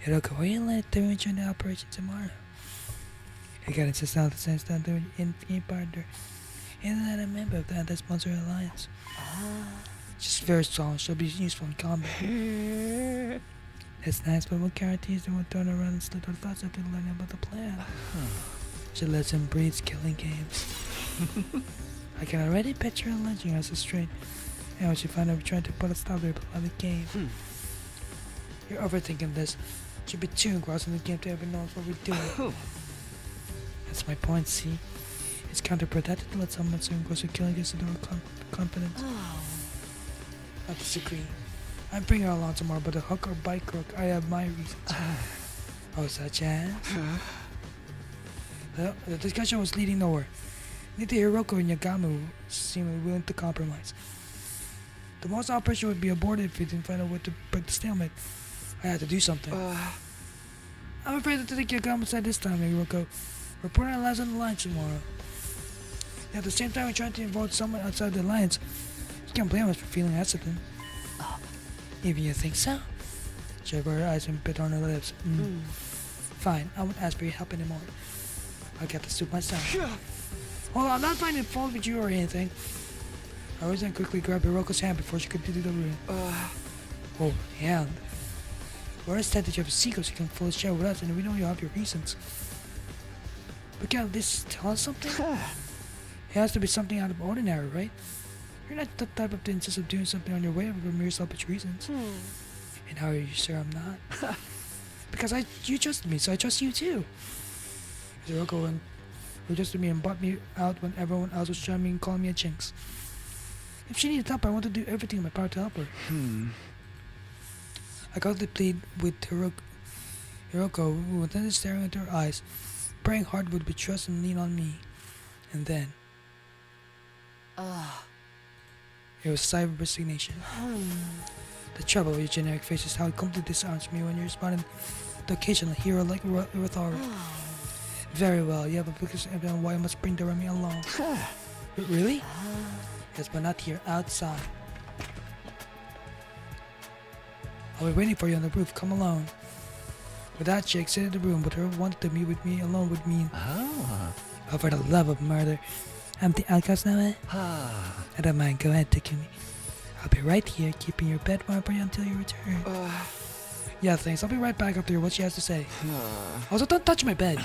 Hiroko, will you let them join the operation tomorrow? You gotta insist on the sense that they're in partner. And that a member of the Anti-Sponsor Alliance. She's very strong, she'll be useful in combat. It's nice, but what guarantees they won't turn around and slip their thoughts after learning about the plan? She lives and breathes killing games. I can already picture her lynching us straight. And when she found out we're trying to put a stop to her beloved game. You're overthinking this. Should be too engrossed in the game to ever know what we're doing. That's my point, see? It's counterproductive to let someone so engrossed with killing us into our confidence. I disagree. I'm bringing her along tomorrow, but a hook or bike crook, I have my reasons. Such as? The discussion was leading nowhere. Neither Hiroko and Yagamu seemed willing to compromise. The most operation would be aborted if we didn't find a way to break the stalemate. I had to do something. I'm afraid to take Yagamu side this time, Hiroko. We're putting our lives on the line tomorrow. At the same time, we're trying to involve someone outside the alliance. You can't blame us for feeling hesitant. Even you think so? She averted her eyes and bit on her lips. Fine, I won't ask for your help anymore. I'll get the soup myself. Hold on, I'm not finding fault with you or anything. I rose and quickly grabbed Hiroko's hand before she could do the room. Oh, hand. We're instead that you have a secret you can fully share with us, and we know you have your reasons. But can't this tell us something? It has to be something out of ordinary, right? You're not the type of to insist on doing something on your way for mere selfish reasons. And how are you sure I'm not? Because you trusted me, so I trust you too. Hiroko went who trusted me and bought me out when everyone else was trying me and calling me a jinx. If she needed help, I wanted to do everything in my power to help her. I got to plead with Hiroko, who was then staring into her eyes, praying hard would be trust and lean on me. And then... It was a sigh of resignation. The trouble with your generic face is how it completely disarms me when you're responding to occasional hero like Urathara. Very well, you have a focus on why I must bring Doremi along. Really? Yes, but not here, outside. I'll be waiting for you on the roof, come alone. With that, she exited the room, but her wanting to meet with me alone would mean... Oh, for the love of murder. I'm the outcast now, eh? I don't mind, go ahead, Takumi. I'll be right here, keeping your bed warm for you until you return. Yeah, thanks, I'll be right back after what she has to say. Also, don't touch my bed.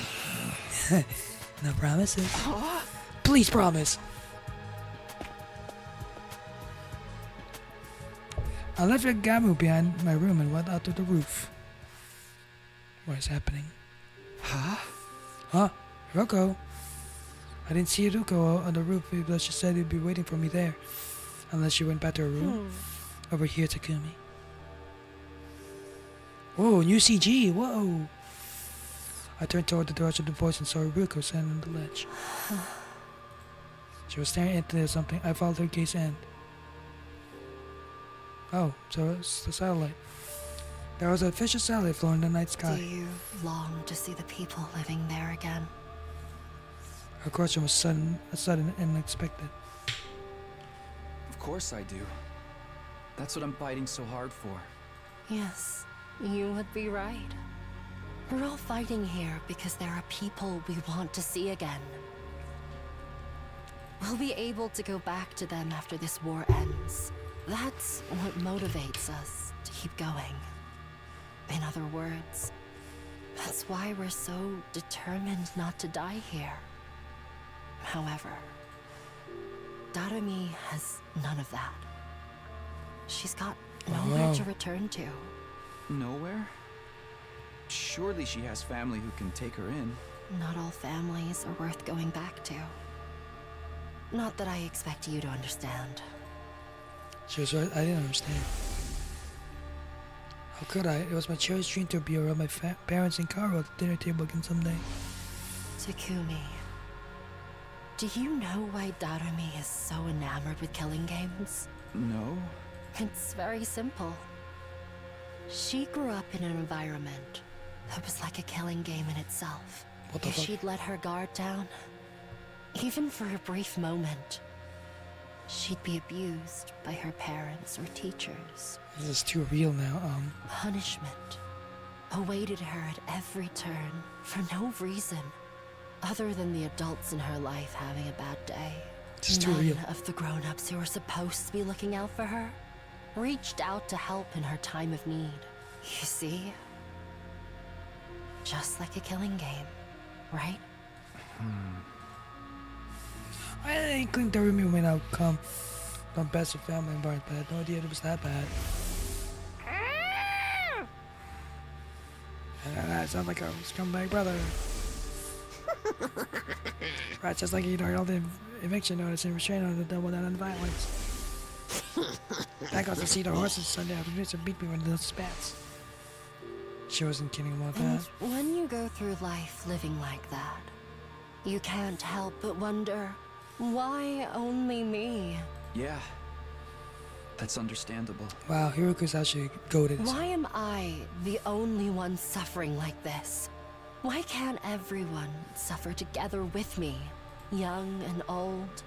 No promises. Please promise. I left Yagamu behind my room and went out to the roof. What is happening? Huh? Hiroko? I didn't see Hiroko on the roof because she said he'd be waiting for me there. Unless she went back to her room. Over here, Takumi. Whoa, new CG, whoa! I turned toward the direction of the voice and saw Hiroko standing on the ledge. She was staring into something. I followed her gaze and... Oh, so it's the satellite. There was an official satellite floating in the night sky. Do you long to see the people living there again? Her question was sudden and unexpected. Of course I do. That's what I'm fighting so hard for. Yes, you would be right. We're all fighting here because there are people we want to see again. We'll be able to go back to them after this war ends. That's what motivates us to keep going. In other words, that's why we're so determined not to die here. However, Darumi has none of that. She's got nowhere to return to. Nowhere? Surely she has family who can take her in. Not all families are worth going back to. Not that I expect you to understand. She was right, I didn't understand. How could I? It was my cherished dream to be around my parents in Karo at the dinner table again someday. Takumi, do you know why Darumi is so enamored with killing games? No. It's very simple. She grew up in an environment that was like a killing game in itself. What the If fuck? she'd let her guard down, even for a brief moment, she'd be abused by her parents or teachers. This is too real now, Punishment awaited her at every turn for no reason. Other than the adults in her life having a bad day, It's too none real. of the grown-ups who were supposed to be looking out for her reached out to help in her time of need. You see? Just like a killing game, right? I didn't think Darumi went out come from best of family environment, but I had no idea it was that bad. That sounds like a scumbag brother. Right, just like he ignored all the eviction notice and restraint on the double down on violence. I got to see the horses Sunday afternoon and beat me with those spats. She wasn't kidding about And that. when you go through life living like that, you can't help but wonder, why only me? Yeah. That's understandable. Wow, Hiroko's actually goated. Why am I the only one suffering like this? Why can't everyone suffer together with me? Young and old,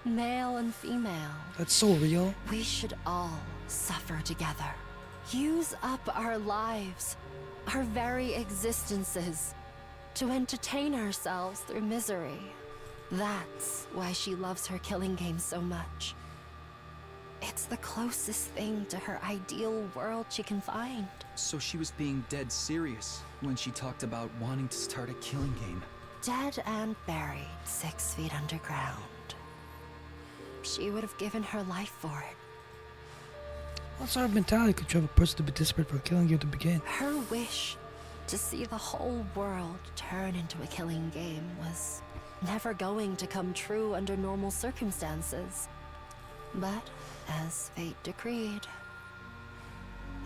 male and female. That's so real. We should all suffer together. Use up our lives, our very existences, to entertain ourselves through misery. That's why she loves her killing game so much. It's the closest thing to her ideal world she can find. So she was being dead serious when she talked about wanting to start a killing game. Dead and buried 6 feet underground. She would have given her life for it. What sort of mentality could drive a person to be desperate for killing you to begin? Her wish to see the whole world turn into a killing game was never going to come true under normal circumstances. But as fate decreed,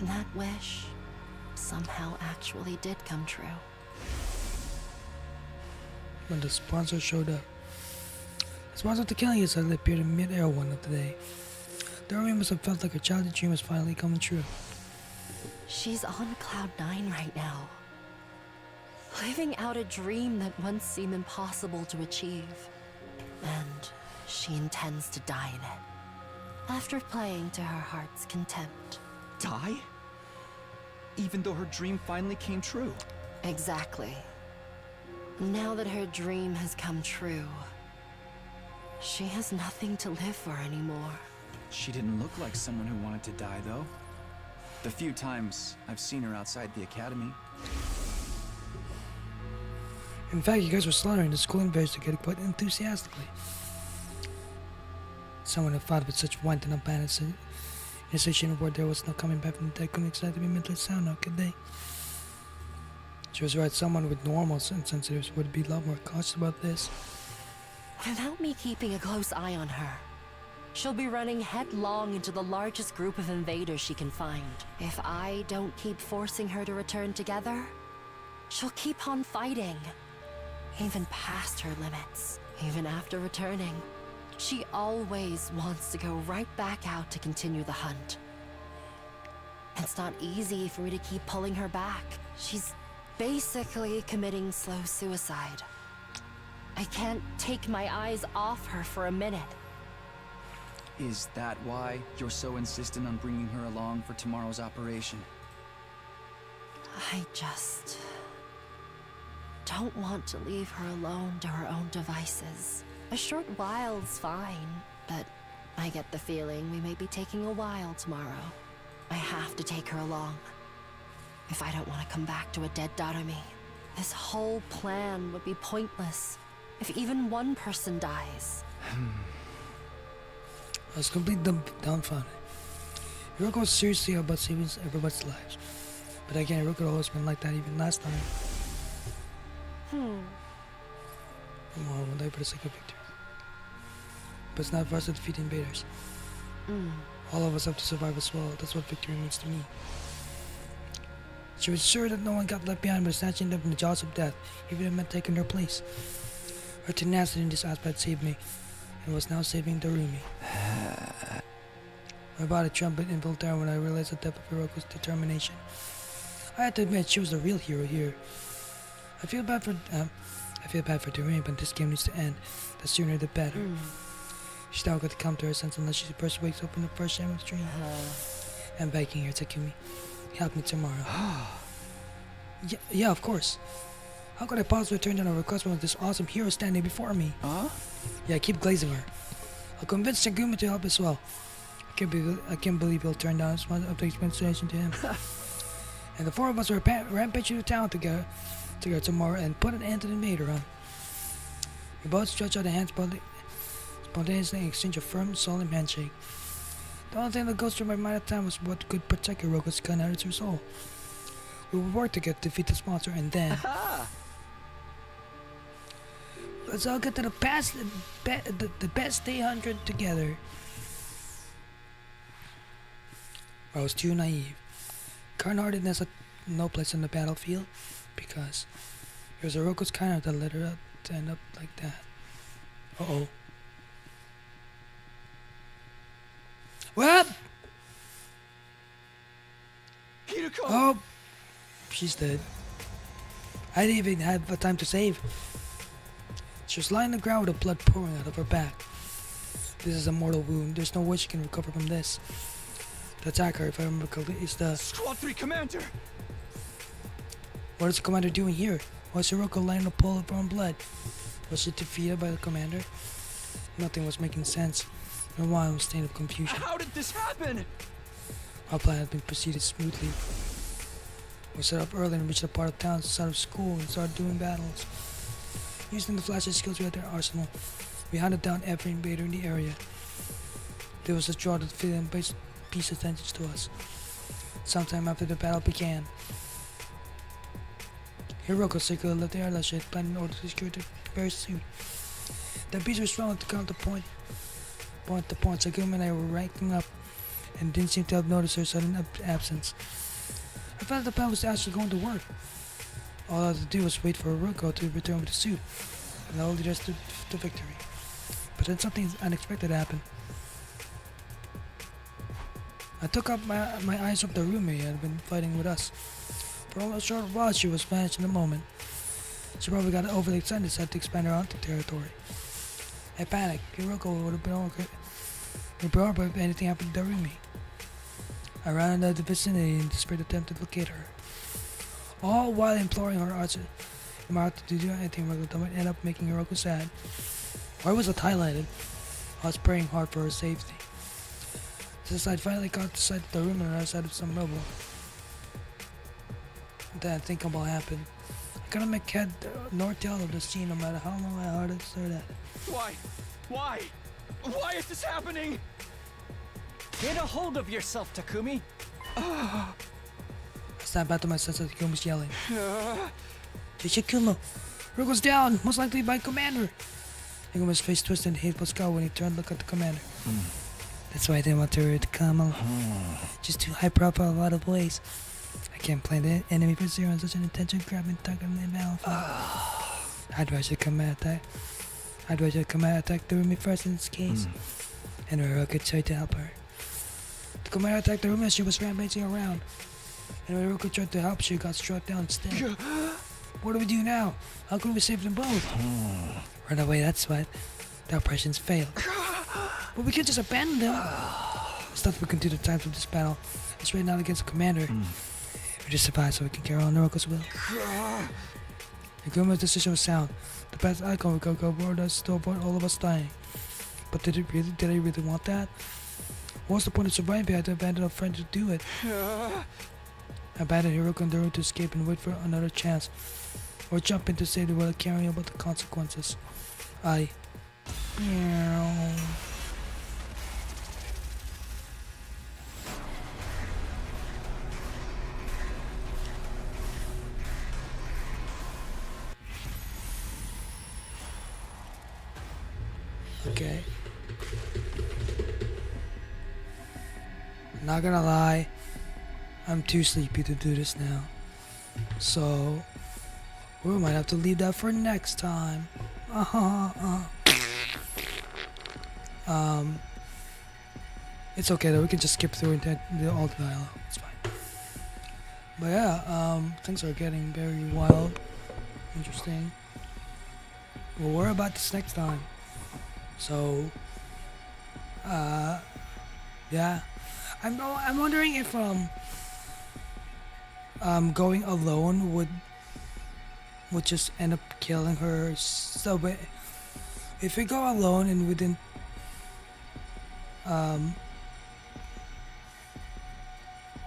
that wish somehow actually did come true. When the sponsor showed up. The sponsor to killing you suddenly appeared in mid-air one of the day. Darumi must have felt like her childhood dream was finally coming true. She's on cloud 9 right now, living out a dream that once seemed impossible to achieve. And she intends to die in it, after playing to her heart's content. Die? Even though her dream finally came true. Exactly. Now that her dream has come true, she has nothing to live for anymore. She didn't look like someone who wanted to die, though. The few times I've seen her outside the academy. In fact, you guys were slaughtering the school invaders together quite enthusiastically. Someone who fought with such wanton abandon in a situation where there was no coming back from the dead couldn't exactly be mentally sound, now could they? She was right, someone with normal sensitives would be a lot more cautious about this. Without me keeping a close eye on her, she'll be running headlong into the largest group of invaders she can find. If I don't keep forcing her to return together, she'll keep on fighting, even past her limits. Even after returning, she always wants to go right back out to continue the hunt. It's not easy for me to keep pulling her back. She's basically committing slow suicide. I can't take my eyes off her for a minute. Is that why you're so insistent on bringing her along for tomorrow's operation? I just don't want to leave her alone to her own devices. A short while's fine, but I get the feeling we may be taking a while tomorrow. I have to take her along, if I don't want to come back to a dead Darumi. This whole plan would be pointless if even one person dies. I was completely dumbfounded. Hiroko was seriously about saving everybody's lives. But again, Hiroko always been like that even last time. Tomorrow will die for the sake of victory. But it's not for us to defeat invaders. All of us have to survive as well. That's what victory means to me. She was sure that no one got left behind by snatching them from the jaws of death, even if it meant taking their place. Her tenacity in this aspect saved me, and was now saving Darumi. My body trembled involuntarily when I realized the depth of Hiroko's determination. I had to admit she was the real hero here. I feel bad for Darumi, but this game needs to end. The sooner the better. She's now got to come to her sense unless she first wakes up in the first shaman dream. I'm begging her, Takumi. Help me tomorrow. Yeah, of course. How could I possibly turn down a request when this awesome hero standing before me? Huh? Yeah, keep glazing her. I'll convince Shigumi to help as well. I can't believe he'll turn down as much of the explanation to him. And the four of us will rampage through the town together tomorrow and put an end to the invader run. We both stretch out the hands spontaneously and exchange a firm, solemn handshake. The only thing that goes through my mind at the time was what could protect Hiroko's gun out of her soul. We will work together to defeat this monster and then... let's all get to the best day 100 together. I was too naive. Kind-heartedness had no place on the battlefield because it was Hiroko's kind that led her to end up like that. Uh-oh. Well! Hideko! Oh! She's dead. I didn't even have the time to save. She was lying on the ground with the blood pouring out of her back. This is a mortal wound. There's no way she can recover from this. The attacker, if I remember correctly, is the... Squad 3 Commander! What is the commander doing here? Why is Hiroko lying in a pool of her own blood? Was she defeated by the commander? Nothing was making sense. My mind was a state of confusion. How did this happen? Our plan had been proceeded smoothly. We set up early and reached a part of town outside of school and started doing battles. Using the flashy skills we had in our arsenal, we hunted down every invader in the area. There was a draw that fit and piece attention to us. Sometime after the battle began, Hiroko secretly left the airlift shed, planning in order to secure the very suit. The beast was strong to counterpoint the points. Shigumi and I were ranking up and didn't seem to have noticed her sudden absence. I felt the plan was actually going to work. All I had to do was wait for Hiroko to return with the suit, and that will lead us to victory. But then something unexpected happened. I took up my eyes off the roommate who had been fighting with us. For a short while, she was vanished in a moment. She probably got overly excited and decided to expand her onto territory. I panicked. Hiroko would have been all good. We brought her if anything happened to the roommate. I ran into the vicinity in desperate attempt to locate her, all while imploring her heart to do anything that might end up making Hiroko sad. Why was it highlighted? I was praying hard for her safety. Since I finally got to sight of the room on the other side of some rubble, then unthinkable happened. I couldn't make head nor tail of the scene no matter how long I hard stared at it. Why? Why? Why is this happening? Get a hold of yourself, Takumi. I snapped back to my sense of Takumi's yelling. Shikumo, Hiroko's down, most likely by Commander. Takumi's face twisted in hateful scowl when he turned to look at the Commander. That's why I didn't want her to come along. Just too high profile in a lot of ways. I can't play the enemy for zero on such an intention grabbing target on the battlefield. I'd rather come attack the room first in this case. And Hiroko tried to help her. The commander attacked the room as she was rampaging around. And when Hiroko tried to help, she got struck down instead. What do we do now? How can we save them both? Run away, that's what. The operations failed. But we can't just abandon them. There's nothing we can do to time this battle. It's right now against the commander. We just survive so we can carry on Hiroko's will. Higuma's decision was sound. The best icon would go aboard us to avoid all of us dying. But did I really want that? What's the point of surviving if I had to abandon a friend to do it? I abandoned Hiroko on the road to escape and wait for another chance. Or jump in to save the world caring about the consequences. Okay. Not gonna lie, I'm too sleepy to do this now. So, we might have to leave that for next time. It's okay though, we can just skip through into all the dialogue. It's fine. But yeah, things are getting very wild, interesting. We'll worry about this next time. So, yeah. I'm wondering if going alone would would just end up killing her. So, but if we go alone and we didn't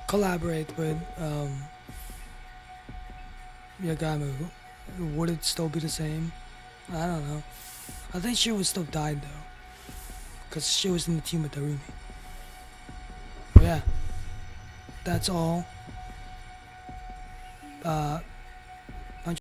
collaborate with Yagamu, would it still be the same? I don't know. I think she would still die though, because she was in the team with Darumi. But yeah, that's all.